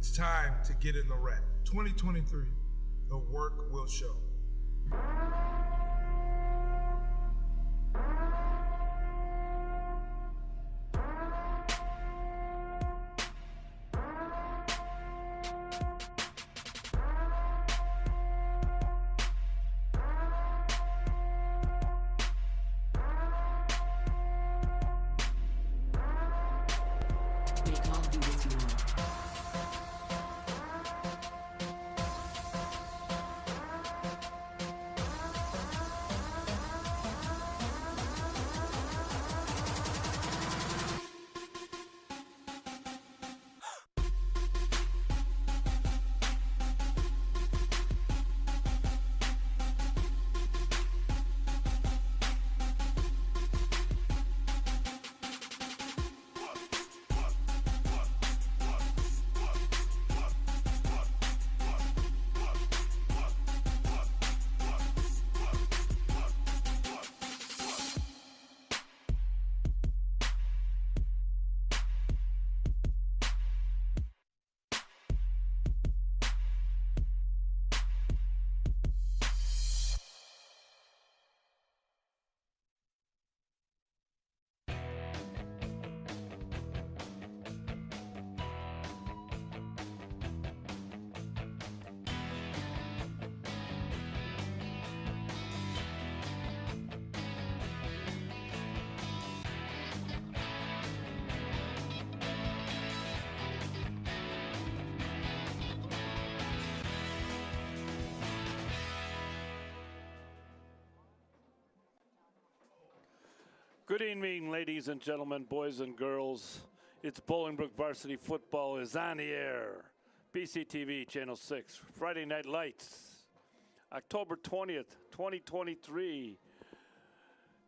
It's time to get in the rat. 2023, the work will show. Good evening, ladies and gentlemen, boys and girls. It's Bolingbrook Varsity Football is on the air. BCTV, Channel 6, Friday Night Lights, October 20th, 2023.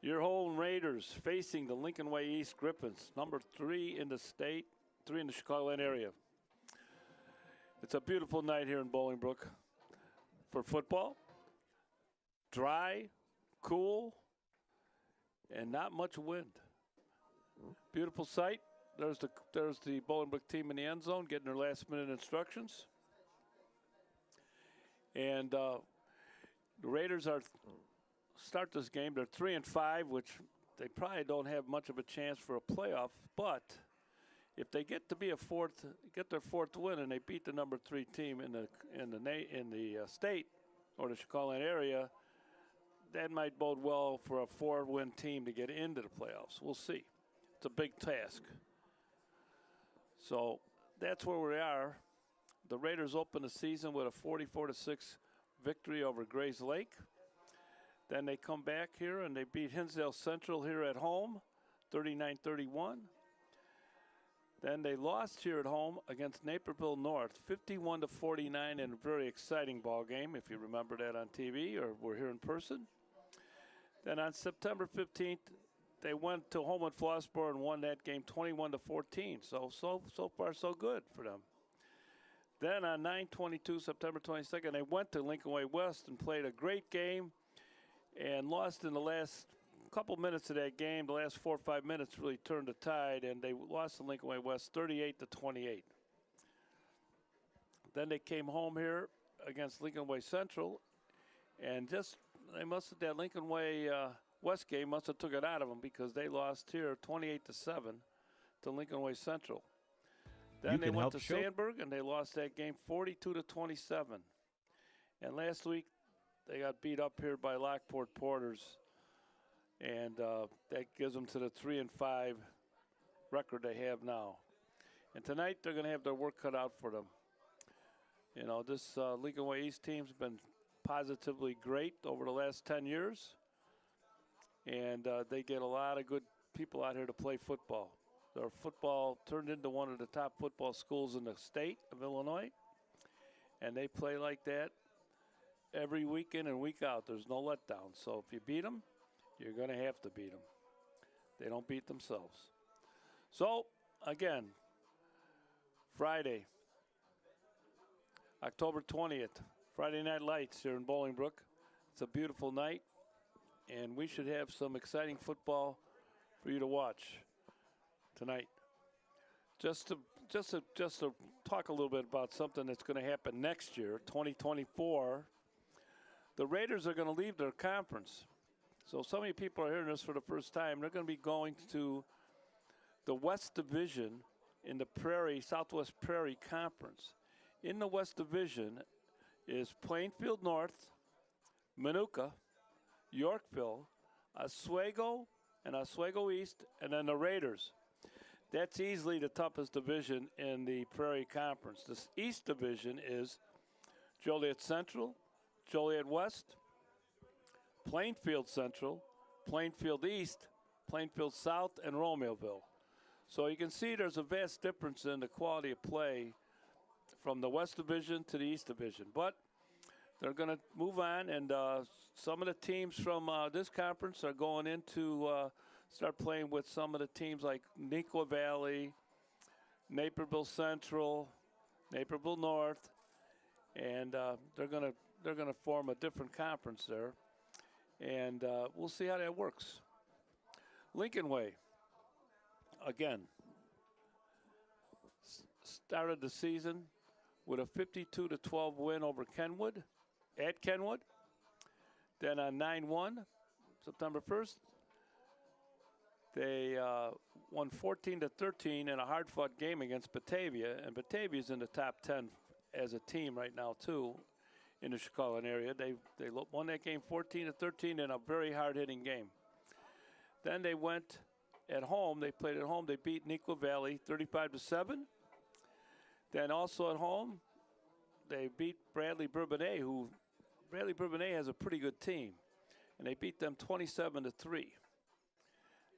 Your home Raiders facing the Lincoln Way East Griffins, number 3 in the state, 3 in the Chicagoland area. It's a beautiful night here in Bolingbrook for football. Dry, cool, and not much wind. Beautiful sight. There's the Bolingbrook team in the end zone getting their last-minute instructions. And the Raiders start this game. They're 3-5, which they probably don't have much of a chance for a playoff. But if they get to be get their fourth win, and they beat the number 3 team in the state or the Chicagoland area, that might bode well for a 4-win team to get into the playoffs. We'll see. It's a big task. So that's where we are. The Raiders open the season with a 44-6 victory over Grays Lake. Then they come back here and they beat Hinsdale Central here at home, 39-31. Then they lost here at home against Naperville North, 51-49 in a very exciting ball game, if you remember that on TV or were here in person. Then on September 15th, they went to home at Flossborough and won that game 21-14. So far, so good for them. Then on 9/22, September 22nd, they went to Lincoln Way West and played a great game and lost in the last couple minutes of that game. The last 4 or 5 minutes really turned the tide, and they lost to Lincoln Way West 38-28. Then they came home here against Lincoln Way Central, and that Lincoln Way West game must have took it out of them because they lost here 28-7 to Lincoln Way Central. Then they went to Sandburg and they lost that game 42-27. And last week they got beat up here by Lockport Porters, and that gives them to the 3-5 record they have now. And tonight they're going to have their work cut out for them. You know, this Lincoln Way East team's been positively great over the last 10 years. And they get a lot of good people out here to play football. Their football turned into one of the top football schools in the state of Illinois. And they play like that every week in and week out. There's no letdown. So if you beat them, you're going to have to beat them. They don't beat themselves. So, again, Friday, October 20th, Friday Night Lights here in Bolingbrook. It's a beautiful night, and we should have some exciting football for you to watch tonight. Just to just to talk a little bit about something that's going to happen next year, 2024. The Raiders are going to leave their conference. So some of you people are hearing this for the first time. They're going to be going to the West Division in the Southwest Prairie Conference. In the West Division is Plainfield North, Minooka, Yorkville, Oswego, and Oswego East, and then the Raiders. That's easily the toughest division in the Prairie Conference. This East Division is Joliet Central, Joliet West, Plainfield Central, Plainfield East, Plainfield South, and Romeoville. So you can see there's a vast difference in the quality of play from the West Division to the East Division. But they're going to move on, and some of the teams from this conference are going into start playing with some of the teams like Neuqua Valley, Naperville Central, Naperville North, and they're going to form a different conference there, and we'll see how that works. Lincoln Way, again, started the season with a 52-12 win over Kenwood, at Kenwood. Then on 9-1, September 1st, they won 14-13 in a hard-fought game against Batavia, and Batavia's in the top 10 as a team right now too in the Chicagoland area. They won that game 14-13 in a very hard-hitting game. Then they went at home. They played at home. They beat Neuqua Valley 35-7. Then also at home, they beat Bradley Bourbonnais, who Bradley Bourbonnais has a pretty good team, and they beat them 27-3.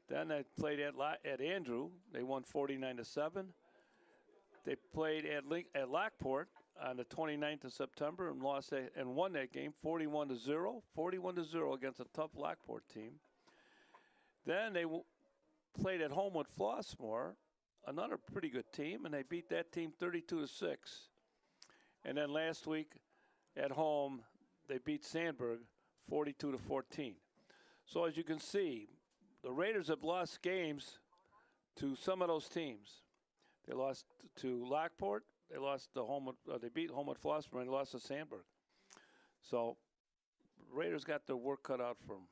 Then they played at Andrew. They won 49-7. They played at Lockport on the 29th of September and won that game 41-0. 41-0 against a tough Lockport team. Then they played at home with Flossmoor, another pretty good team, and they beat that team 32-6. And then last week at home, they beat Sandburg 42-14. So as you can see, the Raiders have lost games to some of those teams. They lost to Lockport. They lost they beat Homewood Flossmoor, and they lost to Sandburg. So Raiders got their work cut out for them.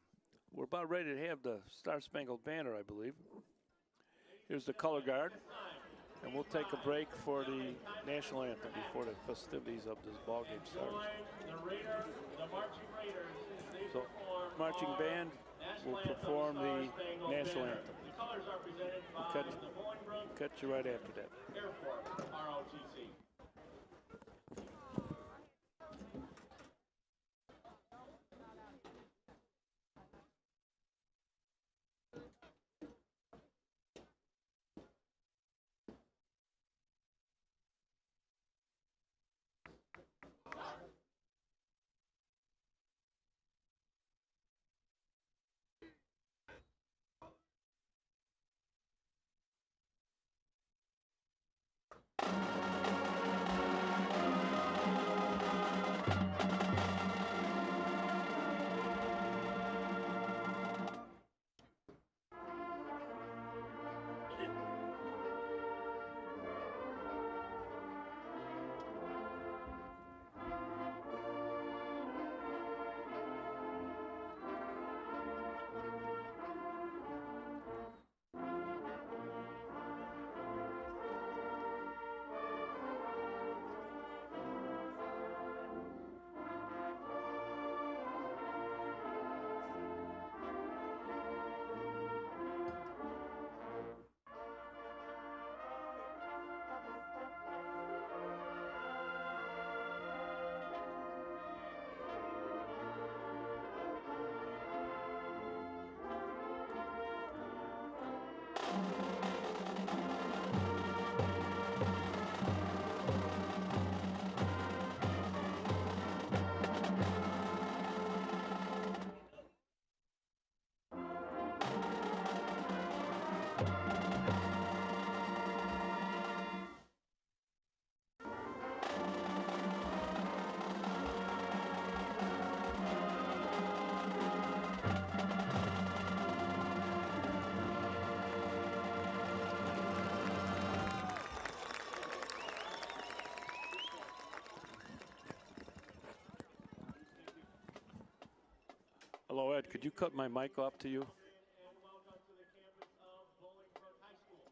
We're about ready to have the Star Spangled Banner, I believe. Here's the color guard, and we'll take a break for the national anthem before the festivities of this ball game starts. So, marching band will perform the national anthem. We'll catch you right after that. Airport, ROTC. Hello, Ed. Could you cut my mic off to you? And welcome to the campus of Bolingbrook High School.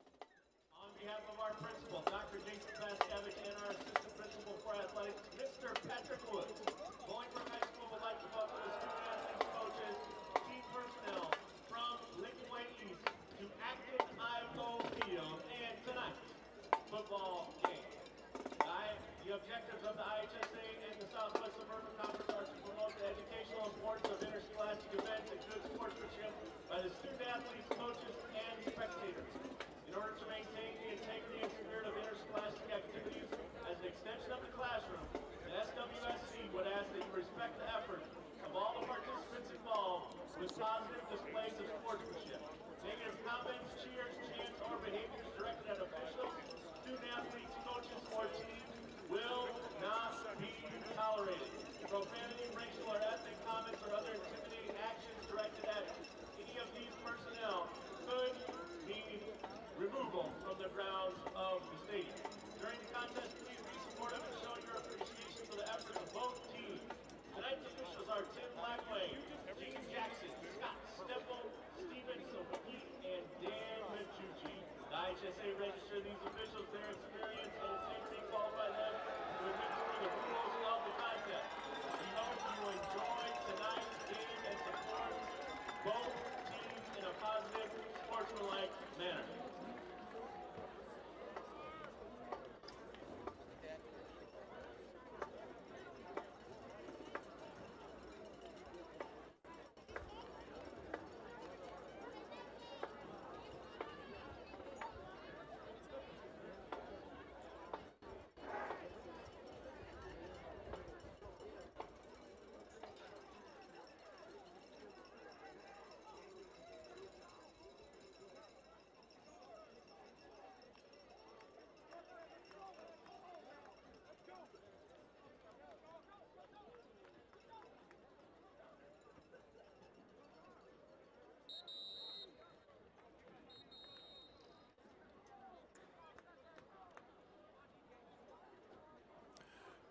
On behalf of our principal, Dr. Jason Vaskevich, and our assistant principal for athletics, Mr. Patrick Woods, Bolingbrook High School would like to welcome the student athletes, coaches, team personnel from Lincoln Way East to Acton Ivo Field and tonight's football game. The objectives of the IHSA and the Southwest Suburban Conference are to promote the educational importance of interscholastic events and good sportsmanship by the student athletes, coaches, and spectators. In order to maintain the integrity and spirit of interscholastic activities as an extension of the classroom, the SWSC would ask that you respect the effort of all the participants involved with positive displays of sportsmanship. Negative comments, cheers, chants, or behaviors directed at officials, student athletes, coaches, or teams will not be tolerated. Profanity, racial or ethnic comments, or other intimidating actions directed at any of these personnel could mean removal from the grounds of the stadium. During the contest, please be supportive and show your appreciation for the efforts of both teams. Tonight's officials are Tim Blackway, James Jackson, Scott Steffel, Steven Sophie, and Dan Menchucci. The IHSA registered these officials, their experience, and safety qualify them to administer the rules of the contest. We hope you enjoy tonight's game and support both teams in a positive, sportsmanlike manner.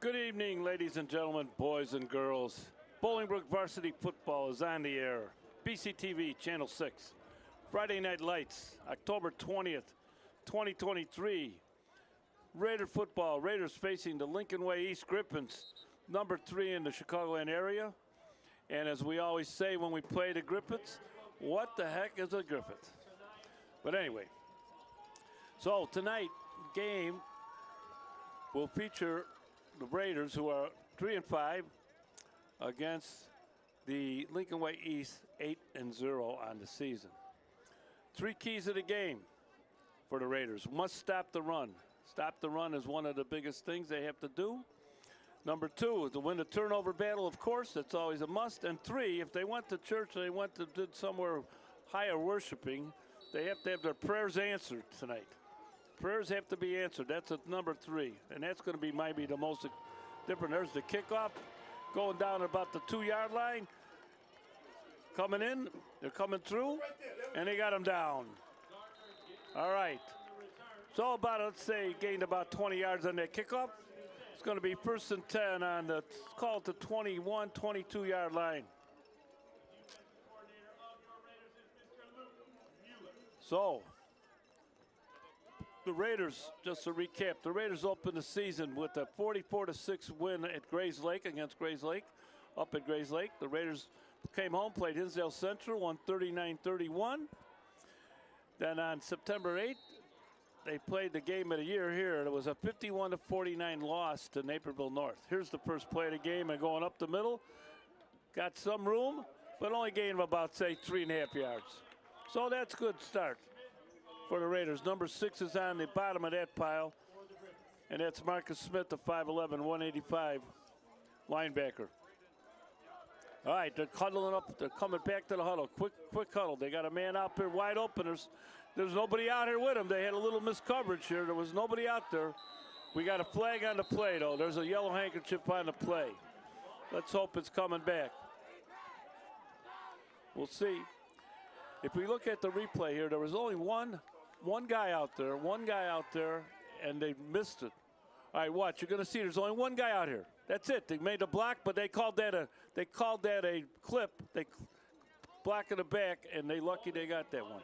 Good evening, ladies and gentlemen, boys and girls. Bolingbrook varsity football is on the air. BCTV, Channel 6. Friday Night Lights, October 20th, 2023. Raider football, Raiders facing the Lincoln Way East Griffins, number 3 in the Chicagoland area. And as we always say when we play the Griffins, what the heck is a Griffin? But anyway, so tonight game will feature the Raiders, who are 3-5, against the Lincoln Way East, 8-0 on the season. 3 keys of the game for the Raiders. Must stop the run. Stop the run is one of the biggest things they have to do. Number 2, to win the turnover battle, of course, that's always a must. And 3, if they went to church, they went to did somewhere higher worshiping, they have to have their prayers answered tonight. Prayers have to be answered. That's at number 3. And that's going to be maybe the most different. There's the kickoff going down about the 2-yard line. Coming in. They're coming through. And they got them down. All right. So about, let's say, gained about 20 yards on that kickoff. It's going to be 1st and 10 on the, call it the 21, 22-yard line. So the Raiders, just to recap, the Raiders opened the season with a 44-6 win at Grays Lake against Grays Lake, up at Grays Lake. The Raiders came home, played Hinsdale Central, won 39-31. Then on September 8th, they played the game of the year here. It was a 51-49 loss to Naperville North. Here's the first play of the game, and going up the middle. Got some room, but only gained about, say, 3.5 yards. So that's a good start for the Raiders. Number 6 is on the bottom of that pile, and that's Marcus Smith, the 5'11", 185 linebacker. All right, they're huddling up. They're coming back to the huddle. Quick huddle. They got a man out there wide open. There's nobody out here with them. They had a little miscoverage here. There was nobody out there. We got a flag on the play, though. There's a yellow handkerchief on the play. Let's hope it's coming back. We'll see. If we look at the replay here, there was only one guy out there, and they missed it. All right, watch. You're going to see there's only one guy out here. That's it. They made a block, but they called that a clip. block in the back, and they lucky they got that one.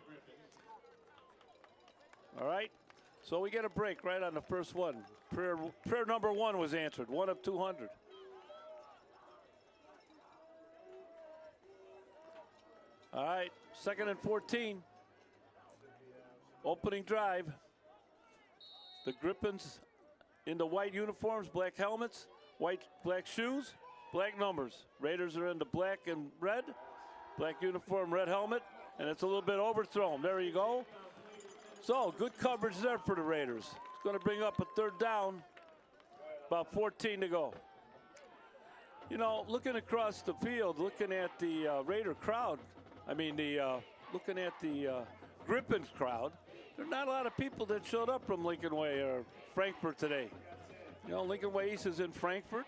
All right, so we get a break right on the first one. Prayer number 1 was answered, 1 of 200. All right, 2nd and 14. Opening drive. The Griffins in the white uniforms, black helmets, black shoes, black numbers. Raiders are in the black and red, black uniform, red helmet, and it's a little bit overthrown. There you go. So good coverage there for the Raiders. It's going to bring up a 3rd down, about 14 to go. You know, looking across the field, looking at the Raider crowd, looking at the Griffins crowd, there are not a lot of people that showed up from Lincoln Way or Frankfurt today. You know, Lincoln Way East is in Frankfurt.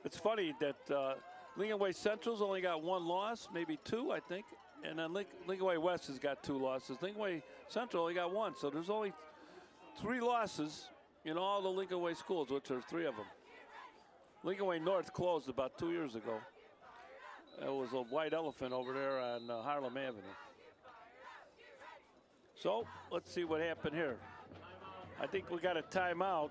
It's funny that Lincoln Way Central's only got 1 loss, maybe 2, I think. And then Lincoln Way West has got 2 losses. Lincoln Way Central only got 1. So there's only 3 losses in all the Lincoln Way schools, which are 3 of them. Lincoln Way North closed about 2 years ago. It was a white elephant over there on Harlem Avenue. So let's see what happened here. I think we got a timeout.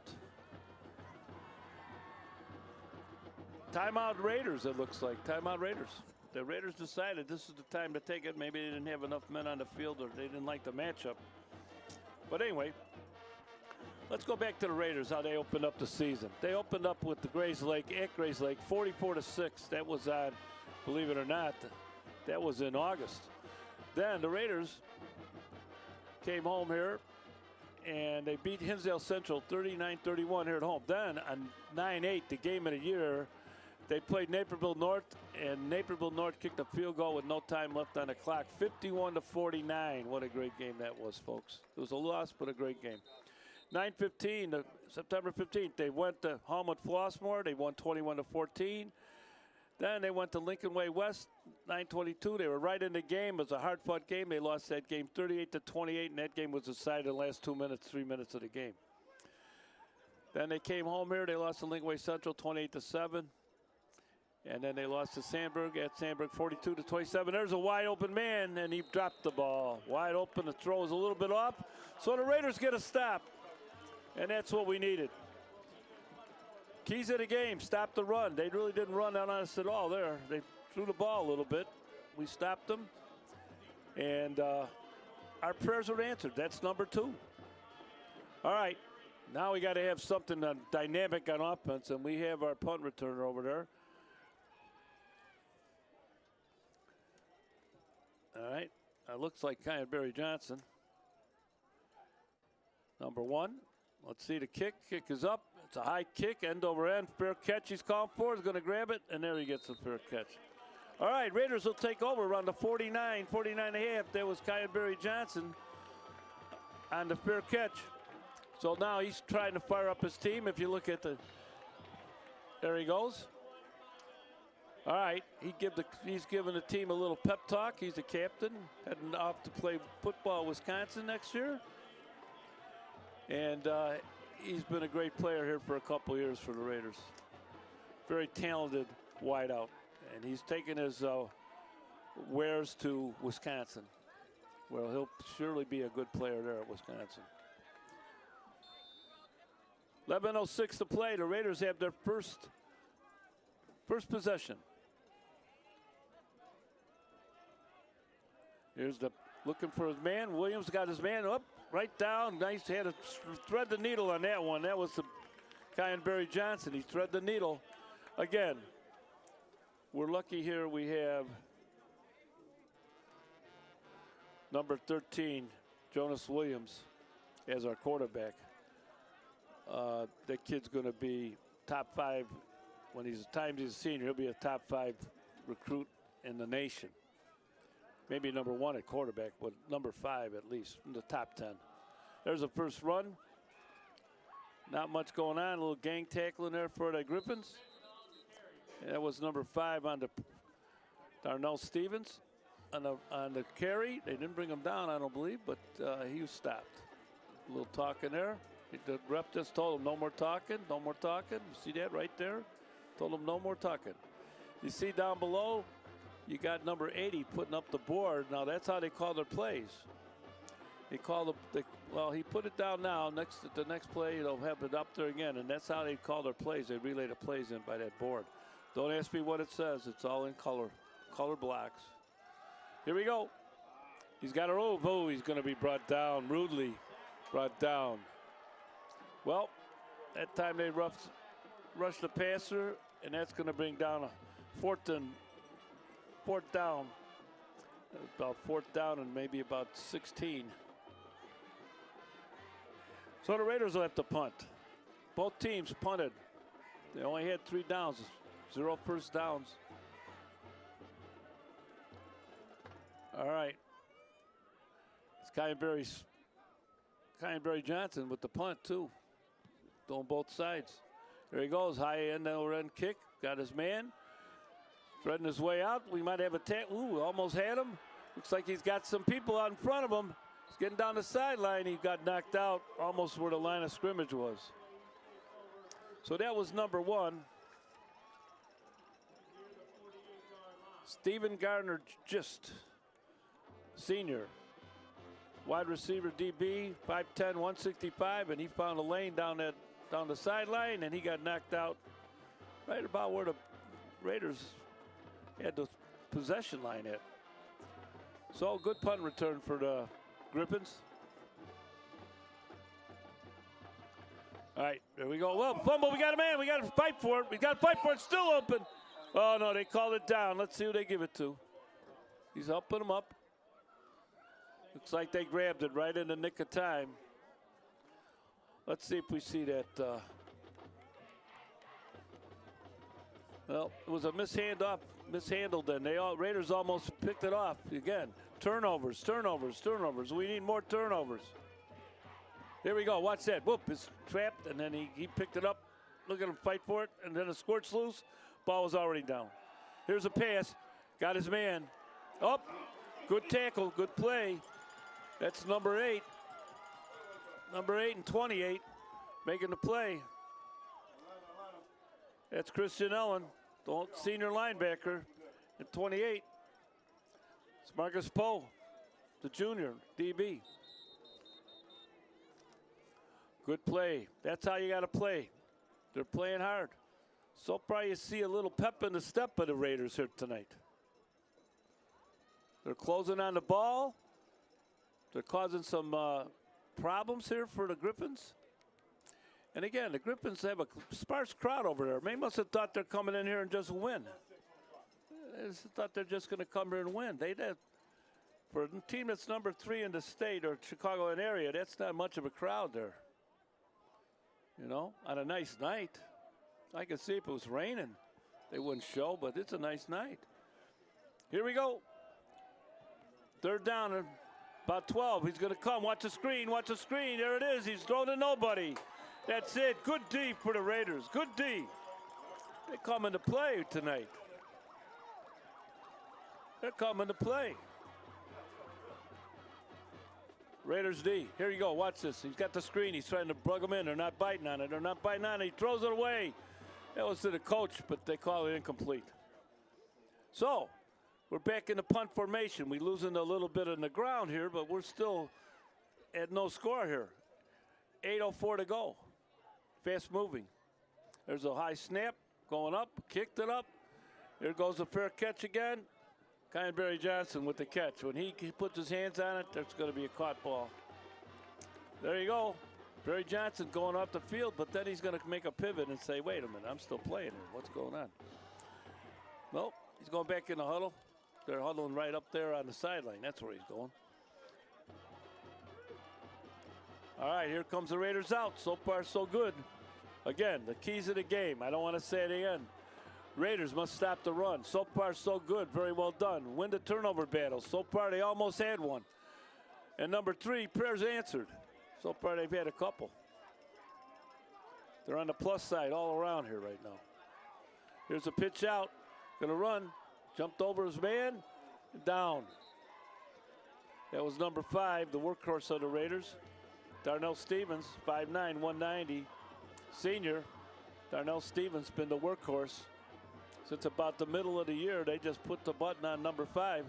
Timeout Raiders, it looks like. Timeout Raiders. The Raiders decided this is the time to take it. Maybe they didn't have enough men on the field or they didn't like the matchup. But anyway, let's go back to the Raiders, how they opened up the season. They opened up with the Grays Lake, at Grays Lake, 44-6. That was on, believe it or not, that was in August. Then the Raiders came home here, and they beat Hinsdale Central 39-31 here at home. Then on 9-8, the game of the year, they played Naperville North, and Naperville North kicked a field goal with no time left on the clock, 51-49. What a great game that was, folks. It was a loss, but a great game. 9-15, September 15th, they went to home with Flossmoor. They won 21-14. Then they went to Lincoln Way West, 9-22. They were right in the game. It was a hard-fought game. They lost that game 38-28, and that game was decided in the last 2 minutes, 3 minutes of the game. Then they came home here. They lost to Lincoln Way Central 28-7. And then they lost to Sandburg at Sandburg 42-27. There's a wide open man, and he dropped the ball. Wide open, the throw is a little bit off. So the Raiders get a stop, and that's what we needed. Keys of the game, stop the run. They really didn't run on us at all there. They threw the ball a little bit. We stopped them, and our prayers were answered. That's number 2. All right, now we got to have something dynamic on offense, and we have our punt returner over there. All right, looks like Barry Johnson. Number 1. Let's see the kick. Kick is up. It's a high kick, end over end. Fair catch he's called for. He's going to grab it, and there he gets the fair catch. All right, Raiders will take over around the 49 and a half. There was Barry Johnson on the fair catch. So now he's trying to fire up his team. If you look at there he goes. All right, he's giving the team a little pep talk. He's the captain, heading off to play football at Wisconsin next year. And he's been a great player here for a couple years for the Raiders. Very talented wideout. And he's taken his wares to Wisconsin, where he'll surely be a good player there at Wisconsin. 11:06 to play. The Raiders have their first possession. Here's looking for his man. Williams got his man up, right down. Nice, had to thread the needle on that one. That was the Barry Johnson. He thread the needle. Again, we're lucky here we have number 13, Jonas Williams, as our quarterback. That kid's going to be top 5 when he's a senior. He'll be a top 5 recruit in the nation. Maybe number 1 at quarterback, but number 5 at least in the top 10. There's a first run. Not much going on. A little gang tackling there for the Griffins. And that was number 5 on the Darnell Stevens on the carry. They didn't bring him down, I don't believe, but he was stopped. A little talking there. The ref just told him no more talking, no more talking. You see that right there? Told him no more talking. You see down below, you got number 80 putting up the board. Now that's how they call their plays. They call well, he put it down now. The next play, they'll have it up there again, and that's how they call their plays. They relay the plays in by that board. Don't ask me what it says. It's all in color blocks. Here we go. He's got a rope. Oh, he's going to be brought down, rudely brought down. Well, that time they rushed the passer, and that's going to bring down a fourth down. About fourth down and maybe about 16. So the Raiders will have to punt. Both teams punted. They only had 3 downs, 0 first downs. All right. It's Kyneberry Johnson with the punt too. Doing both sides. There he goes, high end end kick. Got his man. Threading his way out. We might have a ooh, almost had him. Looks like he's got some people out in front of him. He's getting down the sideline. He got knocked out almost where the line of scrimmage was. So that was number 1. Stephen Gardner, just senior. Wide receiver DB, 5'10", 165, and he found a lane down the sideline, and he got knocked out right about where the Raiders had the possession line at. So good punt return for the Griffins. All right, there we go. Well, fumble, we got a man. We got to fight for it. We got to fight for it. Still open. Oh, no, they called it down. Let's see who they give it to. He's helping him up. Looks like they grabbed it right in the nick of time. Let's see if we see that. Well, it was a mishandled then. Raiders almost picked it off. Again, turnovers. We need more turnovers. Here we go. Watch that. Whoop, it's trapped, and then he picked it up. Look at him fight for it, and then it squirts loose. Ball was already down. Here's a pass. Got his man. Up. Good tackle. Good play. That's number 8. Number 8 and 28 making the play. That's Christian Ellen, the senior linebacker, at 28. It's Marcus Poe, the junior DB. Good play. That's how you got to play. They're playing hard. So probably you see a little pep in the step of the Raiders here tonight. They're closing on the ball. They're causing some problems here for the Griffins. And again, the Griffins have a sparse crowd over there. They must have thought they're coming in here and just win. They thought they're just going to come here and win. For a team that's number 3 in the state or Chicagoland area, that's not much of a crowd there. You know, on a nice night. I could see if it was raining, they wouldn't show, but it's a nice night. Here we go. 3rd down and about 12. He's going to come. Watch the screen. Watch the screen. There it is. He's thrown to nobody. That's it. Good D for the Raiders. Good D. They come into play tonight. They're coming to play. Raiders D. Here you go. Watch this. He's got the screen. He's trying to plug them in. They're not biting on it. They're not biting on it. He throws it away. That was to the coach, but they call it incomplete. So, we're back in the punt formation. We're losing a little bit on the ground here, but we're still at no score here. 8:04 to go. Fast moving. There's a high snap going up, kicked it up. There goes a fair catch again. Kyneberry Johnson with the catch. When he puts his hands on it, there's going to be a caught ball. There you go. Barry Johnson going off the field, but then he's going to make a pivot and say, wait a minute, I'm still playing here. What's going on? Nope, he's going back in the huddle. They're huddling right up there on the sideline. That's where he's going. All right, here comes the Raiders out. So far, so good. Again, the keys of the game. I don't want to say it again. Raiders must stop the run. So far, so good. Very well done. Win the turnover battle. So far, they almost had one. And number 3, prayers answered. So far, they've had a couple. They're on the plus side all around here right now. Here's a pitch out. Going to run. Jumped over his man. Down. That was number 5, the workhorse of the Raiders. Darnell Stevens, 5'9", 190. Senior. Darnell Stevens been the workhorse Since about the middle of the year, they just put the button on number 5.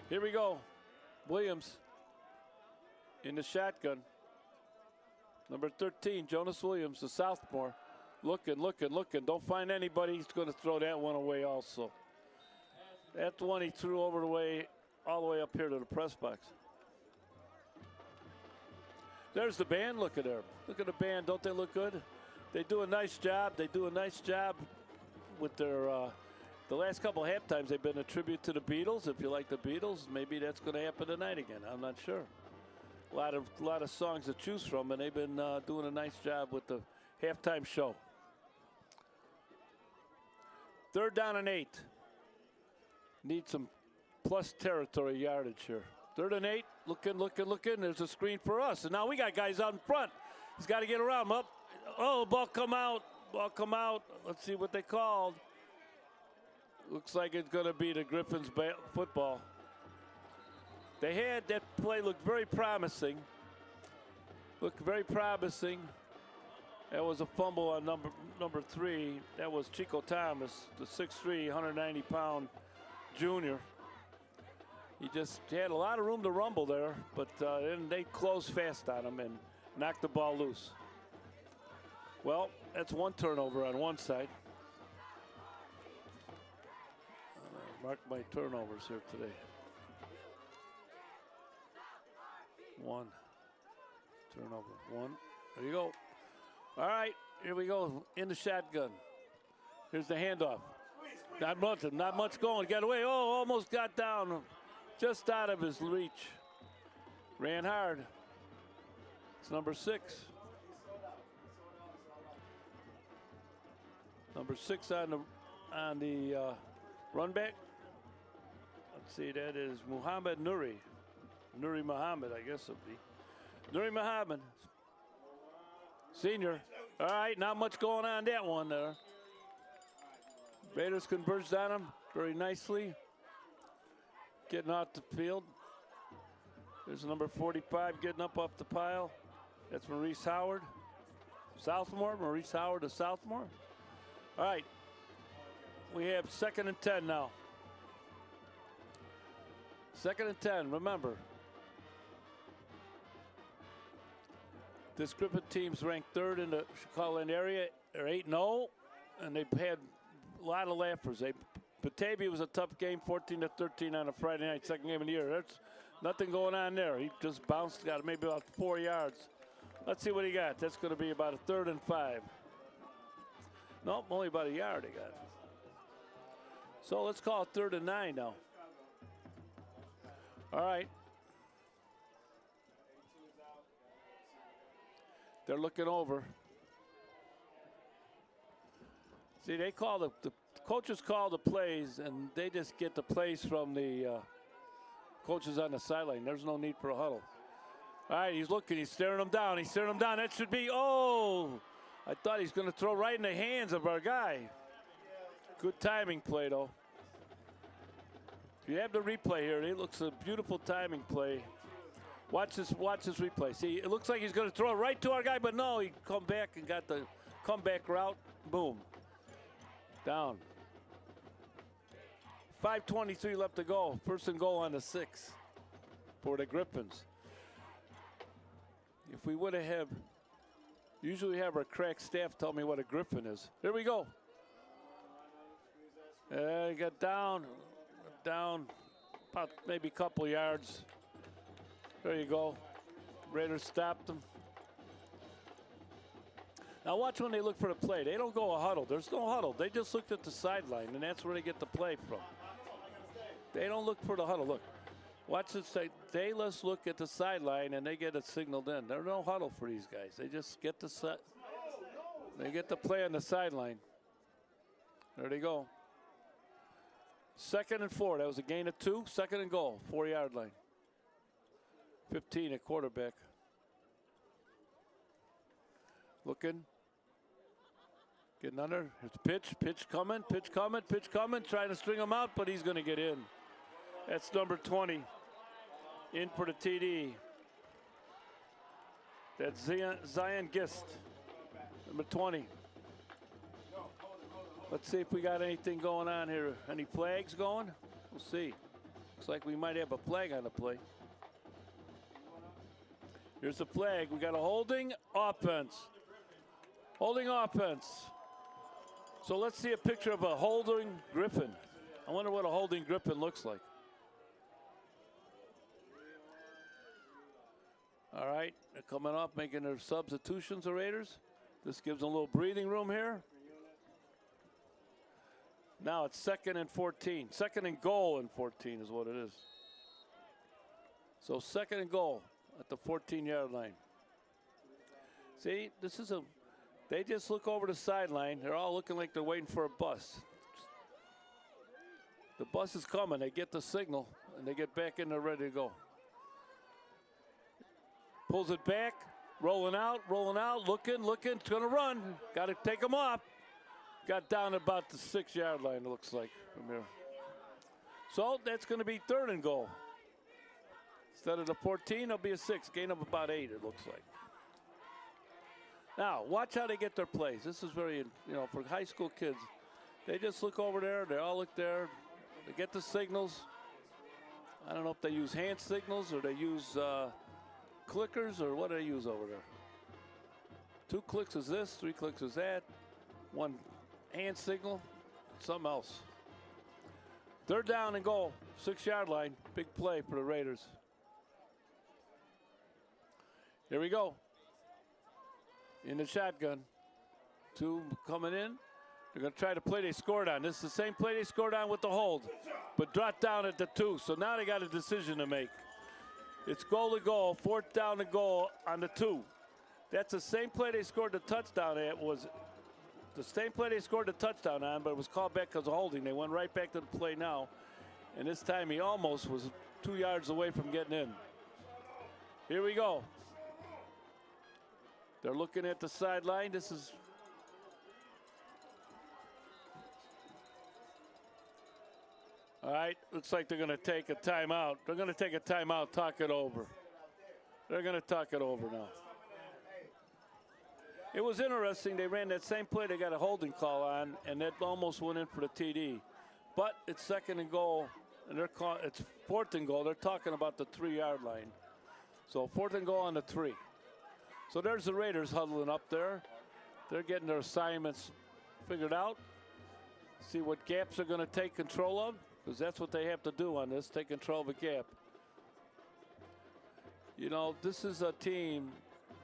Here we go. Williams in the shotgun. Number 13, Jonas Williams, the sophomore. Looking. Don't find anybody. He's going to throw that one away also. That's the one he threw over the way, all the way up here to the press box. There's the band. Look at them. Look at the band. Don't they look good? They do a nice job. They do a nice job with their, the last couple half times they've been a tribute to the Beatles. If you like the Beatles, maybe that's going to happen tonight again. I'm not sure. A lot of songs to choose from, and they've been doing a nice job with the halftime show. 3rd down and 8. Need some plus territory yardage here. 3rd and 8. Looking. There's a screen for us, and now we got guys out in front. He's got to get around them. Up. Oh, ball come out. Let's see what they called. Looks like it's going to be the Griffins football. They had that play looked very promising. That was a fumble on number 3. That was Chico Thomas, the 6'3", 190-pound junior. He just had a lot of room to rumble there, but then they closed fast on him and knocked the ball loose. Well, that's one turnover on one side. Mark my turnovers here today. 1 turnover. 1. There you go. All right, here we go in the shotgun. Here's the handoff. Not much going. Got away. Oh, almost got down. Just out of his reach. Ran hard. It's number 6. Number 6 on the run back. Let's see, that is Muhammad Nuri. Nuri Muhammad, I guess it'll be. Nuri Muhammad. Senior. All right, not much going on that one there. Raiders converged on him very nicely. Getting off the field. There's number 45 getting up off the pile. That's Maurice Howard. Sophomore, Maurice Howard, a sophomore. All right, we have 2nd and 10 now. 2nd and 10, remember. This Griffin team's ranked 3rd in the Chicagoland area. They're 8-0, and they've had a lot of laughers. Batavia was a tough game, 14-13 on a Friday night, 2nd game of the year. There's nothing going on there. He just bounced, got maybe about 4 yards. Let's see what he got. That's going to be about a 3rd and 5. Nope, only about a yard he got. So let's call it 3rd and 9 now. All right. They're looking over. See, they call the coaches call the plays, and they just get the plays from the coaches on the sideline. There's no need for a huddle. All right, he's looking. He's staring them down. That should be, oh! I thought he's going to throw right in the hands of our guy. Good timing play, though. You have the replay here. It looks a beautiful timing play. Watch this replay. See, it looks like he's going to throw it right to our guy, but no, he come back and got the comeback route. Boom. Down. 5:23 left to go. 1st and goal on the 6 for the Griffins. If we would have usually have our crack staff tell me what a Griffin is. Here we go. He got down, about maybe a couple yards. There you go. Raiders stopped them. Now watch when they look for the play. They don't go a huddle. There's no huddle. They just looked at the sideline, and that's where they get the play from. They don't look for the huddle. Look, watch this. They just look at the sideline, and they get it signaled in. There's no huddle for these guys. They just get they get the play on the sideline. There they go. 2nd and 4. That was a gain of 2. 2nd and goal. 4-yard line. 15 at quarterback. Looking. Getting under. Here's the pitch. Pitch coming. Trying to string him out, but he's going to get in. That's number 20. In for the TD. That's Zion Gist, number 20. Let's see if we got anything going on here. Any flags going? We'll see. Looks like we might have a flag on the play. Here's the flag. We got a holding offense. Holding offense. So let's see a picture of a holding Griffin. I wonder what a holding Griffin looks like. All right, they're coming up, making their substitutions, the Raiders. This gives them a little breathing room here. Now it's 2nd and 14. 2nd and goal and 14 is what it is. So 2nd and goal at the 14-yard line. See, this is they just look over the sideline. They're all looking like they're waiting for a bus. The bus is coming. They get the signal, and they get back in there ready to go. Pulls it back, rolling out, looking, it's going to run. Got to take him off. Got down about the 6-yard line, it looks like, from here. So that's going to be 3rd and goal. Instead of the 14, it'll be a 6. Gain of about 8, it looks like. Now, watch how they get their plays. This is very, for high school kids. They just look over there. They all look there. They get the signals. I don't know if they use hand signals or they use clickers or what do they use over there. 2 clicks is this, 3 clicks is that. 1 hand signal, something else. 3rd down and goal, 6-yard line. Big play for the Raiders. Here we go. In the shotgun. 2 coming in. They're going to try to play they scored on. This is the same play they scored on with the hold, but dropped down at the 2. So now they got a decision to make. It's goal to goal, 4th down and goal on the 2. That's the same play they scored the touchdown at. Was the same play they scored the touchdown on, but it was called back because of holding. They went right back to the play now. And this time he almost was 2 yards away from getting in. Here we go. They're looking at the sideline. This is all right. Looks like they're going to take a timeout. They're going to take a timeout, talk it over. They're going to talk it over now. It was interesting. They ran that same play. They got a holding call on, and that almost went in for the TD. But it's 2nd and goal, and it's 4th and goal. They're talking about the 3-yard line. So 4th and goal on the 3. So there's the Raiders huddling up there. They're getting their assignments figured out. See what gaps they're going to take control of, because that's what they have to do on this, take control of a gap. This is a team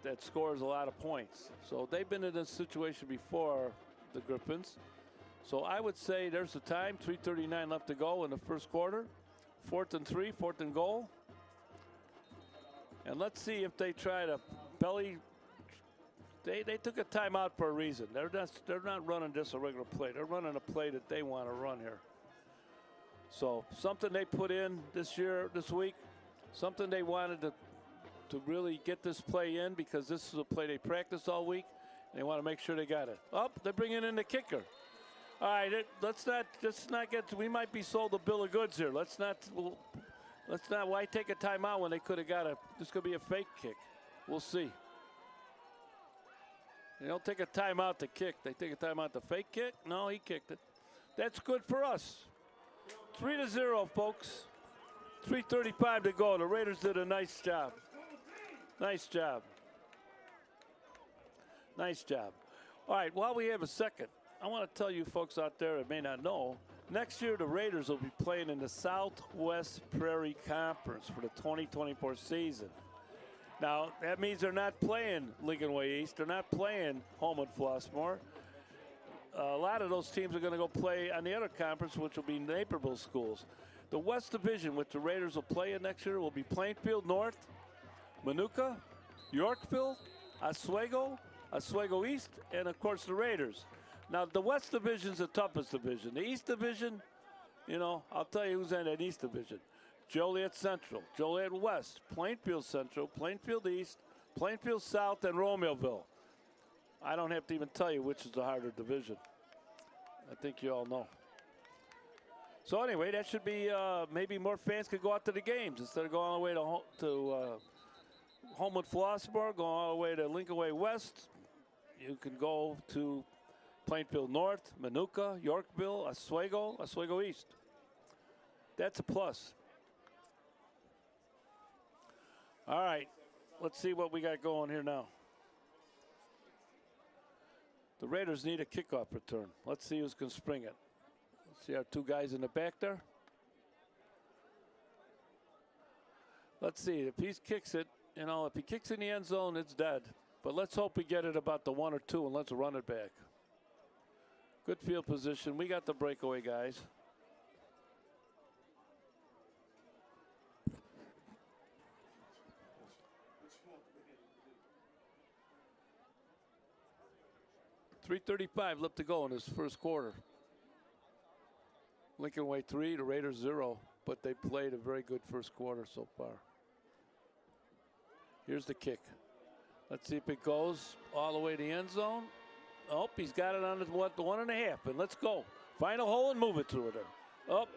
that scores a lot of points. So they've been in this situation before, the Griffins. So I would say there's the time, 3:39 left to go in the first quarter. 4th and 3, 4th and goal. And let's see if they try to belly. They took a timeout for a reason. They're not running just a regular play. They're running a play that they want to run here. So something they put in this week, something they wanted to really get this play in, because this is a play they practiced all week. And they want to make sure they got it. They're bringing in the kicker. All right, let's not get. We might be sold a bill of goods here. Let's not. Why take a timeout when they could have got this could be a fake kick. We'll see. They don't take a timeout to kick. They take a timeout to fake kick. No, he kicked it. That's good for us. 3-0, folks. 3:35 to go. The Raiders did a nice job. Nice job. Nice job. All right, while we have a second, I want to tell you folks out there that may not know, next year the Raiders will be playing in the Southwest Prairie Conference for the 2024 season. Now, that means they're not playing Lincoln Way East. They're not playing Holman Flossmoor. A lot of those teams are going to go play on the other conference, which will be Naperville schools. The West Division, which the Raiders will play in next year, will be Plainfield North, Manuka, Yorkville, Oswego, Oswego East, and, of course, the Raiders. Now, the West Division is the toughest division. The East Division, I'll tell you who's in that East Division. Joliet Central, Joliet West, Plainfield Central, Plainfield East, Plainfield South, and Romeoville. I don't have to even tell you which is the harder division. I think you all know. So anyway, that should be maybe more fans could go out to the games instead of going all the way Homewood Flossmoor, going all the way to Lincoln Way West. You can go to Plainfield North, Manuka, Yorkville, Oswego East. That's a plus. All right, let's see what we got going here now. The Raiders need a kickoff return. Let's see who's going to spring it. Let's see our two guys in the back there. Let's see, if he kicks it, you know, if he kicks in the end zone, it's dead. But let's hope we get it about the 1 or 2 and let's run it back. Good field position. We got the breakaway guys. .335 left to go in this first quarter. Lincoln Way 3, the Raiders 0, but they played a very good first quarter so far. Here's the kick. Let's see if it goes all the way to the end zone. Oh, he's got it on the 1.5, and let's go. Find a hole and move it through there. Oh,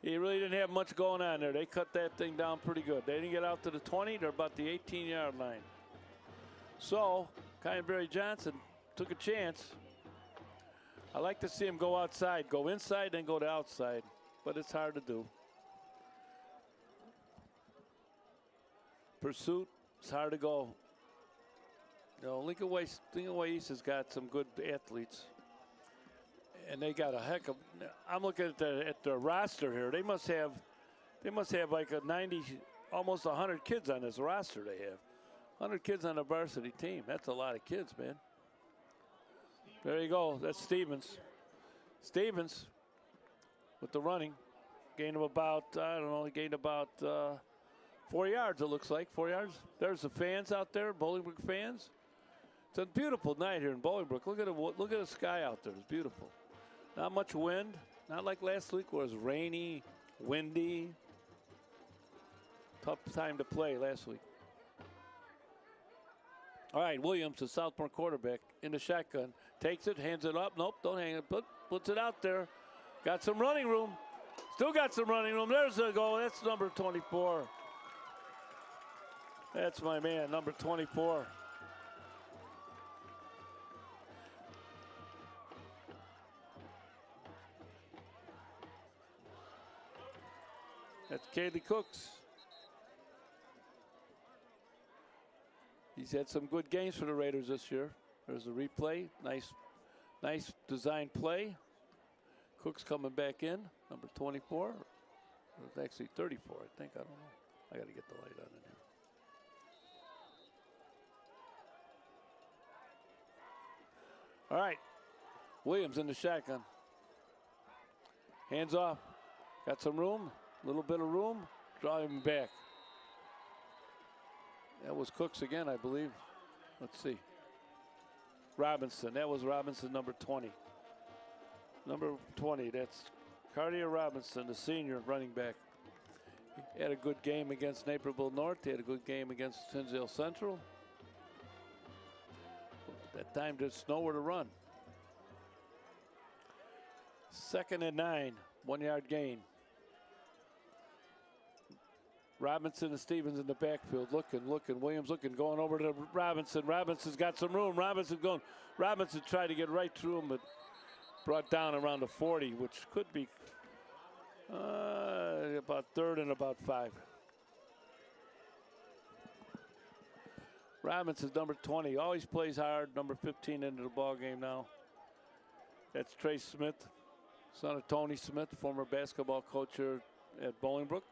he really didn't have much going on there. They cut that thing down pretty good. They didn't get out to the 20. They're about the 18-yard line. So, Kyneberry Johnson took a chance. I like to see him go outside, go inside, then go to outside, but it's hard to do. Pursuit, it's hard to go. You know, Lincoln Way East has got some good athletes, and they got a heck of. I'm looking at the roster here. They must have like a 90, almost 100 kids on this roster. They have 100 kids on the varsity team. That's a lot of kids, man. There you go. That's Stevens. Stevens with the running. Gained of about, I don't know, he gained about 4 yards, it looks like. 4 yards. There's the fans out there, Bolingbrook fans. It's a beautiful night here in Bolingbrook. Look at the sky out there. It's beautiful. Not much wind. Not like last week where it was rainy, windy. Tough time to play last week. All right, Williams, the Southmore quarterback, in the shotgun. Takes it, hands it up. Nope, don't hang it. Puts it out there. Got some running room. Still got some running room. There's the goal. That's number 24. That's my man, number 24. That's Kaylee Cooks. He's had some good games for the Raiders this year. There's a replay. Nice design play. Cooks coming back in, number 24. It's actually 34, I think. I don't know. I got to get the light on in here. All right. Williams in the shotgun. Hands off. Got some room. A little bit of room. Draw him back. That was Cooks again, I believe. Let's see. Robinson. That was Robinson, number 20. Number 20, that's Cartier Robinson, the senior running back. He had a good game against Naperville North. He had a good game against Tinsdale Central. At that time, there's nowhere to run. 2nd and 9, 1 yard gain. Robinson and Stevens in the backfield, looking. Williams looking, going over to Robinson. Robinson's got some room. Robinson tried to get right through him, but brought down around the 40, which could be about 3rd and about 5. Robinson's number 20, always plays hard. Number 15 into the ball game now. That's Trey Smith, son of Tony Smith, former basketball coach here at Bolingbrook.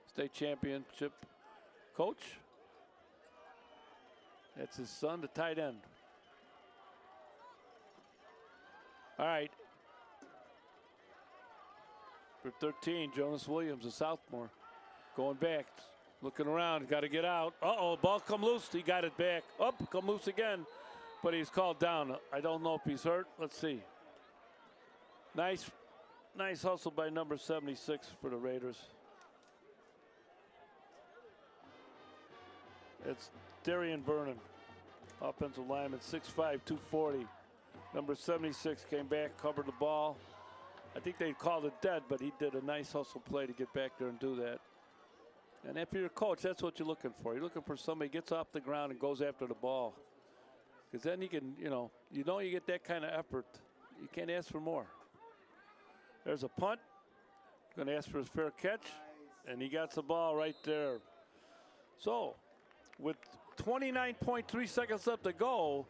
State championship coach. That's his son, the tight end. All right. For 13, Jonas Williams, a sophomore. Going back, looking around, got to get out. Uh-oh, ball come loose. He got it back. Up, come loose again. But he's called down. I don't know if he's hurt. Let's see. Nice hustle by number 76 for the Raiders. It's Darian Vernon, offensive lineman, 6'5", 240. Number 76 came back, covered the ball. I think they called it dead, but he did a nice hustle play to get back there and do that. And if you're a coach, that's what you're looking for. You're looking for somebody who gets off the ground and goes after the ball. Because then you can, you get that kind of effort. You can't ask for more. There's a punt. Going to ask for his fair catch. And he got the ball right there. So, with 29.3 seconds left to go,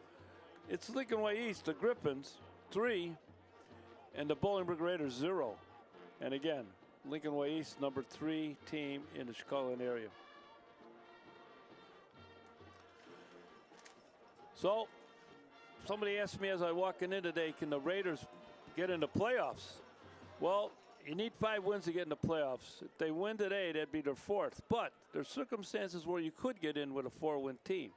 it's Lincoln Way East, the Griffins, 3, and the Bolingbrook Raiders, 0. And again, Lincoln Way East, number 3 team in the Chicagoland area. So, somebody asked me as I walking in today, can the Raiders get into playoffs? Well, you need 5 wins to get into playoffs. If they win today, that'd be their 4th. But there's circumstances where you could get in with a 4-win team.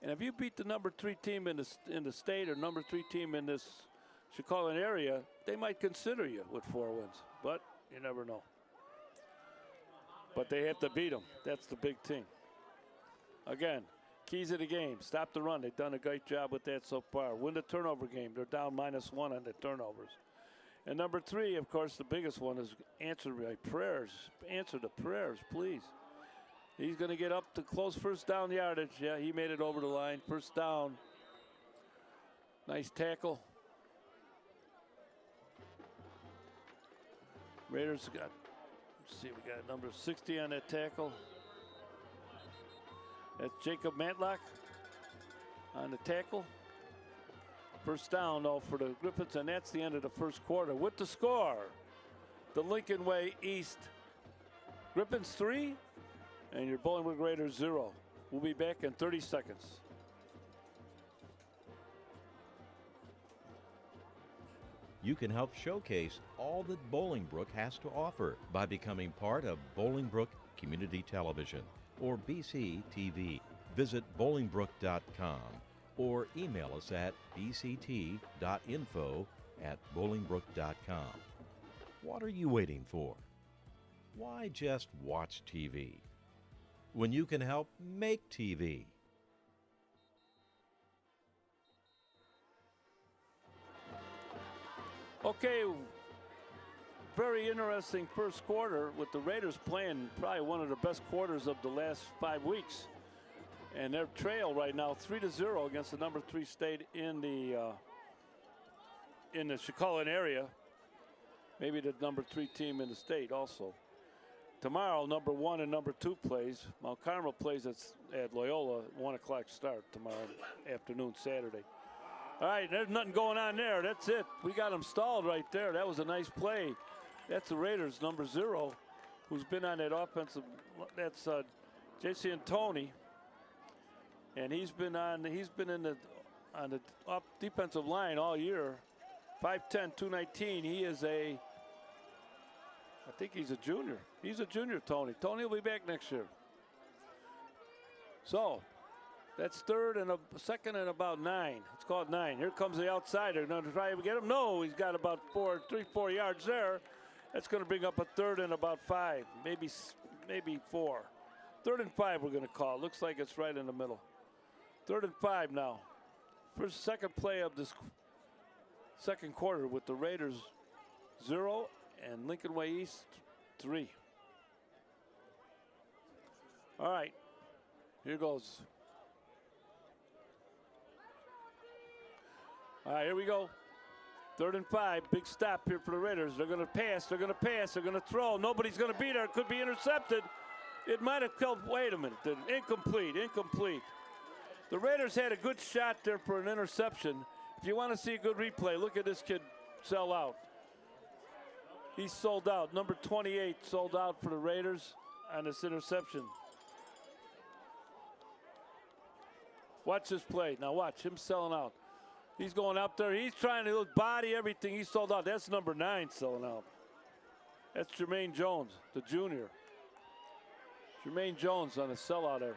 And if you beat the number 3 team in the state or number 3 team in this Chicagoland area, they might consider you with 4 wins. But you never know. But they have to beat them. That's the big thing. Again, keys of the game. Stop the run. They've done a great job with that so far. Win the turnover game. They're down -1 on the turnovers. And number 3, of course, the biggest one is answer my prayers. Answer the prayers, please. He's going to get up to close first down yardage. Yeah, he made it over the line. First down. Nice tackle. Raiders got, let's see, we got number 60 on that tackle. That's Jacob Matlock on the tackle. First down, though, for the Griffins, and that's the end of the first quarter. With the score, the Lincoln Way East Griffins 3 and your Bolingbrook Raiders 0. We'll be back in 30 seconds. You can help showcase all that Bolingbrook has to offer by becoming part of Bolingbrook Community Television, or BCTV. Visit bolingbrook.com. or email us at bct.info@bolingbrook.com. What are you waiting for? Why just watch TV when you can help make TV? Okay, very interesting first quarter with the Raiders playing probably one of the best quarters of the last 5 weeks. And their trail right now 3-0 against the number 3 state in the Chicagoland area. Maybe the number 3 team in the state also. Tomorrow, number 1 and number 2 plays. Mount Carmel plays at Loyola, 1 o'clock start tomorrow afternoon, Saturday. All right, there's nothing going on there. That's it. We got them stalled right there. That was a nice play. That's the Raiders, number 0, who's been on that offensive. That's J.C. Tony. And he's been on the defensive line all year. 5'10", 219. He is I think he's a junior. He's a junior, Tony. Tony will be back next year. So that's second and about 9. It's called 9. Here comes the outsider. Going to try to get him. No, he's got about 3-4 yards there. That's going to bring up a 3rd and about 5, maybe 4. 3rd and 5 we're going to call. Looks like it's right in the middle. 3rd and 5 now. Second play of this second quarter with the Raiders 0 and Lincoln Way East 3. All right, here goes. All right, here we go. 3rd and 5, big stop here for the Raiders. They're going to pass, they're going to pass, they're going to throw. Nobody's going to be there. It could be intercepted. It might have killed. Wait a minute. Incomplete. The Raiders had a good shot there for an interception. If you want to see a good replay, look at this kid sell out. He's sold out. Number 28 sold out for the Raiders on this interception. Watch this play. Now watch him selling out. He's going up there. He's trying to body everything. He sold out. That's number 9 selling out. That's Jermaine Jones, the junior. Jermaine Jones on a sellout there.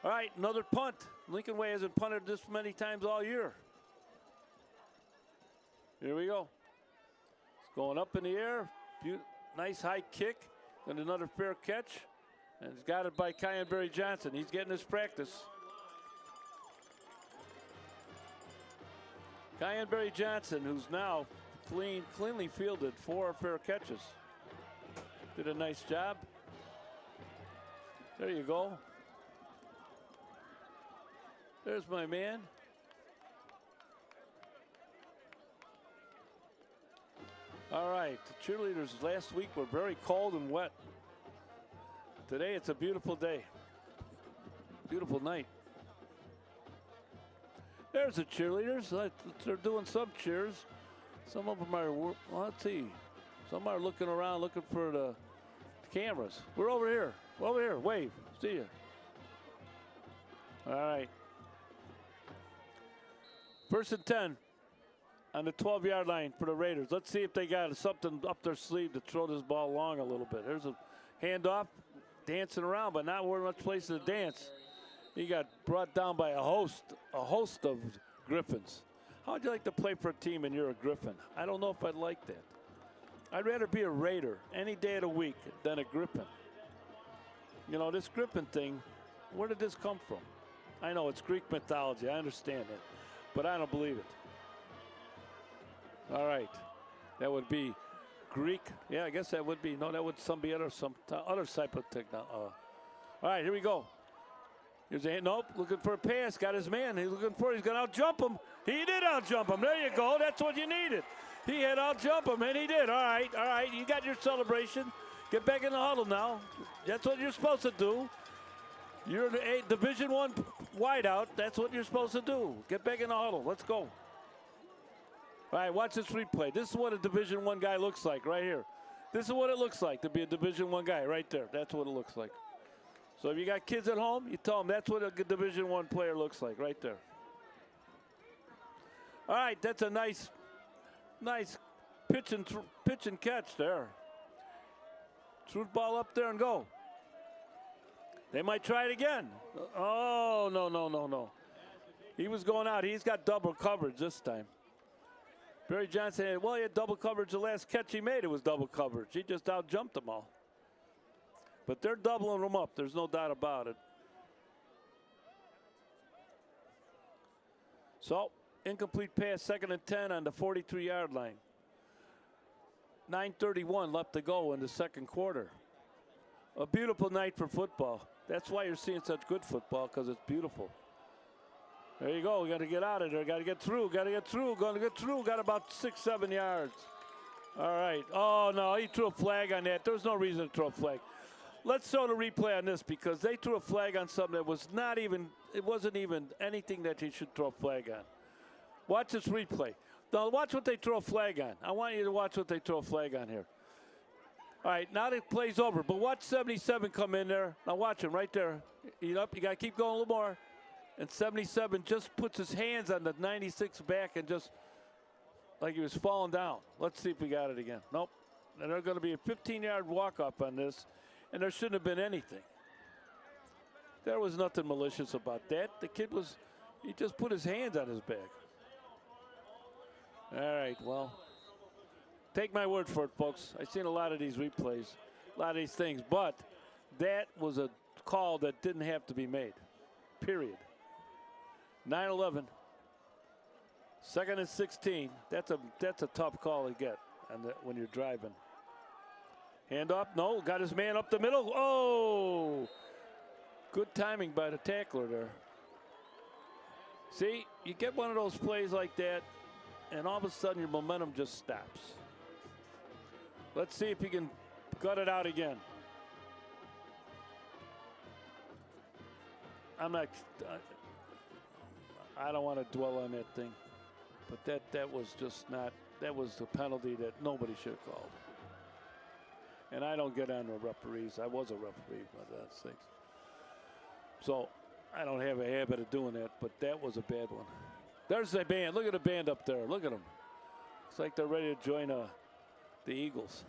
All right, another punt. Lincoln Way hasn't punted this many times all year. Here we go. It's going up in the air. Nice high kick and another fair catch. And he's got it by Kyan Johnson. He's getting his practice. Kyan Johnson, who's now cleanly fielded 4 fair catches. Did a nice job. There you go. There's my man. All right, the cheerleaders last week were very cold and wet. Today it's a beautiful day. Beautiful night. There's the cheerleaders. They're doing some cheers. Some of them are, well, let's see. Some are looking around, looking for the cameras. We're over here. We're over here. Wave. See you. All right. 1st and 10 on the 12-yard line for the Raiders. Let's see if they got something up their sleeve to throw this ball along a little bit. There's a handoff, dancing around, but not very much place to dance. He got brought down by a host of Griffins. How would you like to play for a team and you're a Griffin? I don't know if I'd like that. I'd rather be a Raider any day of the week than a Griffin. You know, this Griffin thing, where did this come from? I know it's Greek mythology. I understand it, but I don't believe it. All right, that would be Greek. Yeah, I guess that would be. No, that would some other type of technology. All right, here we go. Here's a nope, looking for a pass. Got his man. He's looking for it. He's going to out-jump him. He did out-jump him. There you go. That's what you needed. He had out-jump him, and he did. All right. You got your celebration. Get back in the huddle now. That's what you're supposed to do. You're the Division I wideout. That's what you're supposed to do. Get back in the huddle. Let's go. All right, watch this replay. This is what a Division I guy looks like right here. This is what it looks like to be a Division I guy right there. That's what it looks like. So if you got kids at home, you tell them that's what a Division I player looks like right there. All right, that's a nice pitch and catch there. Shoot ball up there and go. They might try it again. Oh, no. He was going out. He's got double coverage this time. Barry Johnson, well, he had double coverage the last catch he made. It was double coverage. He just out-jumped them all. But they're doubling them up. There's no doubt about it. So, incomplete pass, 2nd and 10 on the 43-yard line. 9:31 left to go in the second quarter. A beautiful night for football. That's why you're seeing such good football, because it's beautiful. There you go. We got to get out of there. Got to get through. Going to get through. Got about 6-7 yards. All right. Oh, no. He threw a flag on that. There's no reason to throw a flag. Let's throw the replay on this, because they threw a flag on something that was not even, it wasn't even anything that he should throw a flag on. Watch this replay. Now watch what they throw a flag on. I want you to watch what they throw a flag on here. All right, now the play's over, but watch 77 come in there. Now watch him right there. You got to keep going a little more. And 77 just puts his hands on the 96 back and just like he was falling down. Let's see if we got it again. Nope. And there's going to be a 15-yard walk-up on this, and there shouldn't have been anything. There was nothing malicious about that. The kid he just put his hands on his back. All right, well, take my word for it, folks. I've seen a lot of these replays, a lot of these things, but that was a call that didn't have to be made, period. 9-11, 2nd and 16. That's a tough call to get when you're driving. Hand up, no, got his man up the middle. Oh, good timing by the tackler there. See, you get one of those plays like that, and all of a sudden your momentum just stops. Let's see if he can gut it out again. I don't want to dwell on that thing, but that was just not, that was the penalty that nobody should have called. And I don't get on the referees. I was a referee by that things. So I don't have a habit of doing that, but that was a bad one. There's the band. Look at the band up there. Look at them. Looks like they're ready to join the Eagles.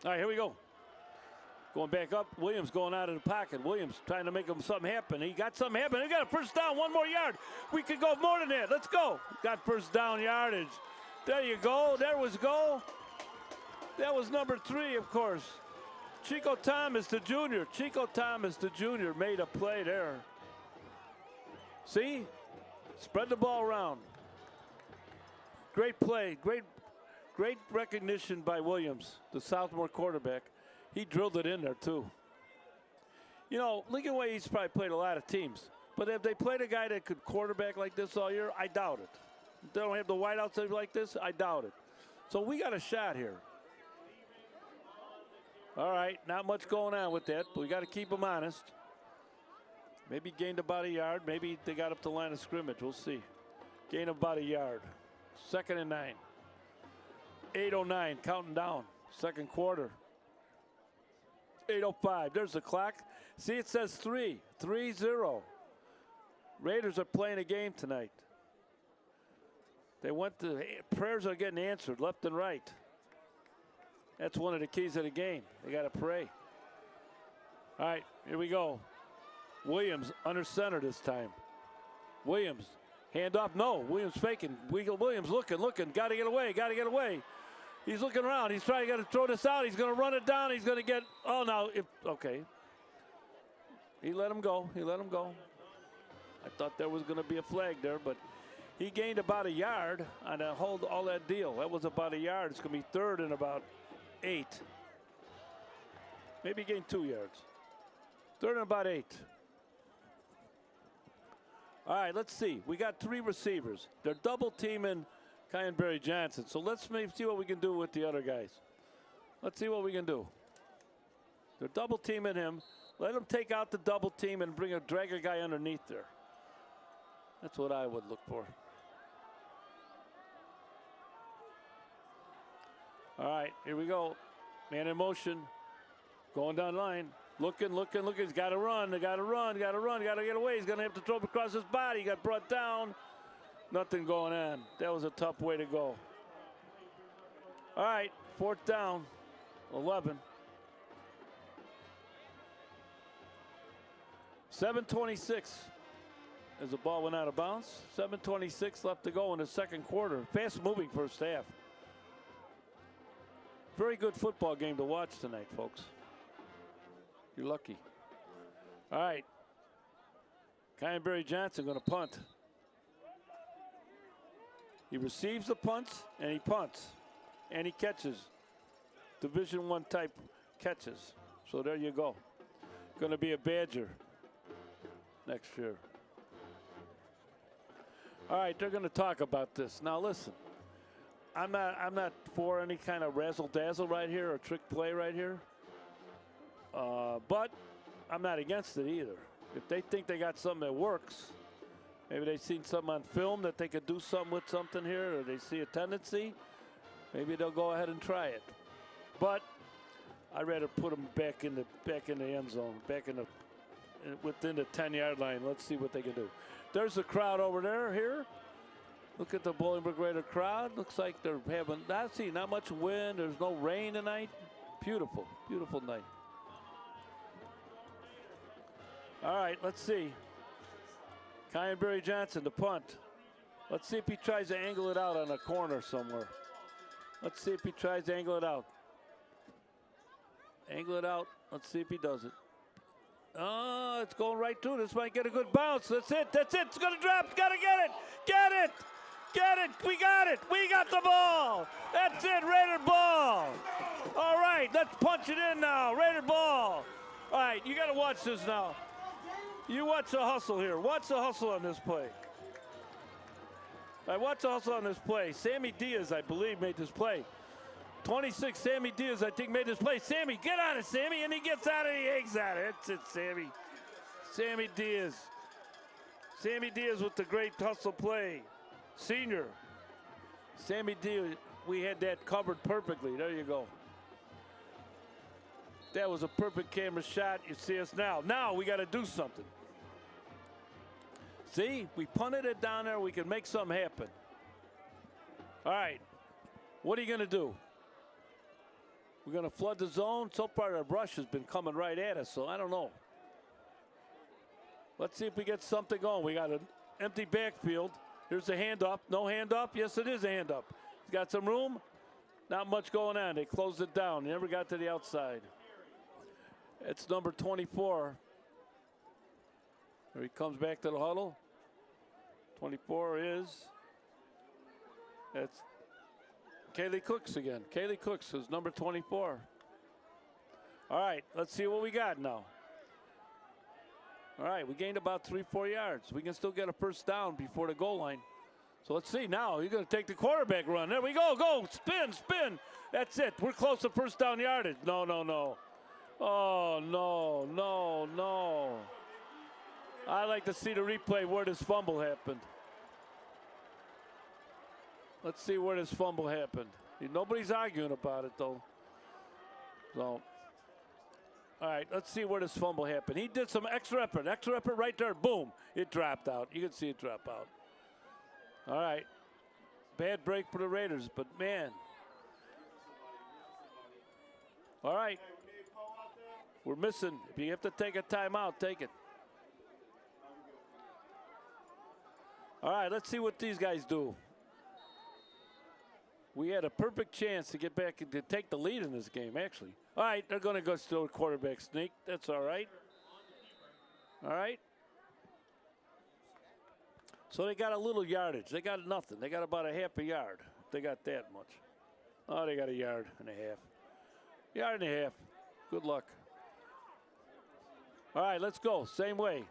All right, here we go. Going back up. Williams going out of the pocket. Williams trying to make him something happen. He got something happen. He got a first down. One more yard. We could go more than that. Let's go. Got first down yardage. There you go. There was goal. That was number 3, of course. Chico Thomas, the junior. Chico Thomas, the junior, made a play there. See? Spread the ball around. Great play. Great recognition by Williams, the sophomore quarterback. He drilled it in there, too. You know, Lincoln Way East probably played a lot of teams. But if they played a guy that could quarterback like this all year, I doubt it. If they don't have the wideouts like this, I doubt it. So we got a shot here. All right, not much going on with that, but we got to keep them honest. Maybe gained about a yard. Maybe they got up to the line of scrimmage. We'll see. Gain about a yard. 2nd and 9. 8:09, counting down. Second quarter. 8:05. There's the clock. See, it says 3-0. Raiders are playing a game tonight. They went to prayers are getting answered left and right. That's one of the keys of the game. They got to pray. All right, here we go. Williams under center this time. Williams, hand off. No, Williams faking. Williams looking. Got to get away. He's looking around. He's trying to throw this out. He's going to run it down. He's going to get. Oh, no. Okay. He let him go. I thought there was going to be a flag there, but he gained about a yard on a hold all that deal. That was about a yard. It's going to be 3rd and about 8. Maybe he gained 2 yards. 3rd and about 8. All right, let's see. We got 3 receivers. They're double teaming Kyan Johnson. So let's maybe see what we can do with the other guys. Let's see what we can do. They're double teaming him. Let him take out the double team and drag a guy underneath there. That's what I would look for. All right, here we go. Man in motion. Going down the line. Looking. He's got to run. Got to get away. He's going to have to throw it across his body. He got brought down. Nothing going on. That was a tough way to go. All right, 4th down. 11. 7:26 as the ball went out of bounds. 7:26 left to go in the second quarter. Fast moving first half. Very good football game to watch tonight, folks. You're lucky. All right. Kyan Johnson going to punt. He receives the punts and he punts. And he catches. Division I type catches. So there you go. Going to be a Badger next year. All right, they're going to talk about this. Now listen, I'm not for any kind of razzle dazzle right here or trick play right here. But I'm not against it either. If they think they got something that works, maybe they've seen something on film that they could do something with something here, or they see a tendency, maybe they'll go ahead and try it. But I'd rather put them back in the end zone, within the 10-yard line. Let's see what they can do. There's the crowd over there. Here, look at the Bolingbrook Raider crowd. Looks like they're having not much wind. There's no rain tonight. Beautiful night. All right, let's see. Kyan Johnson, the punt. Let's see if he tries to angle it out on a corner somewhere. Let's see if he tries to angle it out. Angle it out. Let's see if he does it. Oh, it's going right through. This might get a good bounce. That's it. It's going to drop. Got to get it. Get it. We got it. We got the ball. That's it. Raider ball. All right, let's punch it in now. Raider ball. All right, you got to watch this now. You watch the hustle here. Watch the hustle on this play. All right, watch the hustle on this play. Sammy Diaz, I believe, made this play. 26, Sammy Diaz, I think, made this play. Sammy, get on it, Sammy, and he gets out and he eggs at it. That's it, Sammy. Sammy Diaz. Sammy Diaz with the great hustle play. Senior. Sammy Diaz, we had that covered perfectly. There you go. That was a perfect camera shot. You see us now. Now we got to do something. See, we punted it down there. We can make something happen. All right. What are you going to do? We're going to flood the zone. So far, the rush has been coming right at us, so I don't know. Let's see if we get something going. We got an empty backfield. Here's the handoff. No handoff? Yes, it is a handoff. He's got some room. Not much going on. They closed it down. Never got to the outside. It's number 24. Here he comes back to the huddle. 24 is. That's Kaylee Cooks again. Kaylee Cooks is number 24. All right, let's see what we got now. All right, we gained about 3-4 yards. We can still get a first down before the goal line. So let's see now. You're going to take the quarterback run. There we go. Go. Spin, spin. That's it. We're close to first down yardage. No, no, no. Oh, no, no, no. I like to see the replay where this fumble happened. Let's see where this fumble happened. Nobody's arguing about it, though. So, all right, let's see where this fumble happened. He did some extra effort right there. Boom. It dropped out. You can see it drop out. All right. Bad break for the Raiders, but man. All right. We're missing. If you have to take a timeout, take it. All right, let's see what these guys do. We had a perfect chance to get back and to take the lead in this game, actually. All right, they're going to go still quarterback sneak. That's all right. All right. So they got a little yardage. They got nothing. They got about a half a yard. They got that much. Oh, they got a yard and a half. Yard and a half. Good luck. All right, let's go. Same way.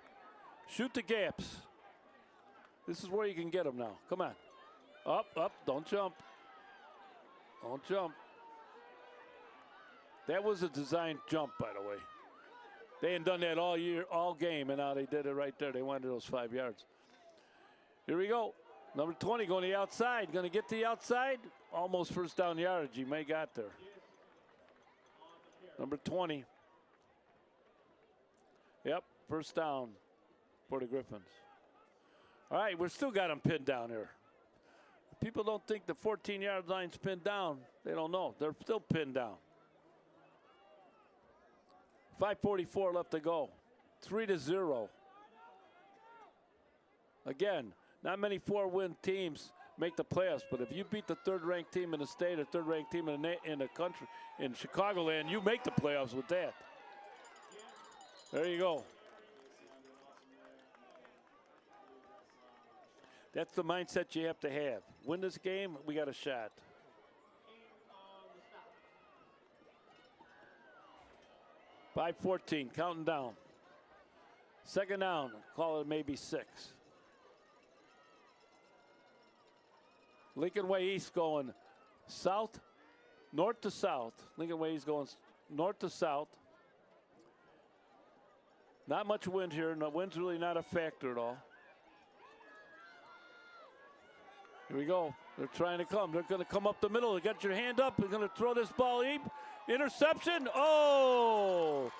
Shoot the gaps. This is where you can get them now. Come on. Up, up. Don't jump. Don't jump. That was a designed jump, by the way. They ain't done that all year, all game, and now they did it right there. They wanted those 5 yards. Here we go. Number 20 going to the outside. Going to get to the outside. Almost first down yardage. He may got there. Number 20. Yep, first down for the Griffins. All right, we're still got them pinned down here. People don't think the 14-yard line's pinned down. They don't know. They're still pinned down. 5:44 left to go. 3-0. Again, not many 4-win teams make the playoffs, but if you beat the third-ranked team in the state or third-ranked team in the country, in Chicagoland, you make the playoffs with that. There you go. That's the mindset you have to have. Win this game, we got a shot. .514, counting down. Second down, call it maybe 6. Lincoln Way East going south, north to south. Lincoln Way East going north to south. Not much wind here, and the wind's really not a factor at all. Here we go. They're trying to come. They're going to come up the middle. They got your hand up. They're going to throw this ball deep. Interception. Oh!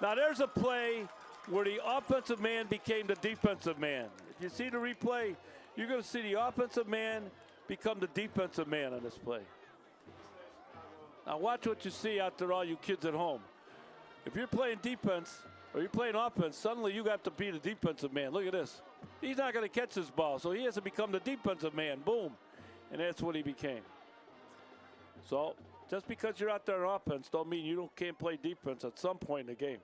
Now there's a play where the offensive man became the defensive man. If you see the replay, you're going to see the offensive man become the defensive man on this play. Now watch what you see out there, all you kids at home. If you're playing defense or you're playing offense, suddenly you got to be the defensive man. Look at this. He's not going to catch this ball, so he has to become the defensive man. Boom. And that's what he became. So just because you're out there on offense don't mean you can't play defense at some point in the game.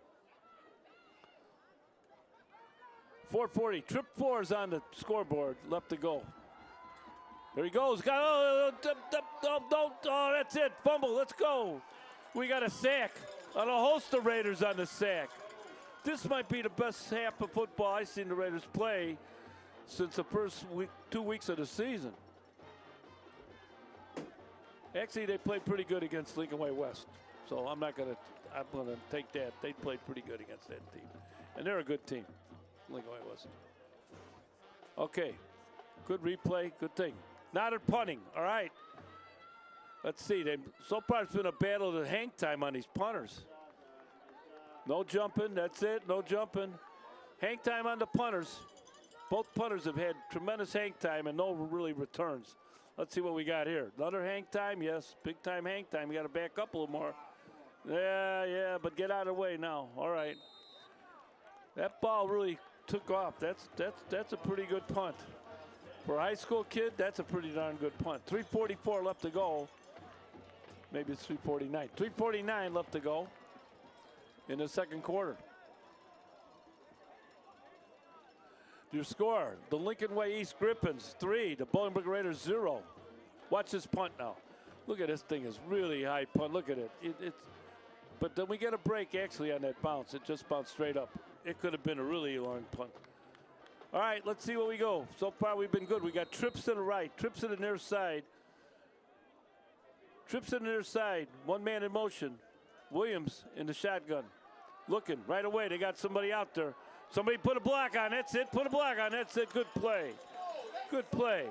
4:40. Trip 4 is on the scoreboard. Left to go. There he goes. Oh, that's it. Fumble. Let's go. We got a sack on a host of Raiders on the sack. This might be the best half of football I've seen the Raiders play since the first 2 weeks of the season. Actually, they played pretty good against Lincoln Way West. So I'm going to take that. They played pretty good against that team. And they're a good team, Lincoln Way West. Okay, good replay, good thing. Now they're punting, all right. Let's see, so far it's been a battle of hang time on these punters. No jumping, that's it, no jumping. Hang time on the punters. Both punters have had tremendous hang time and no really returns. Let's see what we got here. Another hang time, yes, big time hang time. We got to back up a little more. Yeah, but get out of the way now, all right. That ball really took off. That's a pretty good punt. For a high school kid, that's a pretty darn good punt. 3:44 left to go. Maybe it's 3:49. 3:49 left to go in the second quarter. Your score, the Lincoln Way East Griffins 3, the Bolingbrook Raiders 0. Watch this punt now. Look at this thing, is really high punt. Look at it. But then we get a break actually on that bounce. It just bounced straight up. It could have been a really long punt. All right, let's see what we go. So far, we've been good. We got trips to the right, trips to the near side. Trips to the near side. One man in motion. Williams in the shotgun. Looking right away. They got somebody out there. Somebody put a block on. That's it. Put a block on. That's it. Good play. Good play.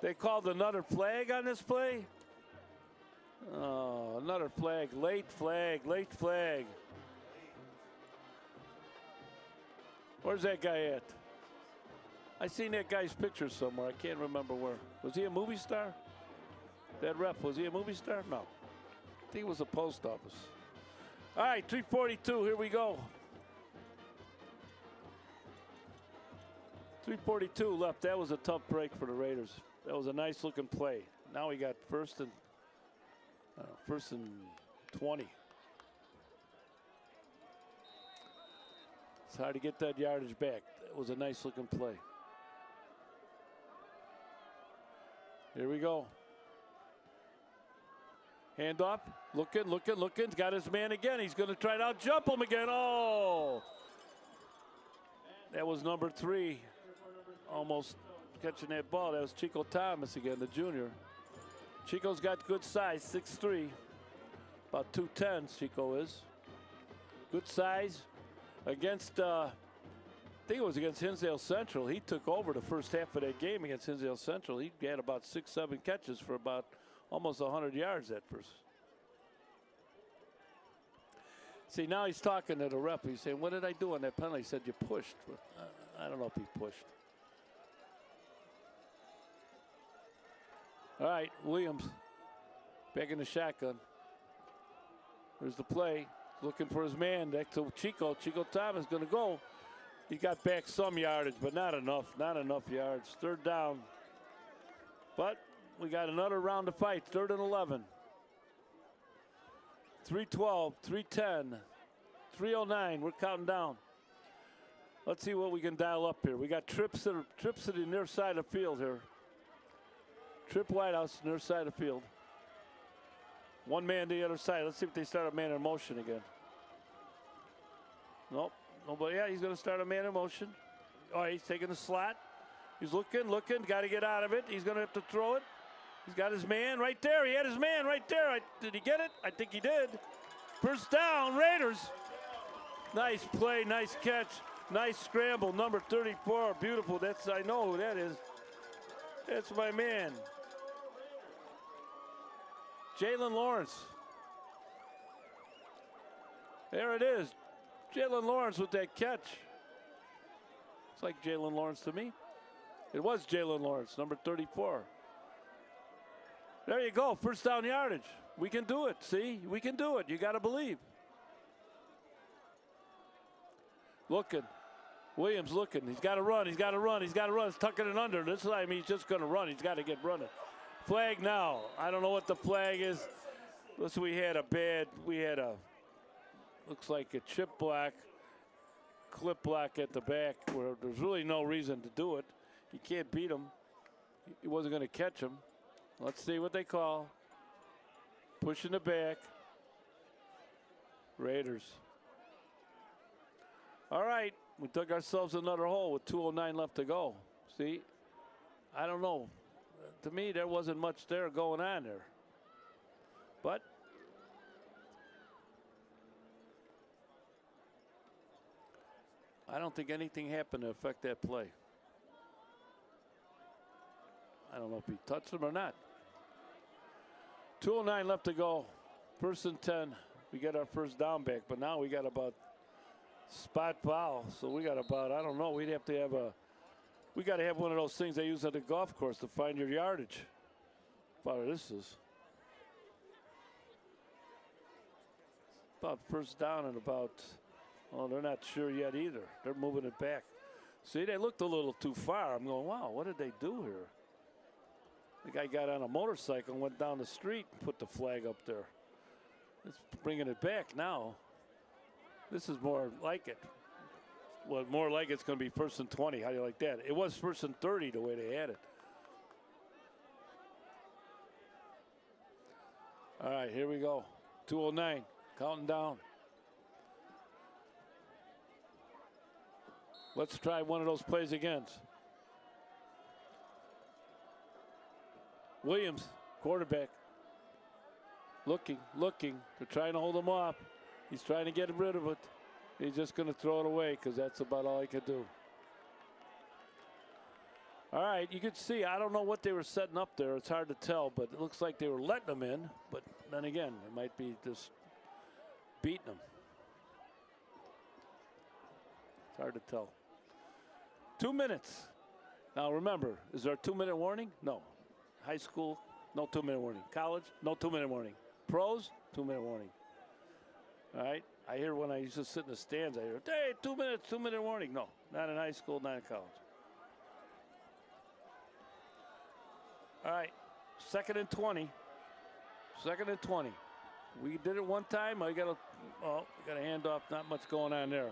They called another flag on this play. Oh, another flag. Late flag. Late flag. Where's that guy at? I seen that guy's picture somewhere. I can't remember where. Was he a movie star? That ref, was he a movie star? No. I think it was a post office. All right, 3:42. Here we go. 3:42 left. That was a tough break for the Raiders. That was a nice looking play. Now we got first and 20. It's hard to get that yardage back. That was a nice looking play. Here we go. Hand off. Looking. Got his man again. He's going to try to out-jump him again. Oh! That was number 3. Almost catching that ball. That was Chico Thomas again, the junior. Chico's got good size, 6'3". About 210, Chico is. Good size. Against, I think it was against Hinsdale Central. He took over the first half of that game against Hinsdale Central. He had about 6-7 catches for about almost 100 yards that first. See, now he's talking to the ref. He's saying, what did I do on that penalty? He said, you pushed. I don't know if he pushed. All right, Williams back in the shotgun. There's the play. Looking for his man next to Chico. Chico Thomas going to go. He got back some yardage, but not enough. Not enough yards. 3rd down. But we got another round to fight. 3rd and 11. 3:12, 3:10, 3:09. We're counting down. Let's see what we can dial up here. We got trips to the near side of the field here. Trip Whitehouse, near side of the field. One man to the other side. Let's see if they start a man in motion again. Nope. Nobody. Yeah, he's going to start a man in motion. All right, he's taking the slot. He's looking. Got to get out of it. He's going to have to throw it. He's got his man right there. He had his man right there. Did he get it? I think he did. First down, Raiders. Nice play, nice catch, nice scramble. Number 34, beautiful. I know who that is. That's my man. Jalen Lawrence. There it is. Jalen Lawrence with that catch. It's like Jalen Lawrence to me. It was Jalen Lawrence, number 34. There you go, first down yardage. We can do it, see? We can do it. You got to believe. Looking. Williams looking. He's got to run. He's tucking it under. This time he's just going to run. He's got to get running. Flag now. I don't know what the flag is. Listen, looks like a chip block, clip block at the back where there's really no reason to do it. You can't beat him. He wasn't going to catch him. Let's see what they call. Pushing the back. Raiders. All right, we dug ourselves another hole with 2:09 left to go. See, I don't know. To me, there wasn't much there going on there. But I don't think anything happened to affect that play. I don't know if he touched him or not. 2:09 left to go. 1st and 10. We get our first down back, but now we got about spot foul. So we got about, I don't know, we got to have one of those things they use at the golf course to find your yardage. About this is. About first down and about, oh, they're not sure yet either. They're moving it back. See, they looked a little too far. I'm going, wow, what did they do here? The guy got on a motorcycle and went down the street and put the flag up there. It's bringing it back now. This is more like it. Well, more like it's going to be 1st and 20. How do you like that? It was 1st and 30 the way they had it. All right, here we go. 2:09, counting down. Let's try one of those plays again. Williams, quarterback. Looking. They're trying to hold him off. He's trying to get rid of it. He's just going to throw it away because that's about all he could do. All right, you can see, I don't know what they were setting up there. It's hard to tell, but it looks like they were letting them in. But then again, it might be just beating them. It's hard to tell. 2 minutes. Now remember, is there a 2-minute warning? No. High school, no 2-minute warning. College, no 2-minute warning. Pros, 2-minute warning. All right. I hear when I used to sit in the stands, I hear, hey, 2 minutes, 2-minute warning. No, not in high school, not in college. All right, 2nd and 20. 2nd and 20. We did it one time. I got a handoff. Not much going on there.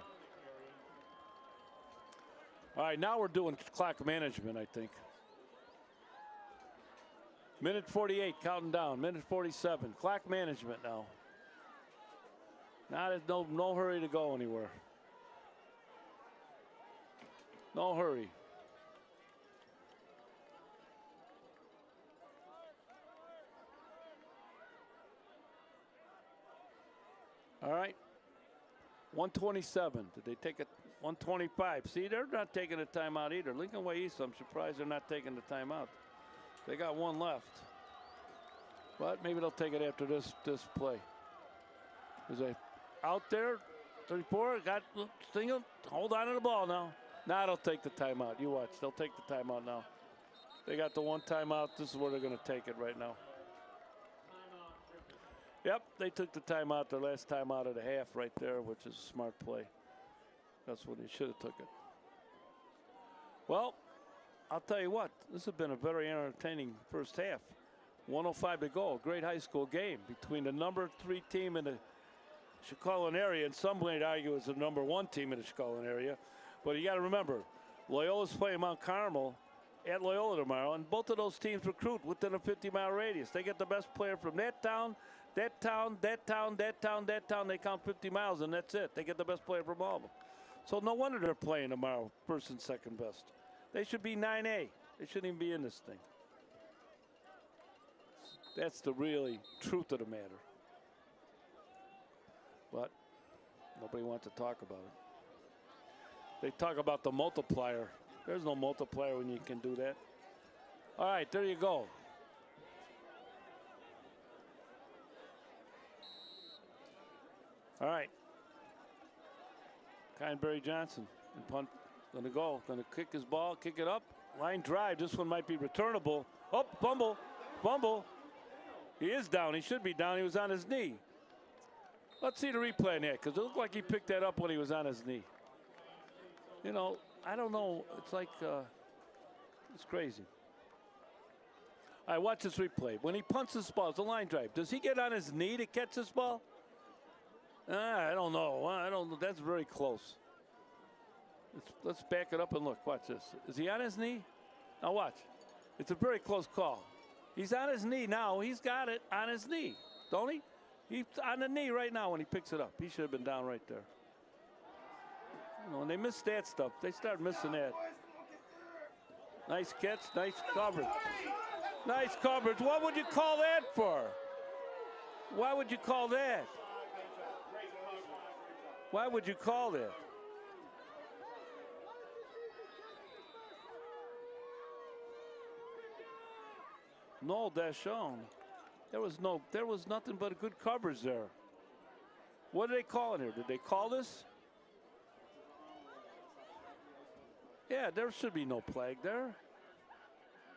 All right, now we're doing clock management, I think. Minute 48, counting down. Minute 47, clock management now. Now there's no hurry to go anywhere. No hurry. All right. 127. Did they take it? 125. See, they're not taking a timeout either. Lincoln Way East, I'm surprised they're not taking the timeout. They got one left. But maybe they'll take it after this play. Is they out there? 34. Got single. Hold on to the ball now. Now they'll take the timeout. You watch. They'll take the timeout now. They got the one timeout. This is where they're going to take it right now. Yep, they took the timeout, their last timeout of the half right there, which is a smart play. That's when they should have took it. Well, I'll tell you what, this has been a very entertaining first half. 1:05 to go, a great high school game between the number 3 team in the Chicagoland area, and some might argue it's the number 1 team in the Chicagoland area. But you got to remember, Loyola's playing Mount Carmel at Loyola tomorrow, and both of those teams recruit within a 50-mile radius. They get the best player from that town, that town, that town, that town, that town. They count 50 miles, and that's it. They get the best player from all of them. So no wonder they're playing tomorrow, first and second best. They should be 9A. They shouldn't even be in this thing. That's the really truth of the matter. But nobody wants to talk about it. They talk about the multiplier. There's no multiplier when you can do that. All right, there you go. All right. Kindberry Johnson and punt. Going to go. Going to kick his ball, kick it up. Line drive. This one might be returnable. Oh, fumble. Fumble. He is down. He should be down. He was on his knee. Let's see the replay in that, because it looked like he picked that up when he was on his knee. You know, I don't know. It's like, it's crazy. All right, watch this replay. When he punts this ball, it's a line drive. Does he get on his knee to catch this ball? I don't know. I don't know. That's very close. Let's back it up and look. Watch this. Is he on his knee? Now watch. It's a very close call. He's on his knee now. He's got it on his knee, don't he? He's on the knee right now when he picks it up. He should have been down right there. You know, when they miss that stuff, they start missing that. Nice catch, nice coverage. Nice coverage. What would you call that for? Why would you call that? Why would you call that? No, that's shown. There was nothing but a good coverage there. What did they call in here? Did they call this? Yeah, there should be no flag there.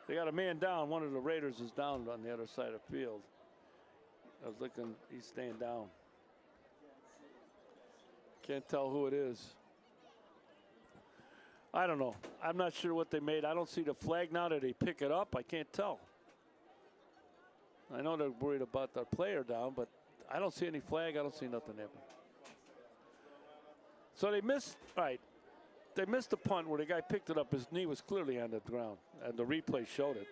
They got a man down. One of the Raiders is down on the other side of the field. I was looking, he's staying down. Can't tell who it is. I don't know. I'm not sure what they made. I don't see the flag now. Did they pick it up? I can't tell. I know they're worried about their player down, but I don't see any flag. I don't see nothing happen. So they missed, right. They missed the punt where the guy picked it up. His knee was clearly on the ground, and the replay showed it.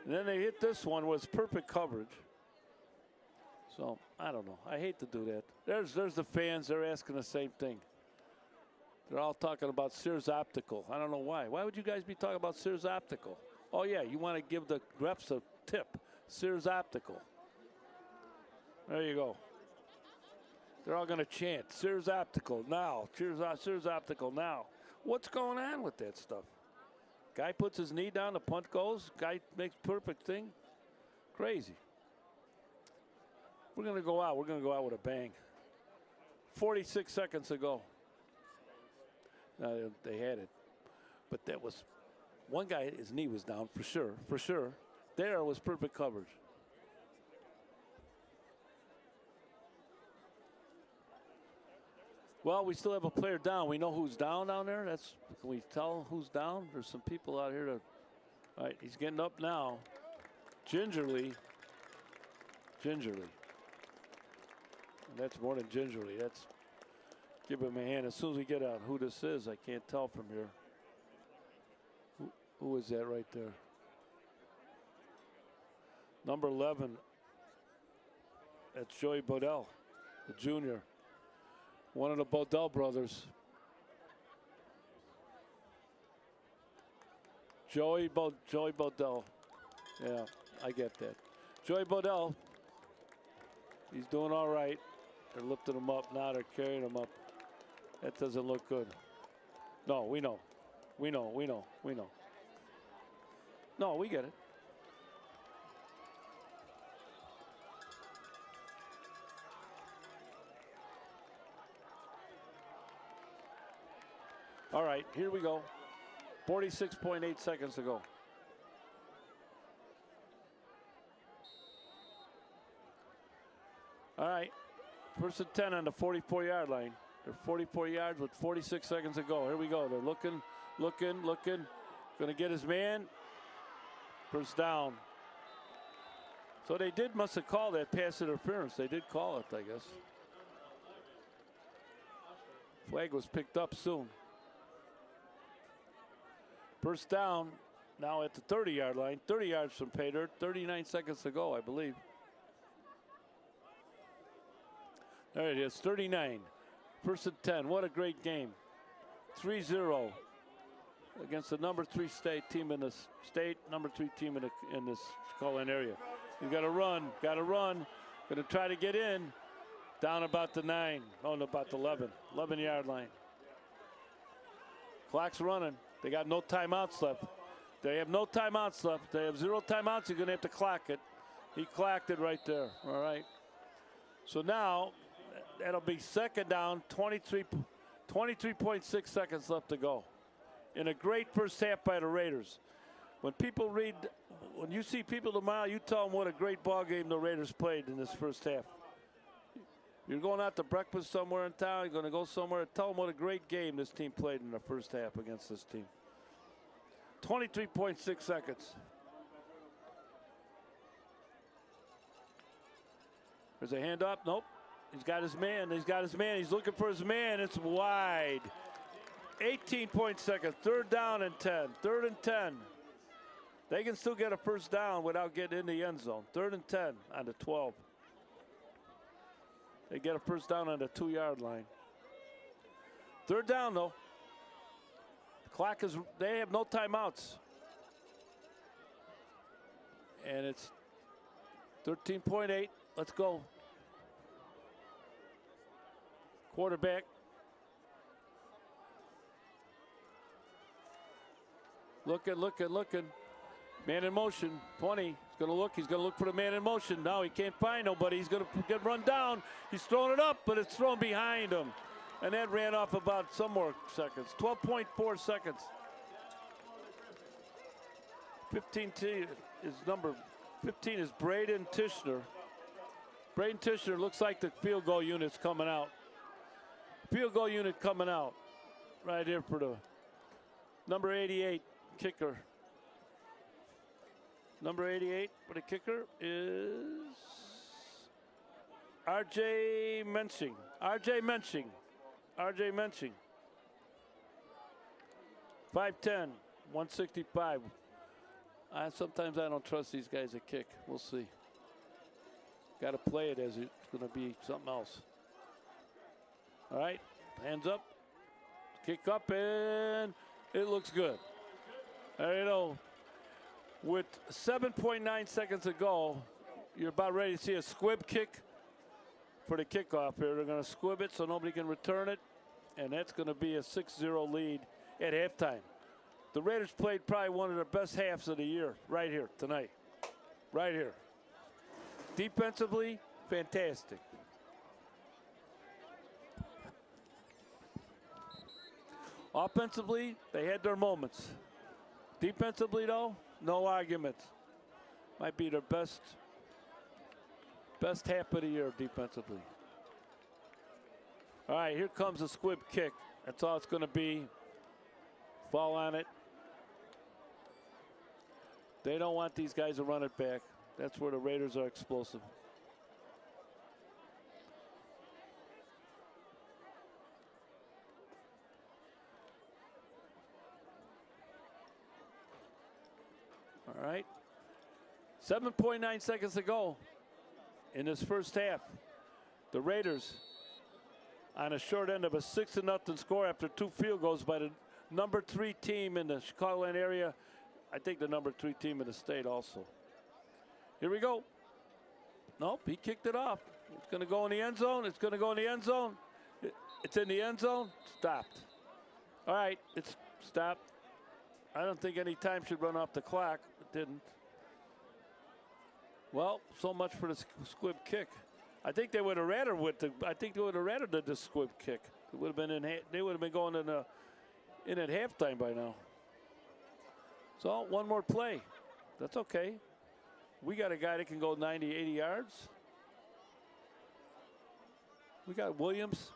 And then they hit this one was perfect coverage. So I don't know. I hate to do that. There's the fans. They're asking the same thing. They're all talking about Sears Optical. I don't know why. Why would you guys be talking about Sears Optical? Oh, yeah, you want to give the refs a tip. Sears Optical. There you go. They're all going to chant, Sears Optical now. Sears Optical now. What's going on with that stuff? Guy puts his knee down, the punt goes. Guy makes perfect thing. Crazy. We're going to go out. We're going to go out with a bang. 46 seconds to go. They had it. But that was, one guy, his knee was down for sure. For sure. There was perfect coverage. Well, we still have a player down. We know who's down there. Can we tell who's down? There's some people out here to. All right, he's getting up now. Gingerly. And that's more than gingerly. That's give him a hand. As soon as we get out who this is, I can't tell from here. Who is that right there? Number 11. That's Joey Bodell, the junior. One of the Bodell brothers. Joey Bodell. Yeah, I get that. Joey Bodell. He's doing all right. They're lifting him up now. They're carrying him up. That doesn't look good. No, we know. No, we get it. All right, here we go. 46.8 seconds to go. All right, first and 10 on the 44-yard line. They're 44 yards with 46 seconds to go. Here we go. They're looking. Going to get his man. First down. So they must have called that pass interference. They did call it, I guess. Flag was picked up soon. First down now at the 30-yard line. 30 yards from pay dirt. 39 seconds to go, I believe. There it is, 39. First and 10. What a great game. 3-0 against the number 3 state team in this state, number 3 team in this call-in area. You got to run. Going to try to get in. Down about the 9. Oh, no, about the 11-yard line. Clock's running. They got no timeouts left. They have no timeouts left. They have 0 timeouts. You're going to have to clock it. He clocked it right there. All right. So now that'll be second down, 23.6 seconds left to go. In a great first half by the Raiders. When you see people tomorrow, you tell them what a great ball game the Raiders played in this first half. You're going out to breakfast somewhere in town, you're going to go somewhere, tell them what a great game this team played in the first half against this team. 23.6 seconds. There's a handoff. Nope. He's got his man. He's looking for his man. It's wide. 18 seconds. Third down and 10. Third and 10. They can still get a first down without getting in the end zone. Third and 10 on the 12. They get a first down on the 2-yard line. Third down, though. The clock is, they have no timeouts. And it's 13.8. Let's go. Quarterback. Looking. Man in motion, 20. He's going to look for the man in motion. Now he can't find nobody. He's going to get run down. He's throwing it up, but it's thrown behind him. And that ran off about some more seconds. 12.4 seconds. 15 is number 15 is Braden Tishner. Braden Tishner looks like the field goal unit's coming out. Field goal unit coming out right here for the number 88 kicker. Number 88 for the kicker is R.J. Menching. 5'10", 165. Sometimes I don't trust these guys that kick. We'll see. Got to play it as it's going to be something else. All right, hands up. Kick up, and it looks good. There you go. With 7.9 seconds to go, you're about ready to see a squib kick for the kickoff here. They're going to squib it so nobody can return it, and that's going to be a 6-0 lead at halftime. The Raiders played probably one of their best halves of the year right here tonight. Right here. Defensively, fantastic. Offensively, they had their moments. Defensively, though, no arguments. Might be their best half of the year defensively. All right, here comes a squib kick. That's all it's going to be. Fall on it. They don't want these guys to run it back. That's where the Raiders are explosive. All right. 7.9 seconds to go in this first half. The Raiders on a short end of a 6-0 score after 2 field goals by the number 3 team in the Chicagoland area. I think the number 3 team in the state also. Here we go. Nope, he kicked it off. It's going to go in the end zone. It's going to go in the end zone. It's in the end zone. Stopped. All right, it's stopped. I don't think any time should run off the clock. It didn't. Well, so much for the squib kick. I think they would have rather did the squib kick. It would have been they would have been going in at halftime by now. So one more play. That's okay. We got a guy that can go 90, 80 yards. We got Williams.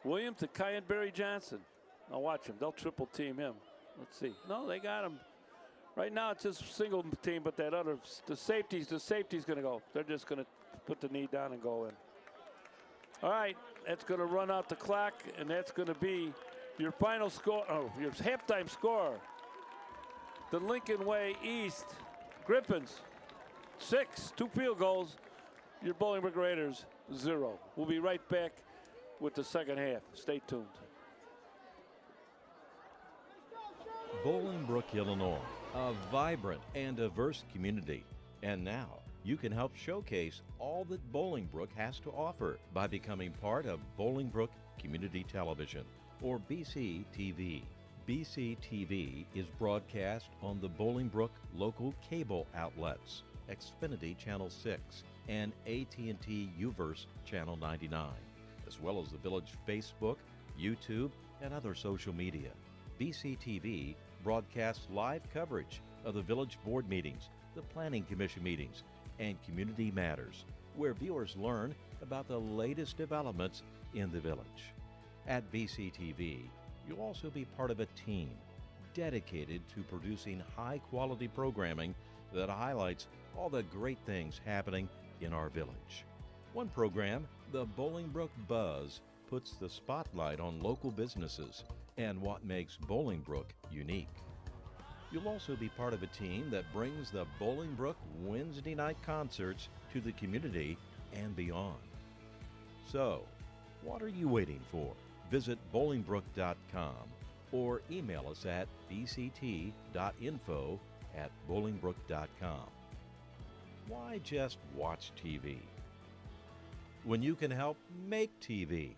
Williams to Kyan Barry Johnson. Now watch him. They'll triple team him. Let's see. No, they got him. Right now it's just single team, but that other, the safety's going to go. They're just going to put the knee down and go in. All right, that's going to run out the clock, and that's going to be your final score, your halftime score. The Lincoln Way East Griffins, 6, 2 field goals. Your Bolingbrook Raiders, 0. We'll be right back with the second half. Stay tuned. Bolingbrook, Illinois, a vibrant and diverse community. And now you can help showcase all that Bolingbrook has to offer by becoming part of Bolingbrook Community Television, or BCTV. BCTV is broadcast on the Bolingbrook local cable outlets, Xfinity Channel 6 and AT&T UVerse Channel 99, as well as the Village Facebook, YouTube, and other social media. BCTV broadcasts live coverage of the Village Board meetings, the Planning Commission meetings, and Community Matters, where viewers learn about the latest developments in the village. At BCTV, you'll also be part of a team dedicated to producing high-quality programming that highlights all the great things happening in our village. One program, the Bolingbrook Buzz, puts the spotlight on local businesses and what makes Bolingbrook unique. You'll also be part of a team that brings the Bolingbrook Wednesday night concerts to the community and beyond. So, what are you waiting for? Visit bolingbrook.com or email us at bct.info@bolingbrook.com. Why just watch TV when you can help make TV?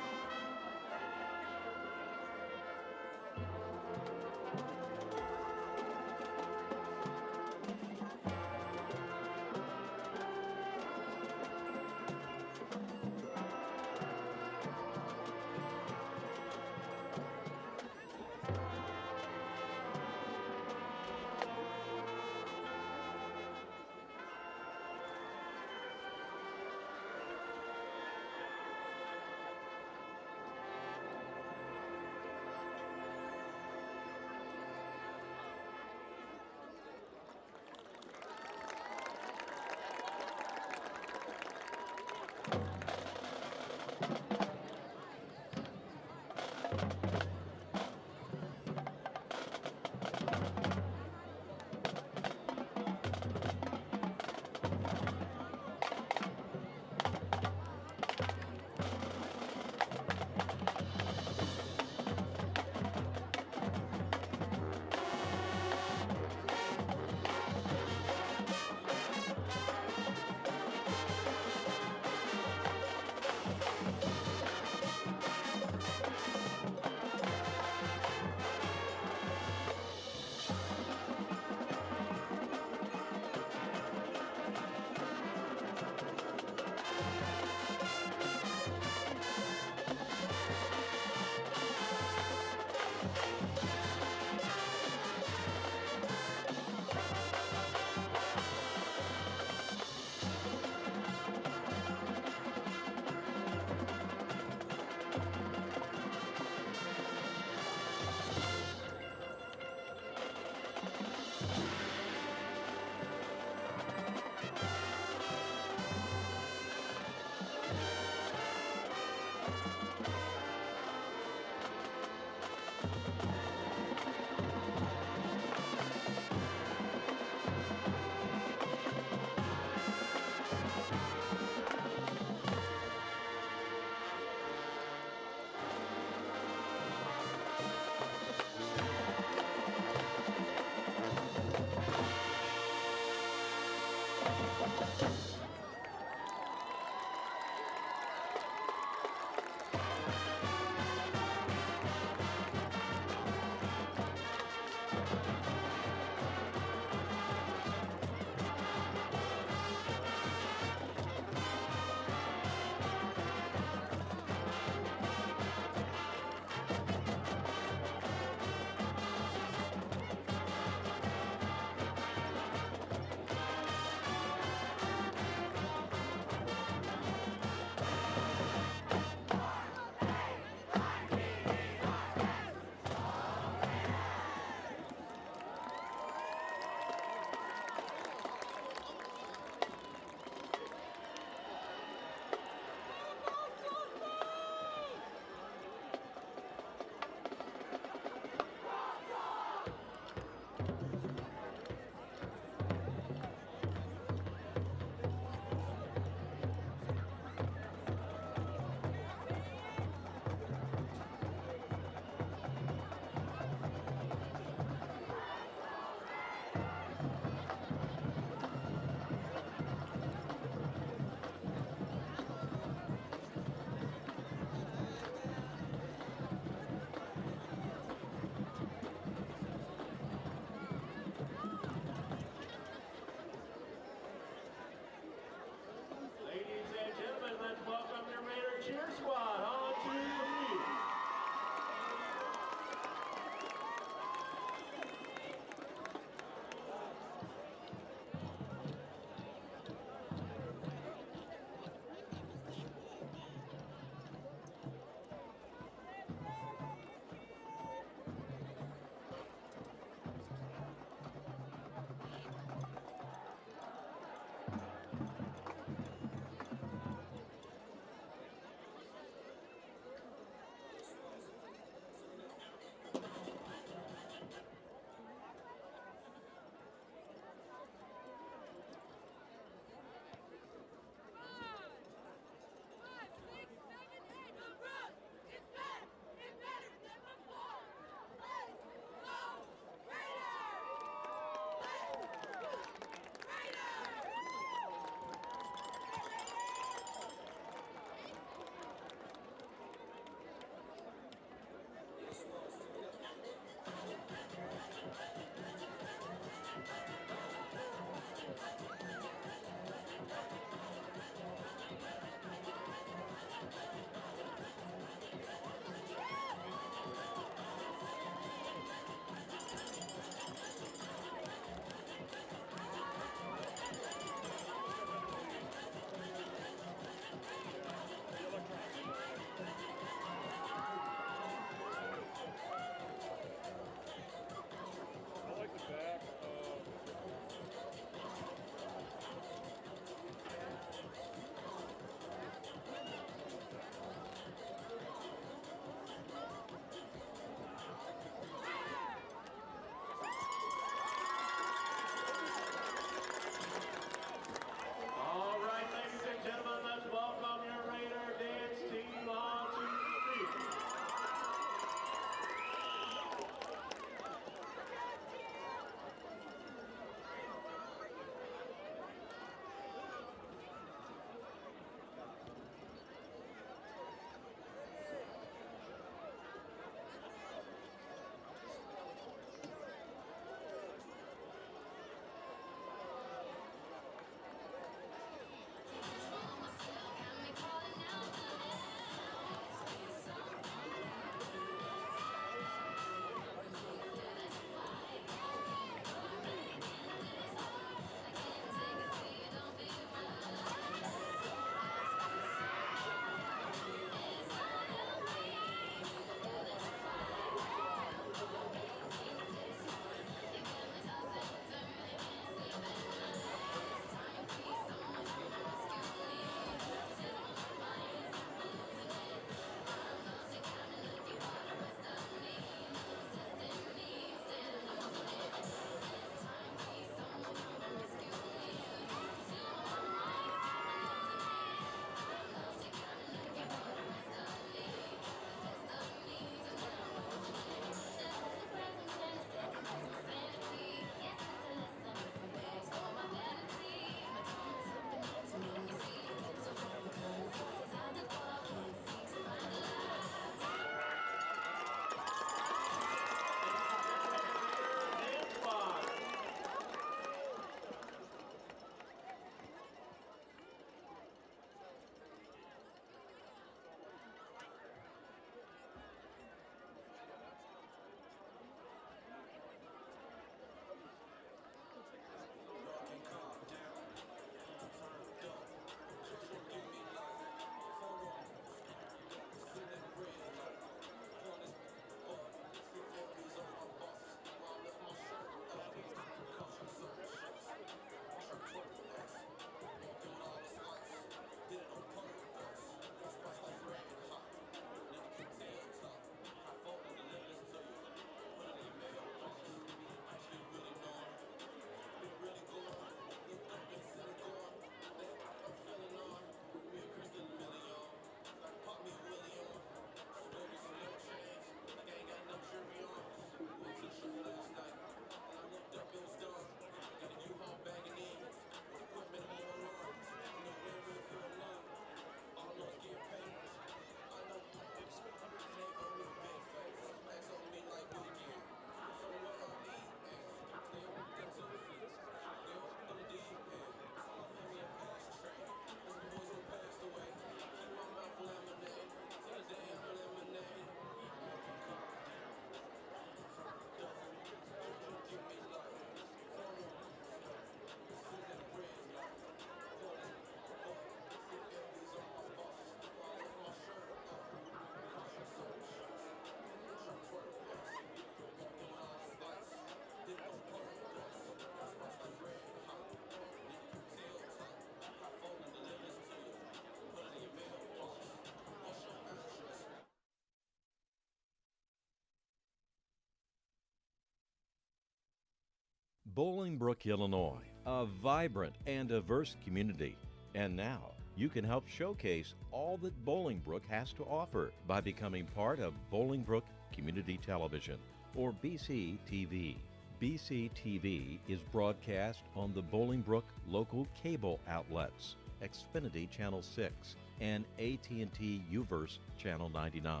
Bolingbrook, Illinois, a vibrant and diverse community. And now you can help showcase all that Bolingbrook has to offer by becoming part of Bolingbrook Community Television, or BCTV. BCTV is broadcast on the Bolingbrook local cable outlets, Xfinity Channel 6 and AT&T UVerse Channel 99,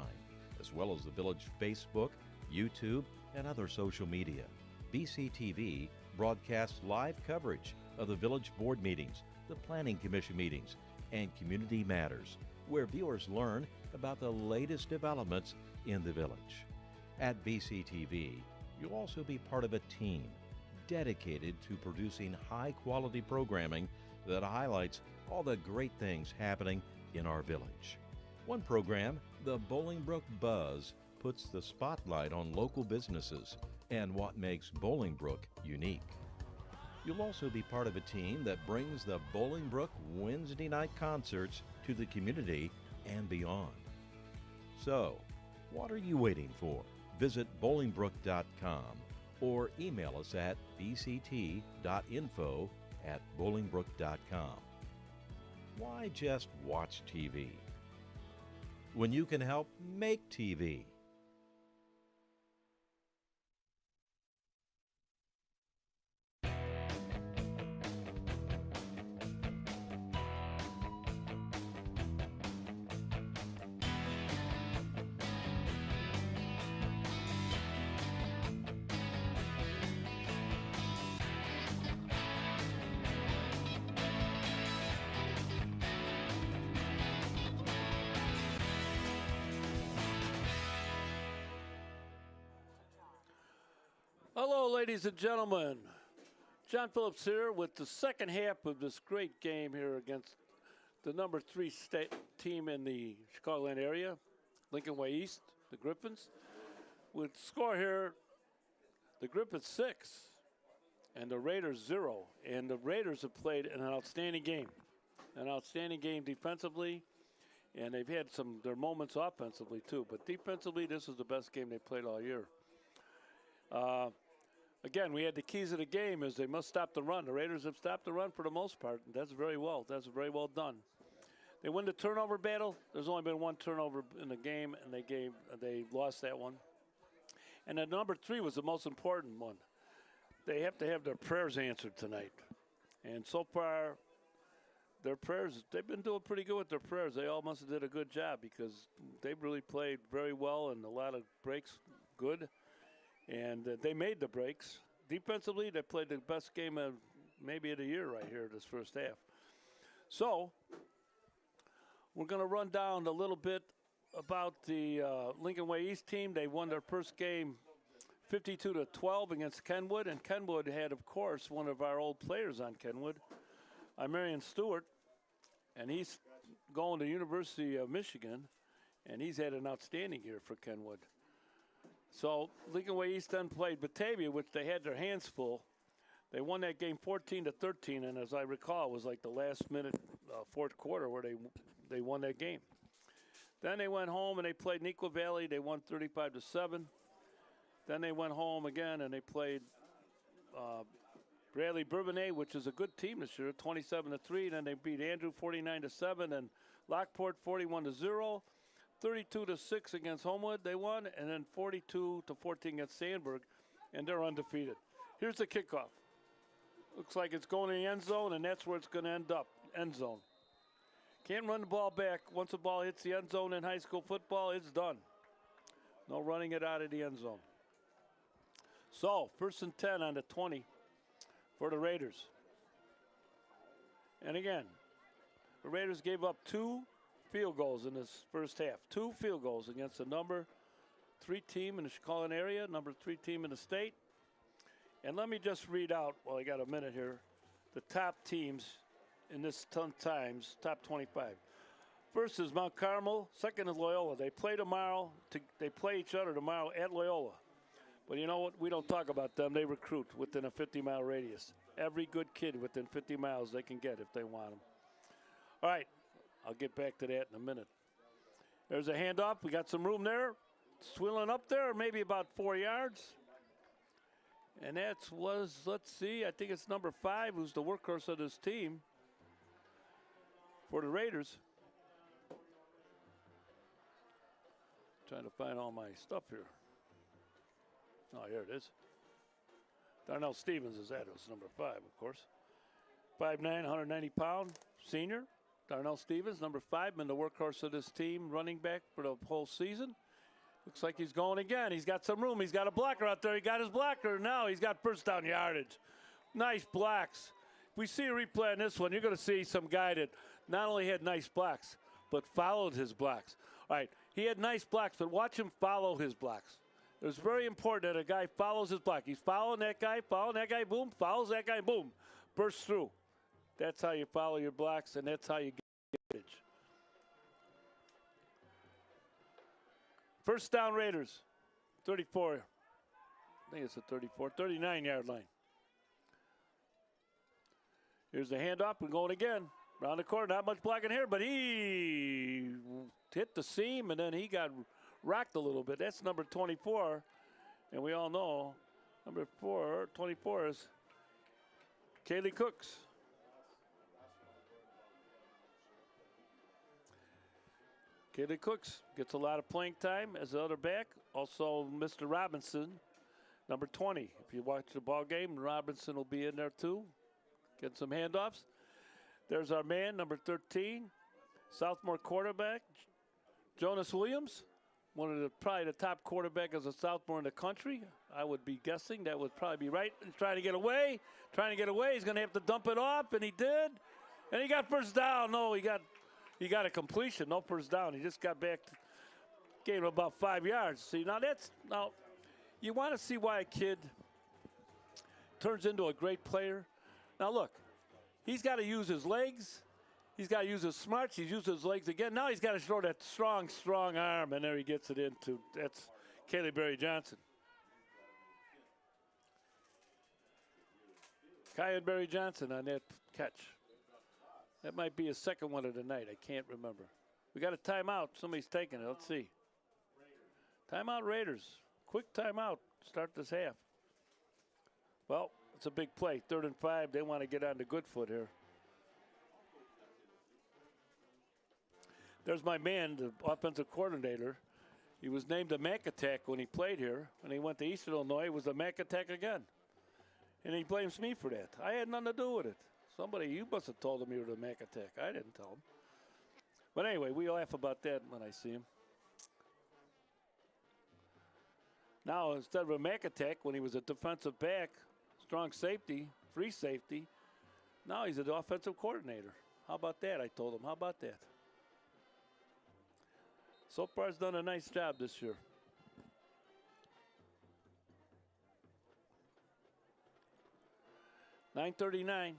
as well as the Village Facebook, YouTube, and other social media. BCTV broadcasts live coverage of the Village Board meetings, the Planning Commission meetings, and Community Matters, where viewers learn about the latest developments in the village. At BCTV, you'll also be part of a team dedicated to producing high-quality programming that highlights all the great things happening in our village. One program, the Bolingbrook Buzz, puts the spotlight on local businesses and what makes Bolingbrook unique. You'll also be part of a team that brings the Bolingbrook Wednesday night concerts to the community and beyond. So, what are you waiting for? Visit bolingbrook.com or email us at bct.info@bolingbrook.com. Why just watch TV when you can help make TV? Hello, ladies and gentlemen. John Phillips here with the second half of this great game here against the number 3 state team in the Chicagoland area, Lincoln Way East, the Griffins. With score here, the Griffins 6 and the Raiders 0. And the Raiders have played an outstanding game defensively, and they've had their moments offensively too. But defensively, this is the best game they played all year. Again, we had the keys of the game is they must stop the run. The Raiders have stopped the run for the most part, and that's very well done. They win the turnover battle. There's only been one turnover in the game, and they lost that one. And then number 3 was the most important one. They have to have their prayers answered tonight. And so far, their prayers, they've been doing pretty good with their prayers. They all must have did a good job because they've really played very well and a lot of breaks good. And they made the breaks. Defensively, they played the best game of maybe of the year right here this first half. So we're going to run down a little bit about the Lincoln Way East team. They won their first game 52-12 against Kenwood. And Kenwood had, of course, one of our old players on Kenwood, Marion Stewart. And he's going to University of Michigan. And he's had an outstanding year for Kenwood. So Lincoln Way East then played Batavia, which they had their hands full. They won that game 14-13, and as I recall, it was like the last minute fourth quarter where they won that game. Then they went home and they played Neuqua Valley. They won 35-7. Then they went home again and they played Bradley Bourbonnais, which is a good team this year, 27-3. Then they beat Andrew 49-7 and Lockport 41-0. 32-6 against Homewood, they won, and then 42-14 against Sandburg, and they're undefeated. Here's the kickoff. Looks like it's going in the end zone, and that's where it's going to end up, end zone. Can't run the ball back. Once the ball hits the end zone in high school football, it's done. No running it out of the end zone. So, 1st and 10 on the 20 for the Raiders. And again, the Raiders gave up 2 field goals in this first half. 2 field goals against the number 3 team in the Chicagoland area, number 3 team in the state. And let me just read out, while I got a minute here, the top teams in this times, top 25. First is Mount Carmel. Second is Loyola. They play tomorrow. They play each other tomorrow at Loyola. But you know what? We don't talk about them. They recruit within a 50-mile radius. Every good kid within 50 miles they can get if they want them. All right. I'll get back to that in a minute. There's a handoff. We got some room there. Swilling up there, maybe about 4 yards. And let's see, I think it's number 5 who's the workhorse of this team for the Raiders. Trying to find all my stuff here. Oh, here it is. Darnell Stevens is that. It was number 5, of course. 5'9", 190-pound senior. Darnell Stevens, number 5, been the workhorse of this team, running back for the whole season. Looks like he's going again. He's got some room. He's got a blocker out there. He got his blocker. Now he's got first down yardage. Nice blocks. If we see a replay on this one, you're going to see some guy that not only had nice blocks, but followed his blocks. All right, he had nice blocks, but watch him follow his blocks. It was very important that a guy follows his block. He's following that guy, boom, follows that guy, boom, bursts through. That's how you follow your blocks, and that's how you get yardage. First down Raiders, 34. I think it's a 34, 39-yard line. Here's the handoff. We're going again. Around the corner, not much blocking here, but he hit the seam, and then he got rocked a little bit. That's number 24, and we all know number 24 is Kaylee Cooks. Kaylee Cooks gets a lot of playing time as the other back. Also, Mr. Robinson, number 20. If you watch the ball game, Robinson will be in there too. Getting some handoffs. There's our man, number 13, sophomore quarterback, Jonas Williams. Probably the top quarterback as a sophomore in the country. I would be guessing that would probably be right. He's trying to get away. He's going to have to dump it off, and he did. And he got first down. No, he got a completion, no first down. He just got back, gave him about 5 yards. See, now you want to see why a kid turns into a great player. Now look, he's got to use his legs. He's got to use his smarts. He's used his legs again. Now he's got to show that strong, strong arm, and there he gets it into. That's Caleb Berry Johnson. Kyan Berry Johnson on that catch. That might be his second one of the night. I can't remember. We got a timeout. Somebody's taking it. Let's see. Timeout Raiders. Quick timeout. Start this half. Well, it's a big play. 3rd and 5. They want to get on the good foot here. There's my man, the offensive coordinator. He was named a Mac Attack when he played here. When he went to Eastern Illinois, it was a Mac Attack again. And he blames me for that. I had nothing to do with it. You must have told him you were the Mac Attack. I didn't tell him. But anyway, we laugh about that when I see him. Now, instead of a Mac Attack, when he was a defensive back, strong safety, free safety, now he's an offensive coordinator. How about that? I told him. How about that? So far, he's done a nice job this year. .939.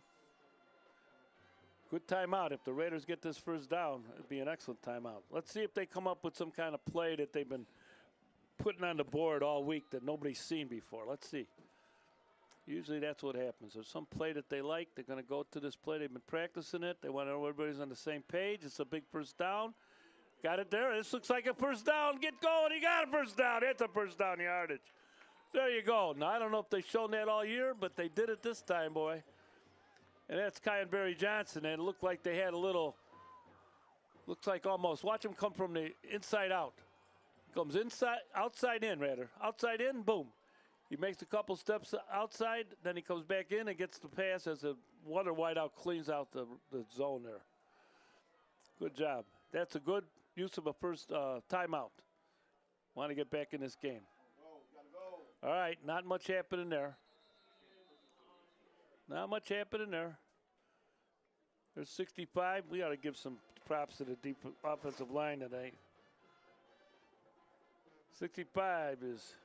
Good timeout. If the Raiders get this first down, it'd be an excellent timeout. Let's see if they come up with some kind of play that they've been putting on the board all week that nobody's seen before. Let's see. Usually that's what happens. There's some play that they like. They're going to go to this play. They've been practicing it. They want to know everybody's on the same page. It's a big first down. Got it there. This looks like a first down. Get going. He got a first down. It's a first down yardage. There you go. Now, I don't know if they've shown that all year, but they did it this time, boy. And that's Kyan Berry Johnson. And it looked like they had a little, looks like almost. Watch him come from the inside out. Comes inside, outside in, rather. Outside in, boom. He makes a couple steps outside, then he comes back in and gets the pass as the Wonder wideout cleans out the zone there. Good job. That's a good use of a first timeout. Want to get back in this game. All right, not much happening there. Not much happening there. There's 65. We ought to give some props to the deep offensive line today. 65 is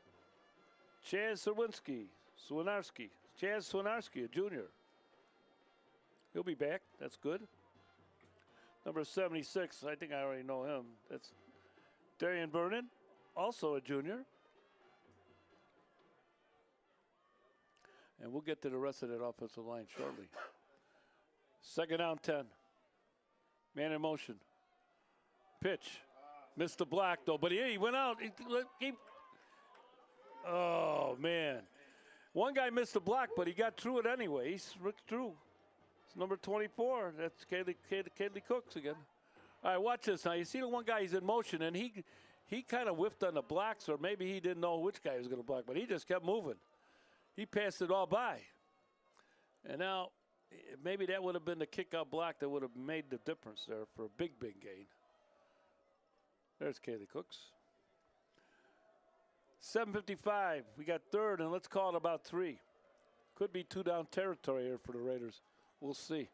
Chaz Swinarski. Chaz Swinarski, a junior. He'll be back. That's good. Number 76, I think I already know him. That's Darian Vernon, also a junior. And we'll get to the rest of that offensive line shortly. 2nd down, 10. Man in motion. Pitch. Missed the block, though. But he went out. Oh, man. One guy missed the block, but he got through it anyway. He's ripped through. It's number 24. That's Kaylee Cooks again. All right, watch this now. You see the one guy, he's in motion, and he kind of whiffed on the blocks, or maybe he didn't know which guy was going to block, but he just kept moving. He passed it all by. And now maybe that would have been the kick-out block that would have made the difference there for a big, big gain. There's Kaylee Cooks. 7:55. We got third, and let's call it about 3. Could be 2-down territory here for the Raiders. We'll see.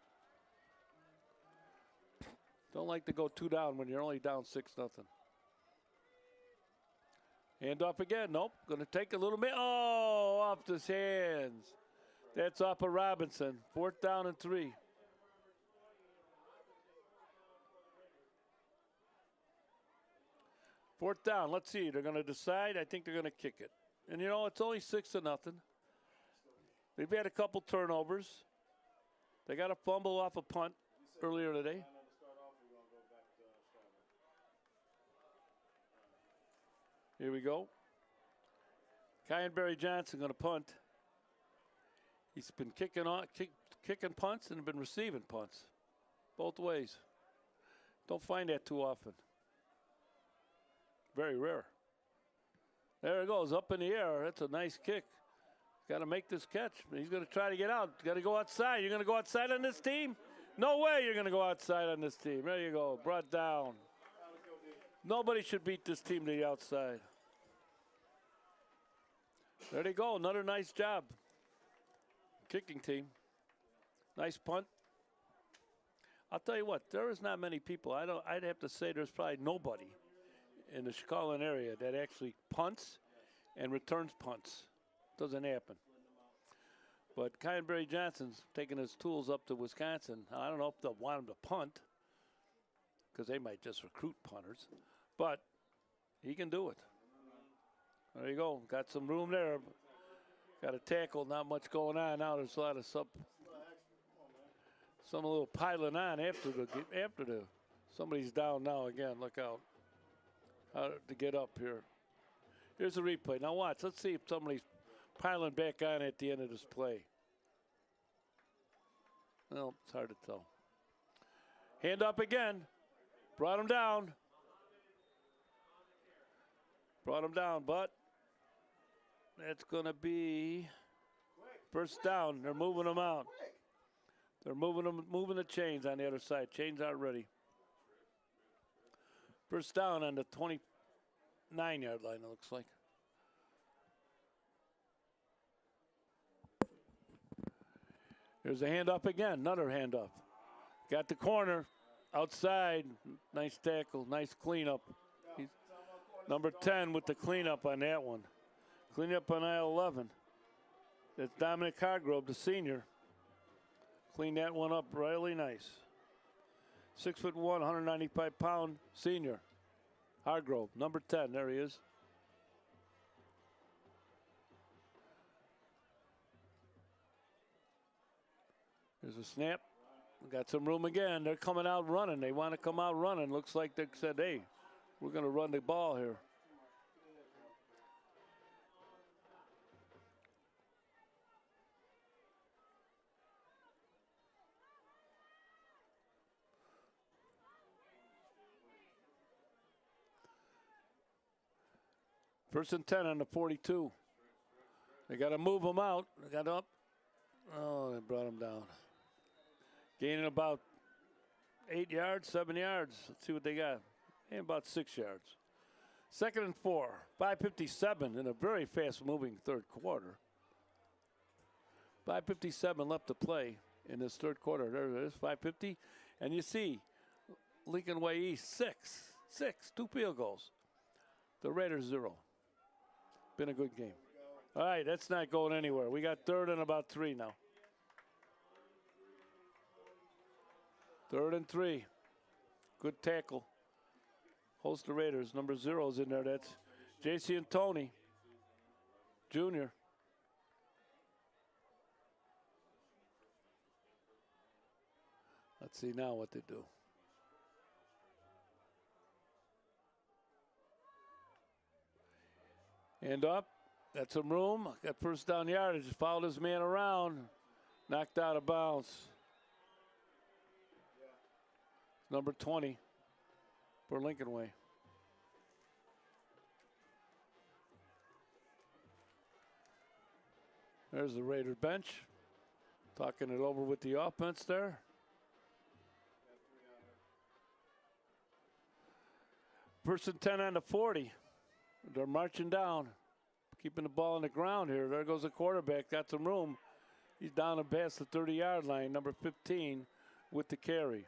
Don't like to go 2 down when you're only down 6-0. Hand off again. Nope. Going to take a little bit. Oh, off his hands. That's off of Robinson. 4th down and 3. Fourth down. Let's see. They're going to decide. I think they're going to kick it. And, you know, it's only 6-0. They've had a couple turnovers. They got a fumble off a punt earlier today. Here we go. Kyan Johnson going to punt. He's been kicking punts and been receiving punts. Both ways. Don't find that too often. Very rare. There it goes, up in the air. That's a nice kick. Got to make this catch. He's going to try to get out. Got to go outside. You're going to go outside on this team? No way you're going to go outside on this team. There you go. Brought down. Nobody should beat this team to the outside. There they go. Another nice job. Kicking team. Nice punt. I'll tell you what, there is not many people. I'd have to say there's probably nobody in the Chicagoland area that actually punts and returns punts. Doesn't happen. But Kyan Johnson's taking his tools up to Wisconsin. I don't know if they'll want him to punt because they might just recruit punters. But he can do it. There you go. Got some room there. Got a tackle. Not much going on now. There's a lot of some little piling on after the somebody's down now again. Look out. How to get up here. Here's a replay. Now watch. Let's see if somebody's piling back on at the end of this play. Well, it's hard to tell. Hand up again. Brought him down. Brought him down, but that's going to be first down. They're moving them out. They're moving the chains on the other side. Chains aren't ready. First down on the 29-yard line, it looks like. There's a handoff again, another handoff. Got the corner, outside, nice tackle, nice cleanup. Number 10 with the cleanup on that one. Cleanup on aisle 11. That's Dominic Hargrove, the senior. Clean that one up really nice. 6'1", 195-pound senior. Hargrove, number 10, there he is. There's a snap. We got some room again. They're coming out running. They want to come out running. Looks like they said, hey, we're going to run the ball here. First and 10 on the 42. They got to move them out. They got up. Oh, they brought them down. Gaining about 8 yards, 7 yards. Let's see what they got. And about 6 yards. 2nd and 4. 5:57 in a very fast-moving third quarter. 5:57 left to play in this third quarter. There it is, 5:50. And you see, Lincoln Way East, 6, 2 field goals. The Raiders 0. Been a good game. All right, that's not going anywhere. We got 3rd and about 3 now. 3rd and 3. Good tackle. Host the Raiders. Number 0 is in there. That's J.C. and Tony Jr. Let's see now what they do. And up. Got some room. Got first down yardage. Fouled his man around. Knocked out of bounds. Number 20 for Lincoln Way. There's the Raider bench. Talking it over with the offense there. First and 10 on the 40. They're marching down. Keeping the ball on the ground here. There goes the quarterback. Got some room. He's down and past the 30-yard line. Number 15 with the carry.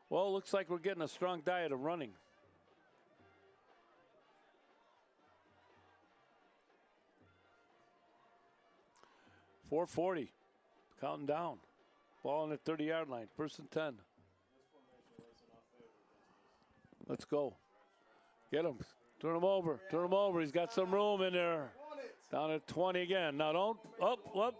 Well, it looks like we're getting a strong diet of running. .440. Counting down. Ball on the 30-yard line. First and 10. Let's go. Get him. Turn him over. Turn him over. He's got some room in there. Down at 20 again. Now don't. Up. I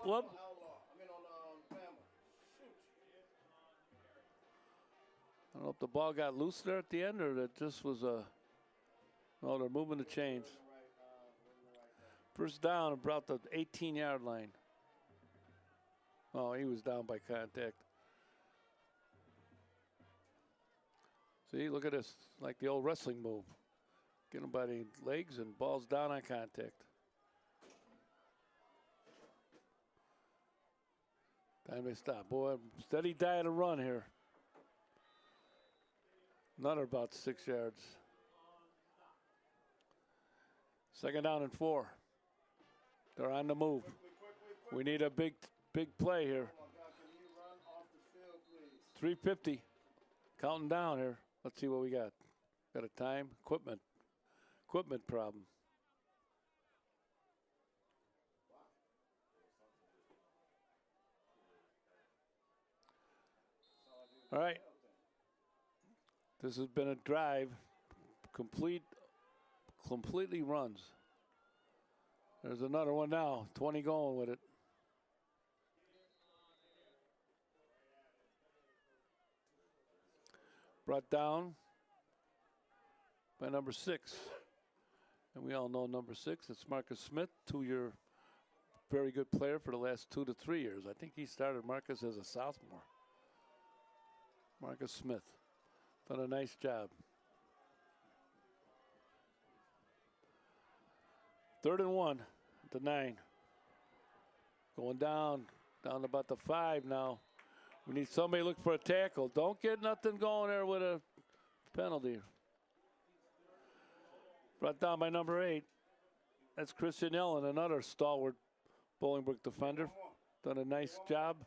don't know if the ball got loose there at the end or that just was a. No, they're moving the chains. First down about the 18-yard line. Oh, he was down by contact. See, look at this. Like the old wrestling move. Get him by the legs and ball's down on contact. Time to stop. Boy, steady diet of run here. Another about 6 yards. Second down and 4. They're on the move. We need a big play here. 3:50. Counting down here. Let's see what we got. Got a time. Equipment problem. All right. This has been a drive. Completely runs. There's another one now. 20 going with it. Brought down by number 6. And we all know number 6. It's Marcus Smith, 2-year very good player for the last 2 to 3 years. I think he started Marcus as a sophomore. Marcus Smith. Done a nice job. 3rd and 1 at the 9. Going down about the 5 now. We need somebody to look for a tackle. Don't get nothing going there with a penalty. Brought down by number 8. That's Christian Ellen, another stalwart Bolingbrook defender. Done a nice job.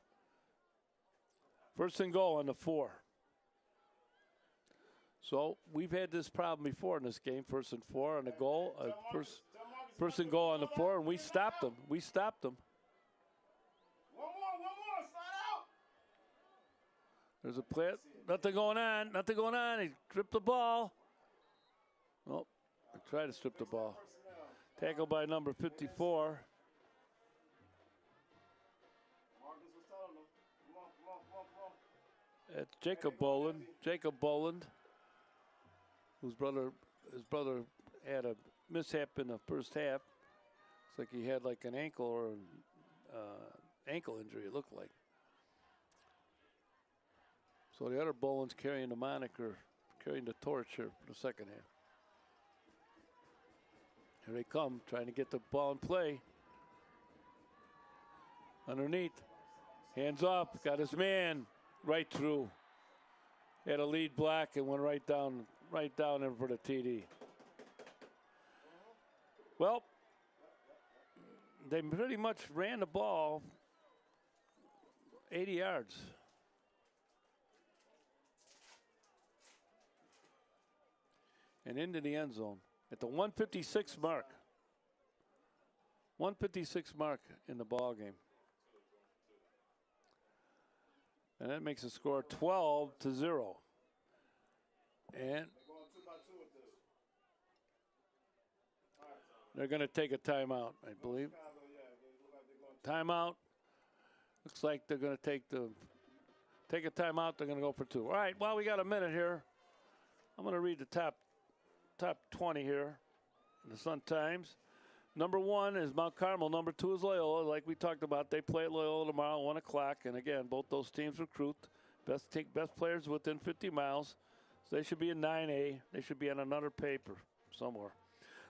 First and goal on the 4. So we've had this problem before in this game. 1st and 4 on the goal. First and goal on the 4, and we stopped them. One more, slide out. There's a play. Nothing going on. He tripped the ball. Oh, I tried to strip the ball. Tackled by number 54. It's Jacob Boland. His brother had a mishap in the first half. It's like he had like an ankle or an ankle injury, it looked like. So the other Boland's carrying the moniker, carrying the torch here for the second half. Here they come, trying to get the ball in play. Underneath, hands up, got his man right through. Had a lead block and went right down in for the TD. Well, they pretty much ran the ball 80 yards. And into the end zone at the 156 mark. 156 mark in the ball game. And that makes the score 12-0. And they're going to take a timeout, I believe. Timeout. Looks like they're going to take a timeout. They're going to go for 2. All right, well, we got a minute here. I'm going to read the top 20 here in the Sun Times. Number 1 is Mount Carmel. Number 2 is Loyola. Like we talked about, they play at Loyola tomorrow, 1 o'clock. And again, both those teams recruit best players within 50 miles. So they should be in 9A. They should be on another paper somewhere.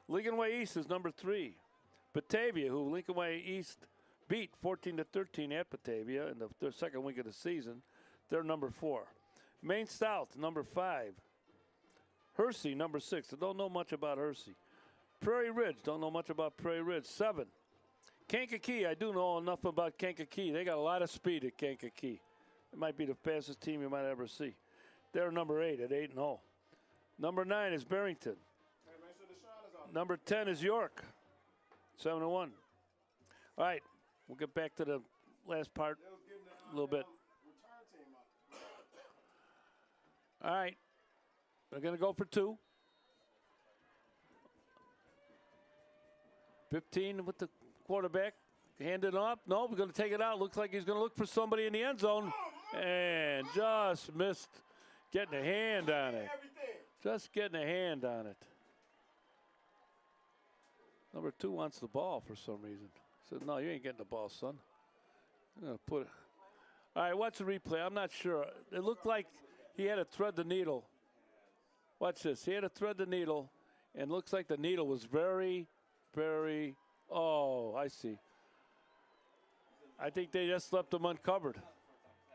Lincoln Way East is number 3. Batavia, who Lincoln Way East beat 14-13 at Batavia in the second week of the season. They're number 4. Maine South, number 5. Hersey, number 6. I don't know much about Hersey. Prairie Ridge, don't know much about Prairie Ridge, 7. Kankakee, I do know enough about Kankakee. They got a lot of speed at Kankakee. It might be the fastest team you might ever see. They're number 8 at 8-0. Number 9 is Barrington. Number 10 is York, 7-1. All right, we'll get back to the last part a little bit. All right, we're going to go for 2. 15 with the quarterback. Hand it up. No, we're going to take it out. Looks like he's going to look for somebody in the end zone. And just missed getting a hand on it. Just getting a hand on it. Number 2 wants the ball for some reason. Said, no, you ain't getting the ball, son. I'm going to put it. All right, watch the replay. I'm not sure. It looked like he had to thread the needle. Watch this. He had to thread the needle, and looks like the needle was very, oh, I see. I think they just left him uncovered.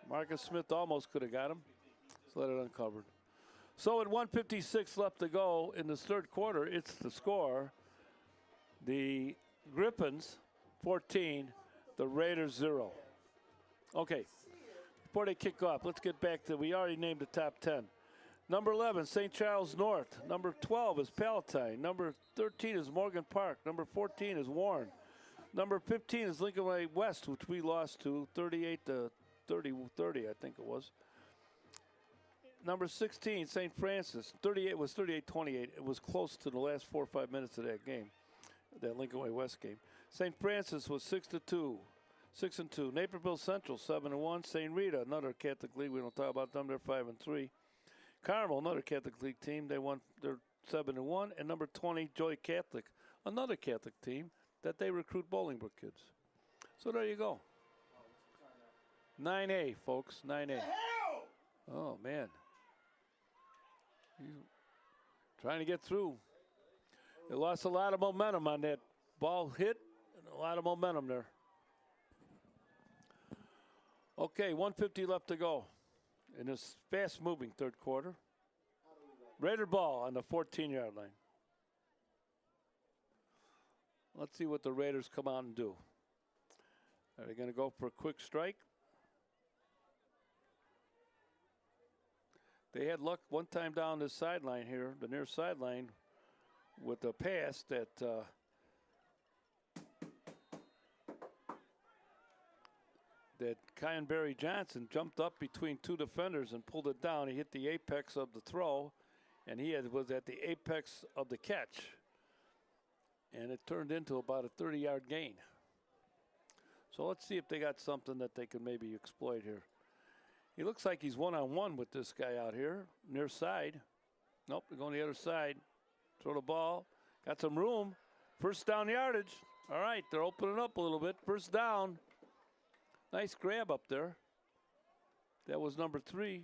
Marcus Smith almost could have got him. Just let it uncovered. So at 1:56 left to go in this third quarter, it's the score. The Griffins 14, the Raiders 0. Okay, before they kick off, let's get back to, we already named the top 10. Number 11, St. Charles North. Number 12 is Palatine. Number 13 is Morgan Park. Number 14 is Warren. Number 15 is Lincoln Way West, which we lost to 38-30, I think it was. Number 16, St. Francis. 38 was 38-28. It was close to the last 4 or 5 minutes of that game, that Lincoln Way West game. St. Francis was 6-2. 6-2. Naperville Central 7-1. St. Rita, another Catholic League. We don't talk about them. They're 5-3. Carmel, another Catholic League team. They're 7-1. And number 20, Joy Catholic, another Catholic team that they recruit Bolingbrook kids. So there you go. 9A, folks. 9A. Oh man. He's trying to get through. They lost a lot of momentum on that ball hit, and a lot of momentum there. Okay, 1:50 left to go in this fast-moving third quarter. Raider ball on the 14-yard line. Let's see what the Raiders come out and do. Are they going to go for a quick strike? They had luck one time down this sideline here, the near sideline, with a pass that Kyan Barry Johnson jumped up between 2 defenders and pulled it down. He hit the apex of the throw, and was at the apex of the catch. And it turned into about a 30-yard gain. So let's see if they got something that they can maybe exploit here. He looks like he's one-on-one with this guy out here, near side. Nope, they're going the other side. Throw the ball. Got some room. First down yardage. All right, they're opening up a little bit. First down. Nice grab up there. That was number 3,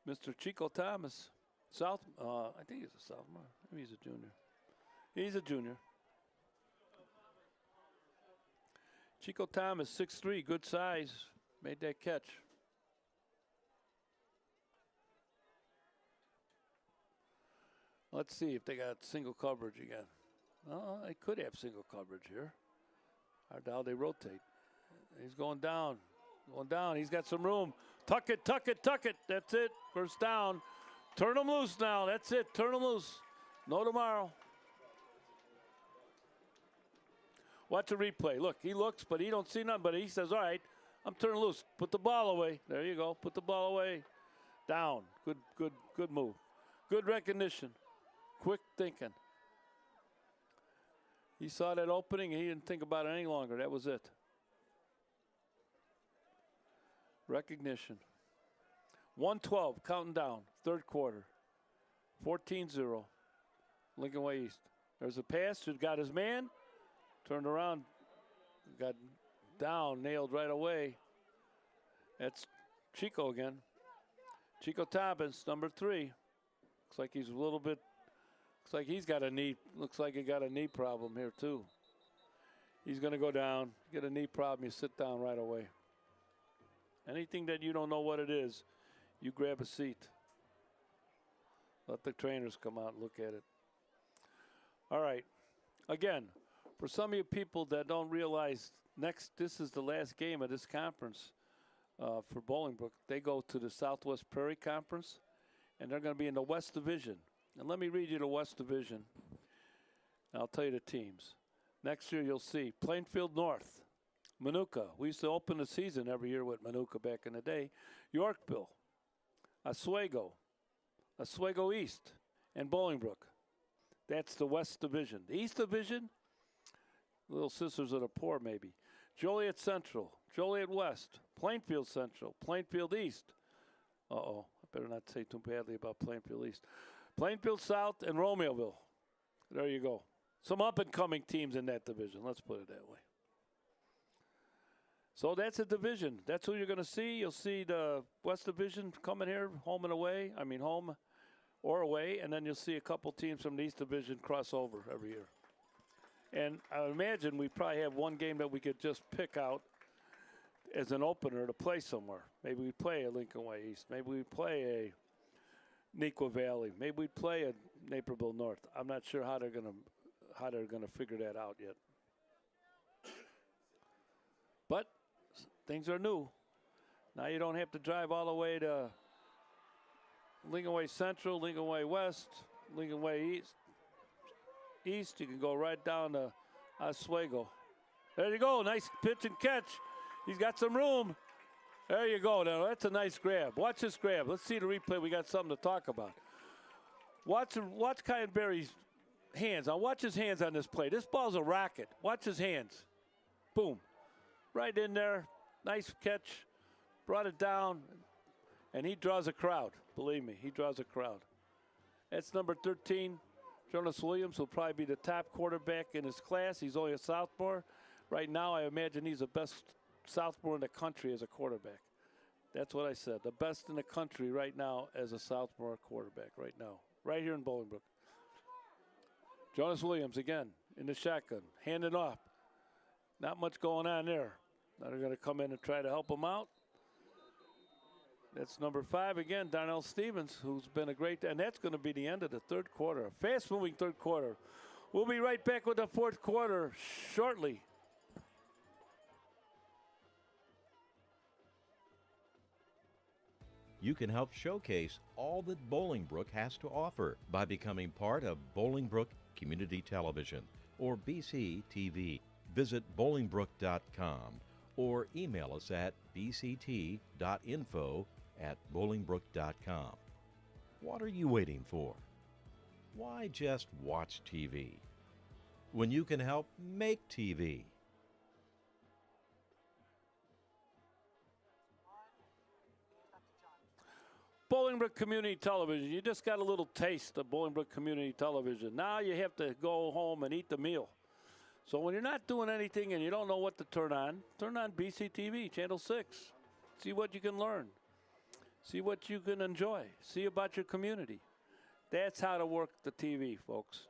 Mr. Chico Thomas. I think he's a sophomore. Maybe he's a junior. He's a junior. Chico Thomas, 6'3", good size. Made that catch. Let's see if they got single coverage again. They could have single coverage here. Hard how they rotate. He's going down. Going down. He's got some room. Tuck it, tuck it, tuck it. That's it. First down. Turn them loose now. That's it. Turn them loose. No tomorrow. Watch the replay. Look, he looks, but he don't see nothing. But he says, all right, I'm turning loose. Put the ball away. There you go. Put the ball away. Down. Good move. Good recognition. Quick thinking. He saw that opening, and he didn't think about it any longer. That was it. Recognition. 1:12, counting down, third quarter. 14-0, Lincoln Way East. There's a pass, who got his man, Turned around, got down, nailed right away. That's Chico again. Chico Toppins, number 3. Looks like he's a little bit, looks like he's got a knee, looks like he got a knee problem here too. He's going to go down, get a knee problem, you sit down right away. Anything that you don't know what it is, you grab a seat. Let the trainers come out and look at it. All right. Again, for some of you people that don't realize, this is the last game of this conference for Bolingbrook. They go to the Southwest Prairie Conference, and they're going to be in the West Division. And let me read you the West Division. I'll tell you the teams. Next year you'll see Plainfield North, Manuka. We used to open the season every year with Manuka back in the day. Yorkville, Oswego East, and Bolingbrook. That's the West Division. The East Division, Little Sisters of the Poor maybe. Joliet Central, Joliet West, Plainfield Central, Plainfield East. Uh-oh, I better not say too badly about Plainfield East. Plainfield South and Romeoville. There you go. Some up-and-coming teams in that division, let's put it that way. So that's a division. That's who you're going to see. You'll see the West Division coming here, home and away. I mean, home or away. And then you'll see a couple teams from the East Division cross over every year. And I imagine we probably have one game that we could just pick out as an opener to play somewhere. Maybe we play a Lincoln Way East. Maybe we play a Neuqua Valley. Maybe we play a Naperville North. I'm not sure how they're going to figure that out yet. But things are new. Now you don't have to drive all the way to Lincoln Way Central, Lincoln Way West, Lincoln Way East. You can go right down to Oswego. There you go. Nice pitch and catch. He's got some room. There you go. Now that's a nice grab. Watch this grab. Let's see the replay. We got something to talk about. Watch Kyan Berry's hands. Now watch his hands on this play. This ball's a rocket. Watch his hands. Boom. Right in there. Nice catch. Brought it down. And he draws a crowd. Believe me, he draws a crowd. That's number 13. Jonas Williams will probably be the top quarterback in his class. He's only a sophomore. Right now, I imagine he's the best sophomore in the country as a quarterback. That's what I said. The best in the country right now as a sophomore quarterback right now. Right here in Bolingbrook. Jonas Williams again in the shotgun. Handing off. Not much going on there. Now they're going to come in and try to help him out. That's number 5 again, Darnell Stevens, who's been a great, and that's going to be the end of the third quarter. Fast-moving third quarter. We'll be right back with the fourth quarter shortly. You can help showcase all that Bolingbrook has to offer by becoming part of Bolingbrook Community Television or BCTV. Visit bolingbrook.com or email us at bct.info@bolingbrook.com. What are you waiting for? Why just watch TV when you can help make TV? Bolingbrook Community Television. You just got a little taste of Bolingbrook Community Television. Now you have to go home and eat the meal. So when you're not doing anything and you don't know what to turn on BCTV, Channel 6. See what you can learn. See what you can enjoy. See about your community. That's how to work the TV, folks.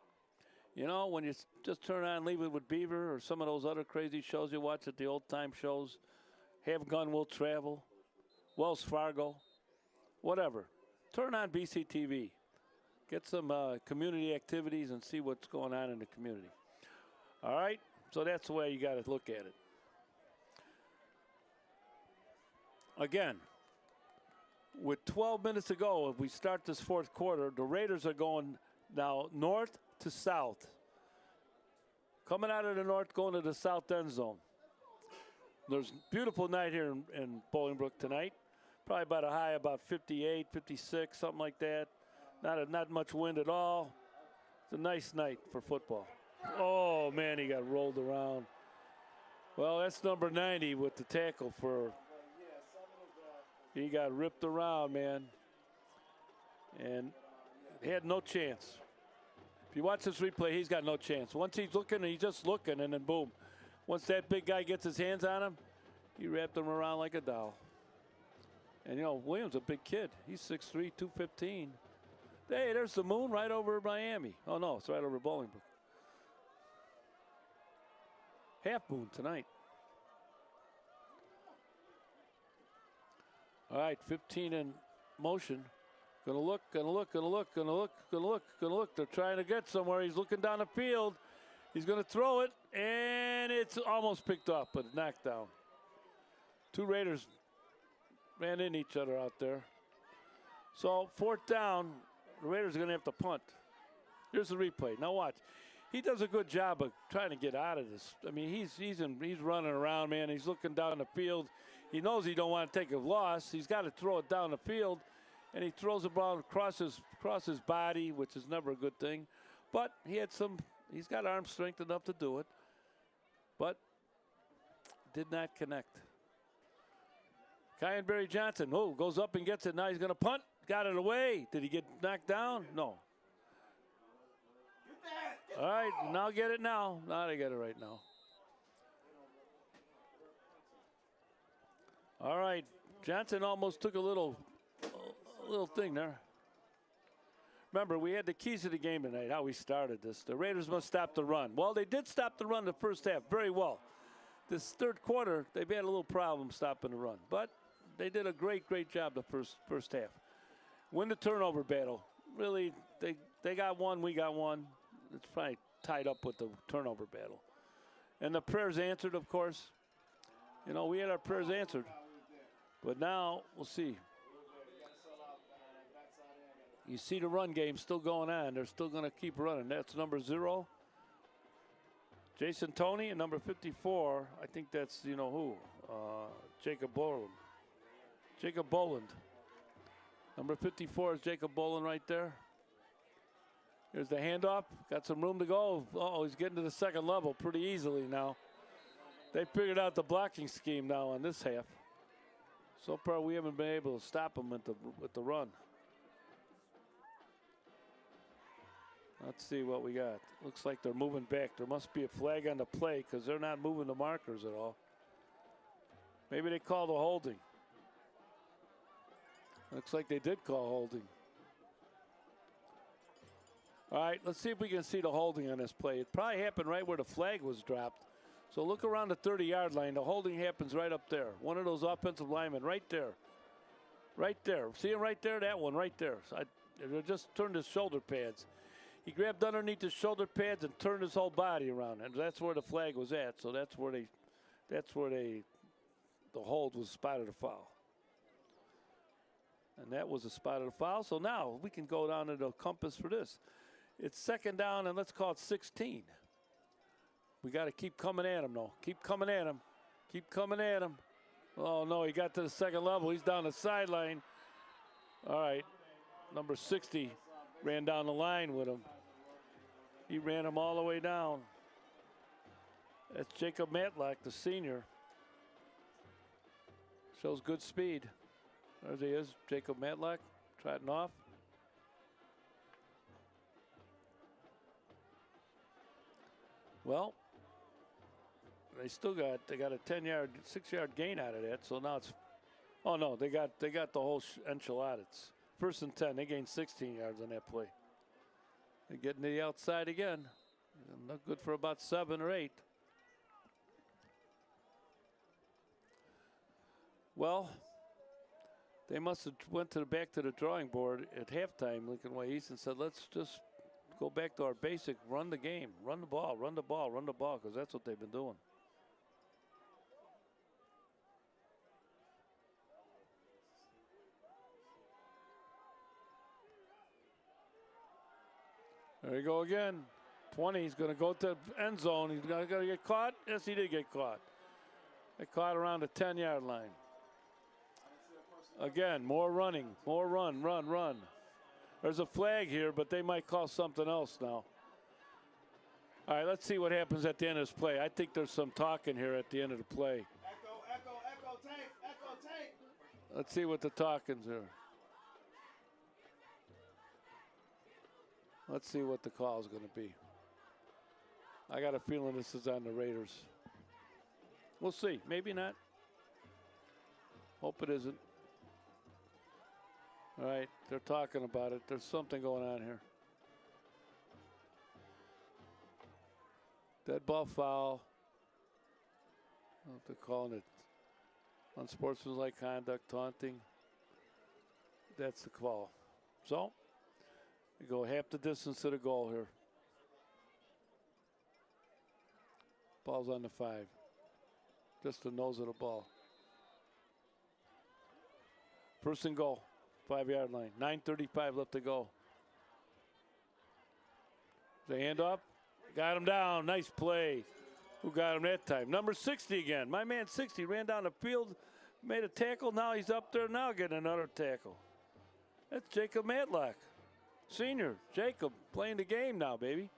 You know, when you just turn on Leave It with Beaver or some of those other crazy shows you watch at the old-time shows, Have Gun Will Travel, Wells Fargo, whatever. Turn on BCTV. Get some community activities and see what's going on in the community. All right? So that's the way you got to look at it. Again, with 12 minutes to go, if we start this fourth quarter, the Raiders are going now north to south. Coming out of the north, going to the south end zone. There's a beautiful night here in Bolingbrook tonight. Probably about a high about 58, 56, something like that. Not much wind at all. It's a nice night for football. Oh, man, he got rolled around. Well, that's number 90 with the tackle for. He got ripped around, man. And he had no chance. If you watch this replay, he's got no chance. Once he's looking, he's just looking, and then boom. Once that big guy gets his hands on him, he wrapped him around like a doll. And, you know, Williams a big kid. He's 6'3", 215. Hey, there's the moon right over Miami. Oh, no, it's right over Bolingbrook. Half moon tonight. All right, 15 in motion. Gonna look, gonna look, gonna look, gonna look, gonna look, gonna look. They're trying to get somewhere. He's looking down the field. He's gonna throw it, and it's almost picked off, but knocked down. Two Raiders ran in each other out there. So 4th down, the Raiders are gonna have to punt. Here's the replay. Now watch. He does a good job of trying to get out of this. I mean, he's running around, man. He's looking down the field. He knows he don't want to take a loss. He's got to throw it down the field, and he throws the ball across his body, which is never a good thing. But he's got arm strength enough to do it, but did not connect. Kyan Barry Johnson, goes up and gets it. Now he's going to punt. Got it away. Did he get knocked down? No. All right, now get it now. Now they get it right now. All right, Johnson almost took a little thing there. Remember, we had the keys to the game tonight, how we started this. The Raiders must stop the run. Well, they did stop the run the first half very well. This 3rd quarter, they've had a little problem stopping the run. But they did a great job the first half. Win the turnover battle. Really, they got one, we got one. It's probably tied up with the turnover battle. And the prayers answered, of course. You know, we had our prayers answered. But now, we'll see. You see the run game still going on. They're still going to keep running. That's number 0. Jason Toney, and number 54. I think that's, you know who? Jacob Boland. Jacob Boland. Number 54 is Jacob Boland right there. Here's the handoff. Got some room to go. Oh, he's getting to the 2nd level pretty easily now. They figured out the blocking scheme now on this half. So far, we haven't been able to stop them with the run. Let's see what we got. Looks like they're moving back. There must be a flag on the play because they're not moving the markers at all. Maybe they called a holding. Looks like they did call holding. All right, let's see if we can see the holding on this play. It probably happened right where the flag was dropped. So look around the 30-yard line. The holding happens right up there. One of those offensive linemen right there. Right there. See him right there? That one right there. So they just turned his shoulder pads. He grabbed underneath his shoulder pads and turned his whole body around. And that's where the flag was at. So that's where the hold was spotted a foul. And that was a spotted a foul. So now we can go down to the compass for this. It's 2nd down, and let's call it 16. We got to keep coming at him, though. Keep coming at him. Keep coming at him. Oh, no, he got to the 2nd level. He's down the sideline. All right. Number 60 ran down the line with him. He ran him all the way down. That's Jacob Matlock, the senior. Shows good speed. There he is, Jacob Matlock, trotting off. Well, they got a 10-yard, 6-yard gain out of that. So now it's, oh no, they got the whole enchilada. It's 1st and 10. They gained 16 yards on that play. They're getting to the outside again. Not good for about 7 or 8. Well, they must have went back to the drawing board at halftime, Lincoln Way East, and said, let's just go back to our basic, run the game, run the ball, run the ball, run the ball, because that's what they've been doing. There you go again. 20, he's going to go to the end zone. He's going to get caught. Yes, he did get caught. They caught around the 10-yard line. Again, more running, more run. There's a flag here, but they might call something else now. All right, let's see what happens at the end of this play. I think there's some talking here at the end of the play. Echo, tape. Let's see what the talking's are. Let's see what the call is going to be. I got a feeling this is on the Raiders. We'll see. Maybe not. Hope it isn't. All right, they're talking about it. There's something going on here. Dead ball foul. I don't know if they're calling it unsportsmanlike conduct, taunting. That's the call. So, we go half the distance to the goal here. Ball's on the 5. Just the nose of the ball. First and goal, 5-yard line. 9:35 left to go. The handoff. Got him down. Nice play. Who got him that time? Number 60 again. My man 60 ran down the field, made a tackle. Now he's up there now getting another tackle. That's Jacob Matlock, senior. Jacob playing the game now, baby.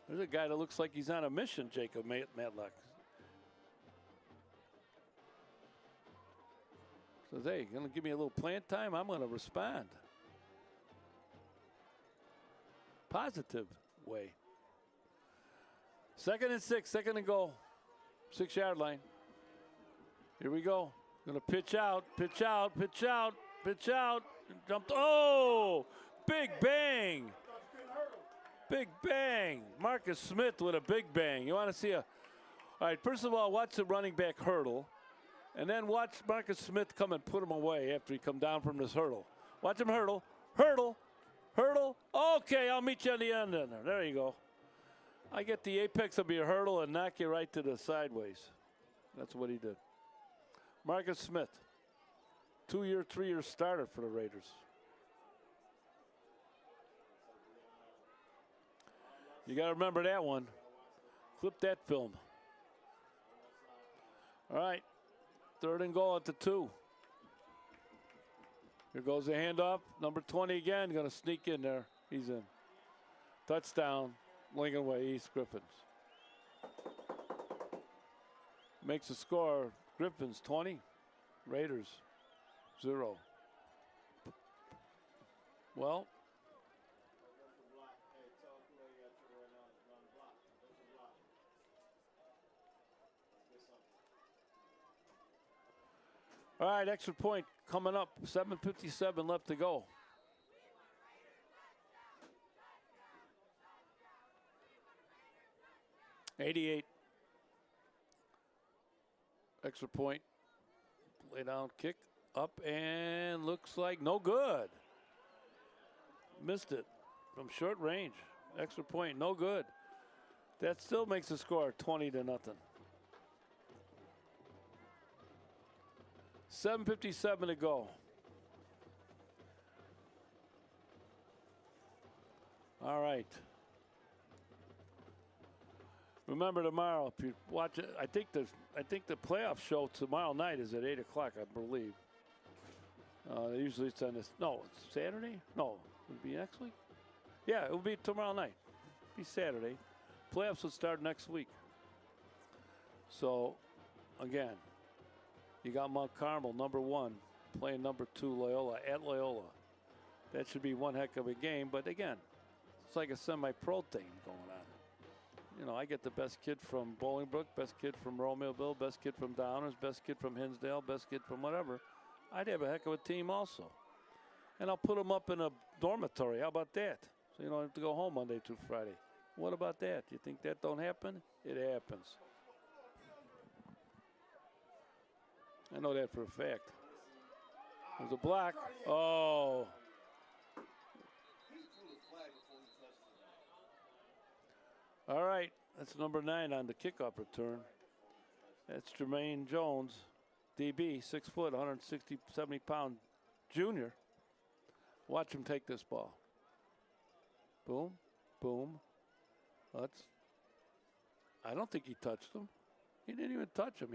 There's a guy that looks like he's on a mission, Jacob Matlock. Says, hey, you're going to give me a little plant time? I'm going to respond. Positive way. 2nd and 6, 2nd and goal. 6-yard line. Here we go. Going to pitch out, pitch out, pitch out, pitch out. Jumped. Oh, big bang. Big bang. Marcus Smith with a big bang. You want to see a. All right, first of all, watch the running back hurdle. And then watch Marcus Smith come and put him away after he come down from this hurdle. Watch him hurdle, hurdle, hurdle. Okay, I'll meet you on the end. There you go. I get the apex of your hurdle and knock you right to the sideways. That's what he did. Marcus Smith, 2-year, 3-year starter for the Raiders. You got to remember that one. Clip that film. All right. 3rd and goal at the 2. Here goes the handoff. Number 20 again. Going to sneak in there. He's in. Touchdown. Lincoln Way East Griffins. Makes the score. Griffins 20. Raiders 0. Well. All right, extra point coming up. 7:57 left to go. '88. Extra point. Lay down, kick up, and looks like no good. Missed it from short range. Extra point, no good. That still makes the score 20-0. 7:57 to go. All right. Remember tomorrow, if you watch it, I think the playoff show tomorrow night is at 8 o'clock, I believe. Usually it's on this. No, it's Saturday. No, it'll be next week. Yeah, it will be tomorrow night. It'll be Saturday. Playoffs will start next week. So, again. You got Mount Carmel, number 1, playing number 2, Loyola, at Loyola. That should be one heck of a game. But again, it's like a semi-pro thing going on. You know, I get the best kid from Bolingbrook, best kid from Romeoville, best kid from Downers, best kid from Hinsdale, best kid from whatever. I'd have a heck of a team also. And I'll put them up in a dormitory. How about that? So you don't have to go home Monday through Friday. What about that? You think that don't happen? It happens. I know that for a fact. There's a block. Oh. All right. That's number 9 on the kickoff return. That's Jermaine Jones, DB, 6 foot, 160, 70-pound junior. Watch him take this ball. Boom, boom. I don't think he touched him. He didn't even touch him.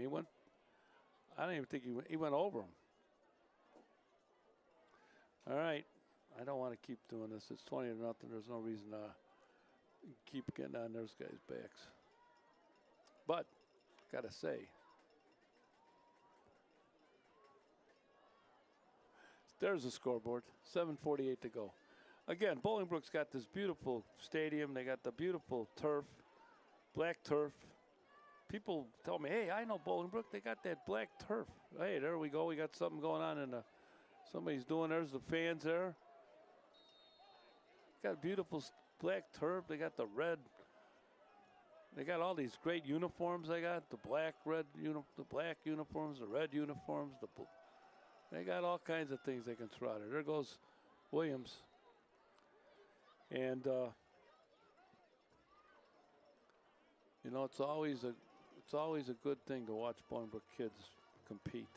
I don't even think he went over him. All right. I don't want to keep doing this. It's 20-0. There's no reason to keep getting on those guys' backs. But, got to say, There's the scoreboard. 7:48 to go. Again, Bolingbrook's got this beautiful stadium. They got the beautiful turf, black turf. People tell me, hey, I know Bolingbrook. They got that black turf. Hey, there we go. We got something going on in the, somebody's doing, there's the fans there. Got beautiful black turf. They got the red. They got all these great uniforms. They got the black, the black uniforms, the red uniforms. They got all kinds of things they can throw out there. There goes Williams. And you know, it's always a good thing to watch Bolingbrook kids compete.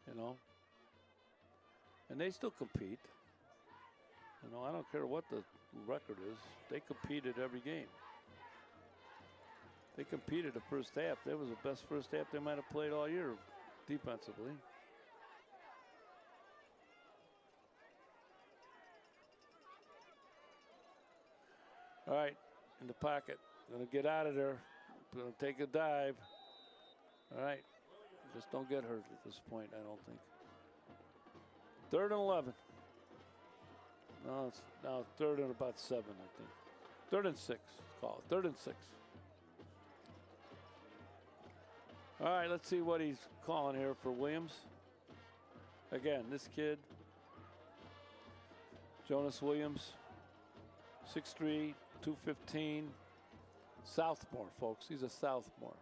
You know, and they still compete. You know, I don't care what the record is. They competed every game. They competed the first half. That was the best first half they might have played all year defensively. All right, in the pocket. Gonna get out of there. Gonna take a dive. All right, just don't get hurt at this point, I don't think. 3rd and 11. No, it's now 3rd and about 7, I think. 3rd and 6, call it 3rd and 6. All right, let's see what he's calling here for Williams. Again, this kid, Jonas Williams, 6'3", 215, sophomore, folks. He's a sophomore.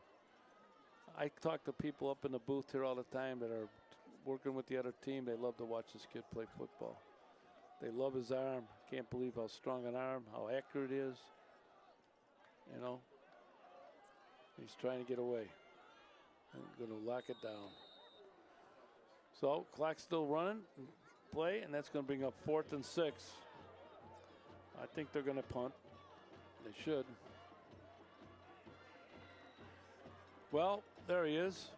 I talk to people up in the booth here all the time that are working with the other team. They love to watch this kid play football. They love his arm. Can't believe how strong an arm, how accurate it is. You know, he's trying to get away. I'm going to lock it down. So, clock's still running, play, and that's going to bring up 4th and 6. I think they're going to punt. They should. Well, there he is.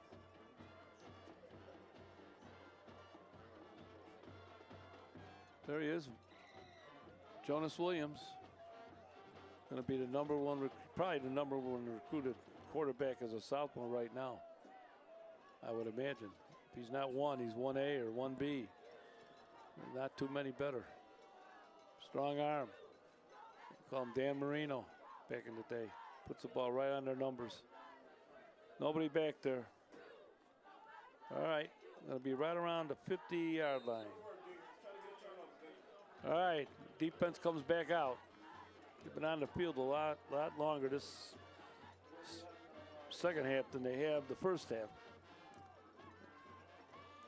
There he is. Jonas Williams. Going to be the probably the number one recruited quarterback as a sophomore right now, I would imagine. If he's not one, he's 1A or 1B. Not too many better. Strong arm. Call him Dan Marino back in the day. Puts the ball right on their numbers. Nobody back there. All right, going to be right around the 50-yard line. All right, defense comes back out. They've been on the field a lot longer this second half than they have the first half.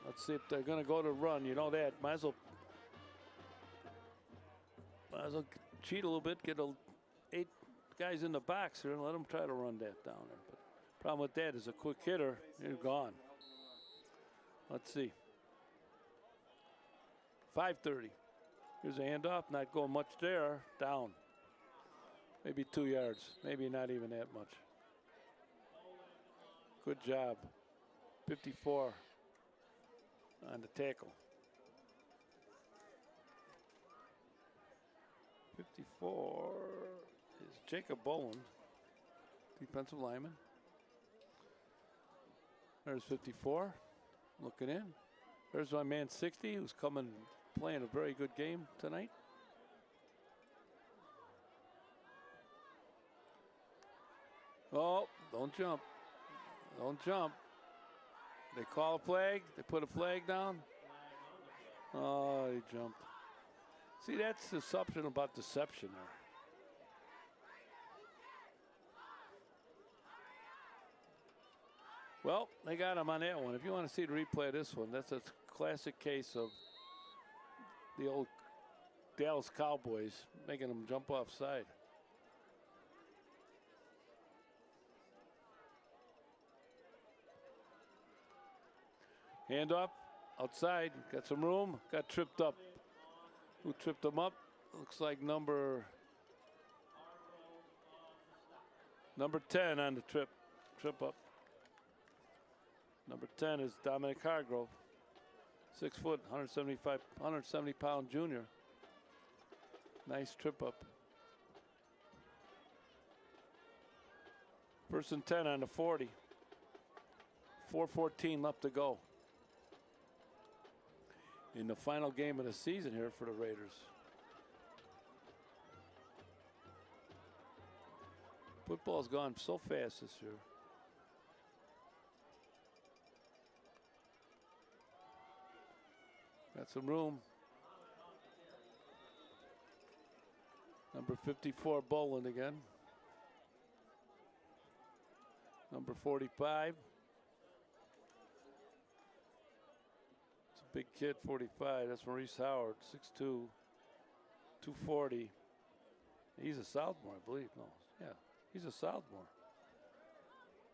Let's see if they're going to go to run. You know that. Might as well cheat a little bit, get 8 guys in the box here and let them try to run that down there. But problem with that is a quick hitter, you're gone. Let's see. 5:30. Here's a handoff, not going much there. Down. Maybe 2 yards, maybe not even that much. Good job. 54 on the tackle. 54 is Jacob Boland, defensive lineman. There's 54, looking in. There's my man 60, who's playing a very good game tonight. Oh, don't jump. Don't jump. They call a flag. They put a flag down. Oh, he jumped. See, that's deception about deception there. Well, they got him on that one. If you want to see the replay of this one, that's a classic case of the old Dallas Cowboys making them jump offside. Hand up, outside, got some room, got tripped up. Who tripped him up? Looks like number 10 on the trip up. Number 10 is Dominic Hargrove, 6 foot, 170 pound junior. Nice trip up. 1st and 10 on the 40. 4:14 left to go. in the final game of the season here for the Raiders. Football's gone so fast this year. Got some room. Number 54, Boland again. Number 45. It's a big kid, 45. That's Maurice Howard, 6'2", 240. He's a sophomore, I believe. No, yeah, he's a sophomore.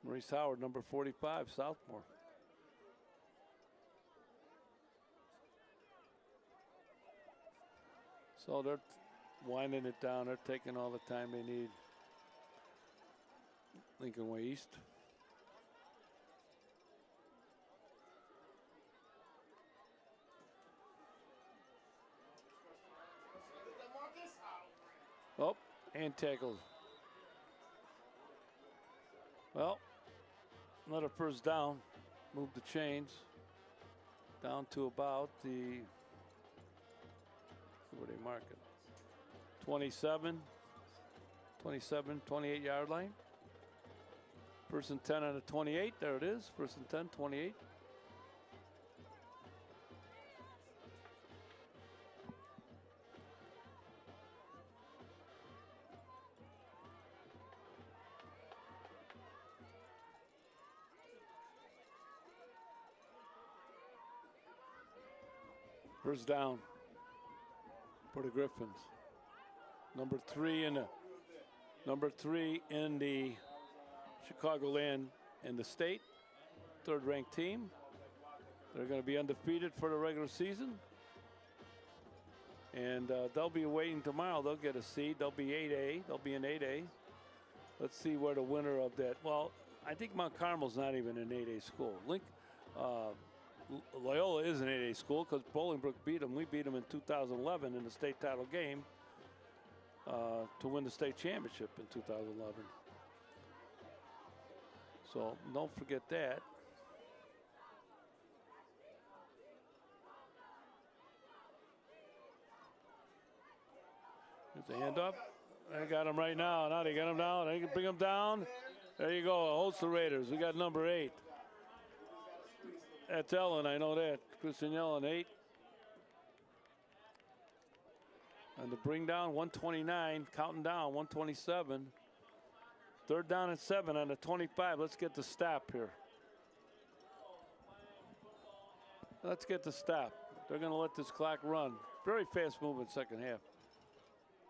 Maurice Howard, number 45, sophomore. So they're winding it down. They're taking all the time they need. Lincoln Way East. Oh, and tackled. Well, another first down. Move the chains down to about the, what are they marking? 27, 28-yard line. First and 10 on the 28. There it is. First and 10, 28. First down for the Griffins. Number three in the Chicagoland in the state, third-ranked team. They're going to be undefeated for the regular season, and they'll be waiting tomorrow. They'll get a seed. They'll be 8A. They'll be in 8A. Let's see where the winner of that. Well, I think Mount Carmel's not even an 8A school. Loyola is an 8A school because Bolingbrook beat them. We beat them in 2011 in the state title game to win the state championship in 2011. So don't forget that. Here's the hand up. They got him right now. Now they got him down. They can bring him down. There you go. Holds the Raiders. We got number 8. That's Ellen. I know that. Christian Ellen, 8. And the bring down, 129. Counting down, 127. Third down and 7 on the 25. Let's get the stop here. Let's get the stop. They're going to let this clock run. Very fast moving second half.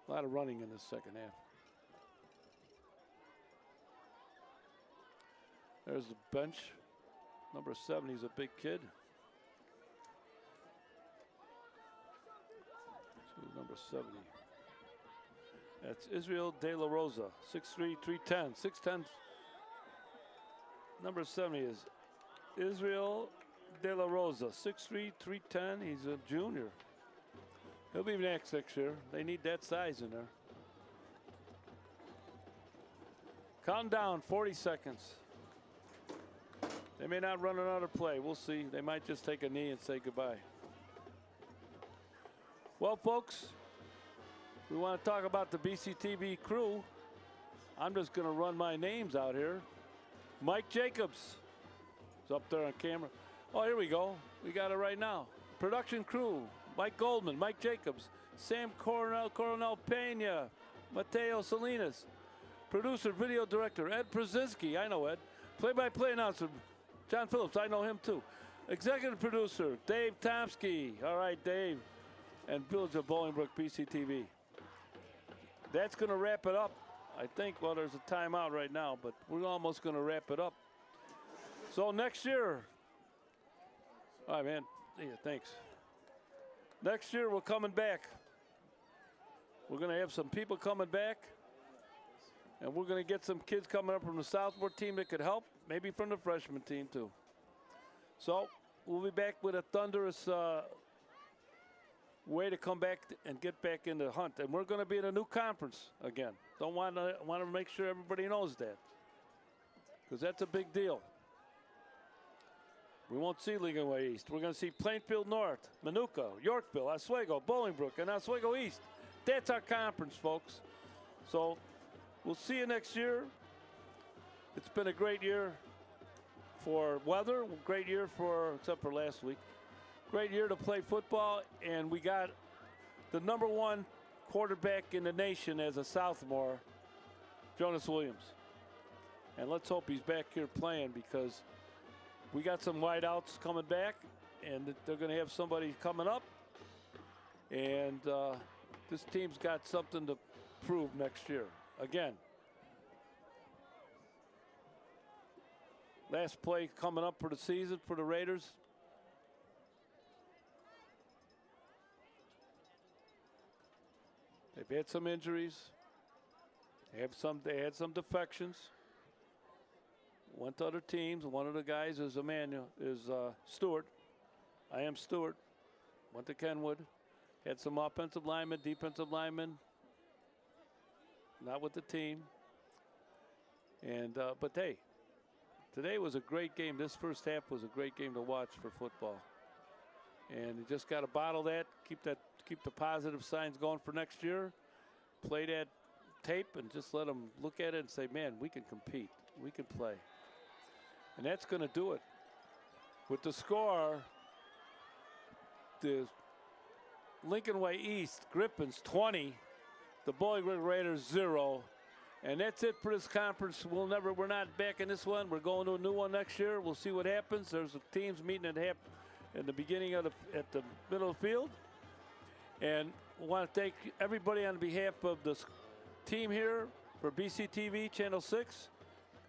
A lot of running in this second half. There's the bench. Number 7, he's a big kid. So number 70. That's Israel De La Rosa, 6'3", 310, 6'10". Number 70 is Israel De La Rosa, 6'3", 310. He's a junior. He'll be next year. They need that size in there. Counting down, 40 seconds. They may not run another play. We'll see. They might just take a knee and say goodbye. Well, folks, we want to talk about the BCTV crew. I'm just going to run my names out here. Mike Jacobs is up there on camera. Oh, here we go. We got it right now. Production crew, Mike Goldman, Mike Jacobs, Sam Coronel Pena, Mateo Salinas. Producer, video director, Ed Brzezinski. I know Ed. Play-by-play announcer, John Phillips. I know him too. Executive producer, Dave Tomsky. All right, Dave. And Village of Bolingbrook, BCTV. That's going to wrap it up. I think, well, there's a timeout right now, but we're almost going to wrap it up. So next year, all right, man. Yeah, thanks. Next year, we're coming back. We're going to have some people coming back, and we're going to get some kids coming up from the Southport team that could help, maybe from the freshman team, too. So we'll be back with a thunderous way to come back and get back in the hunt. And we're going to be in a new conference again. Want to make sure everybody knows that, because that's a big deal. We won't see Lincoln Way East. We're going to see Plainfield North, Manuka, Yorkville, Oswego, Bolingbrook, and Oswego East. That's our conference, folks. So we'll see you next year. It's been a great year for weather, great year for, except for last week, great year to play football, and we got the #1 quarterback in the nation as a sophomore, Jonas Williams. And let's hope he's back here playing, because we got some wideouts coming back, and they're going to have somebody coming up. And this team's got something to prove next year. Again, last play coming up for the season for the Raiders. They've had some injuries. They had some defections. Went to other teams. One of the guys is Stewart. I am Stewart. Went to Kenwood. Had some offensive linemen, defensive linemen. Not with the team. And but hey, today was a great game. This first half was a great game to watch for football. And you just got to bottle that. Keep the positive signs going for next year. Play that tape and just let them look at it and say, man, we can compete. We can play. And that's going to do it. With the score, the Lincoln Way East, Griffins 20, the Bolingbrook Raiders 0. And that's it for this conference. We're not back in this one. We're going to a new one next year. We'll see what happens. There's the teams meeting at the beginning of at the middle of the field. And I want to thank everybody on behalf of this team here for BCTV Channel 6.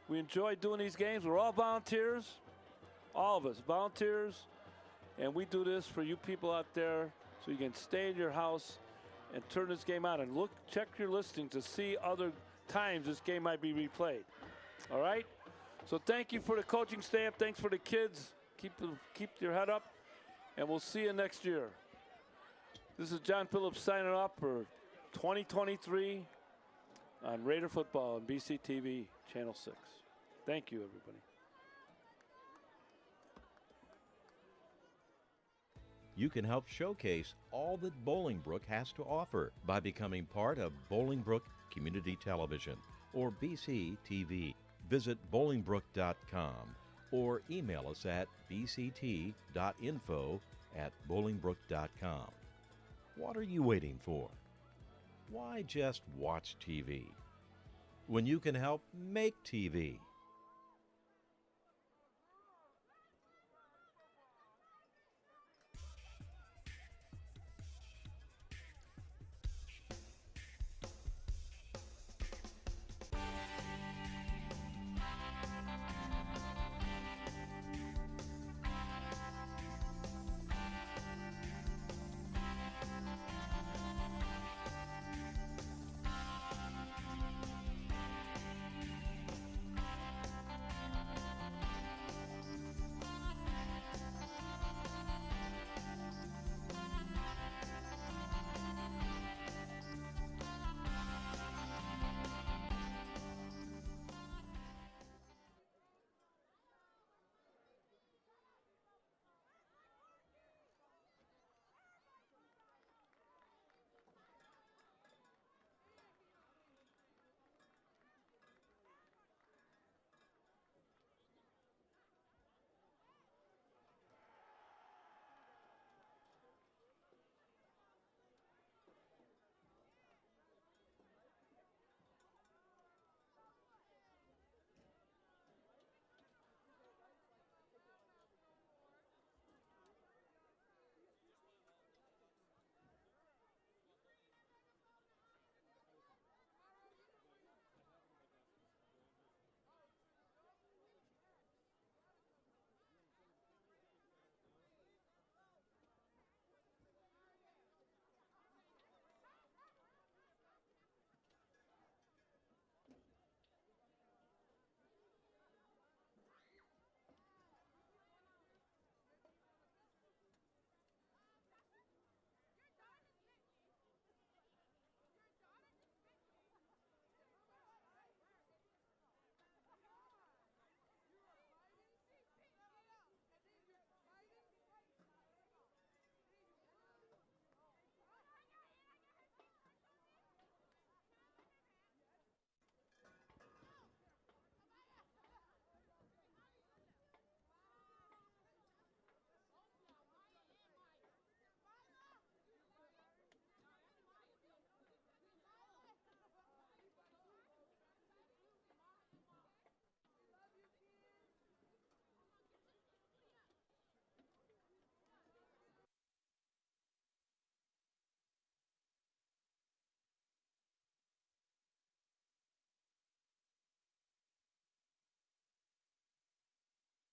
We enjoy doing these games. We're all volunteers, all of us volunteers, and we do this for you people out there so you can stay in your house and turn this game on and check your listings to see other times this game might be replayed. All right? So thank you for the coaching staff. Thanks for the kids. Keep your head up, and we'll see you next year. This is John Phillips signing off for 2023 on Raider Football and BCTV Channel 6. Thank you, everybody. You can help showcase all that Bolingbrook has to offer by becoming part of Bolingbrook Community Television or BCTV. Visit bolingbrook.com or email us at bct.info@bolingbrook.com. What are you waiting for? Why just watch TV when you can help make TV?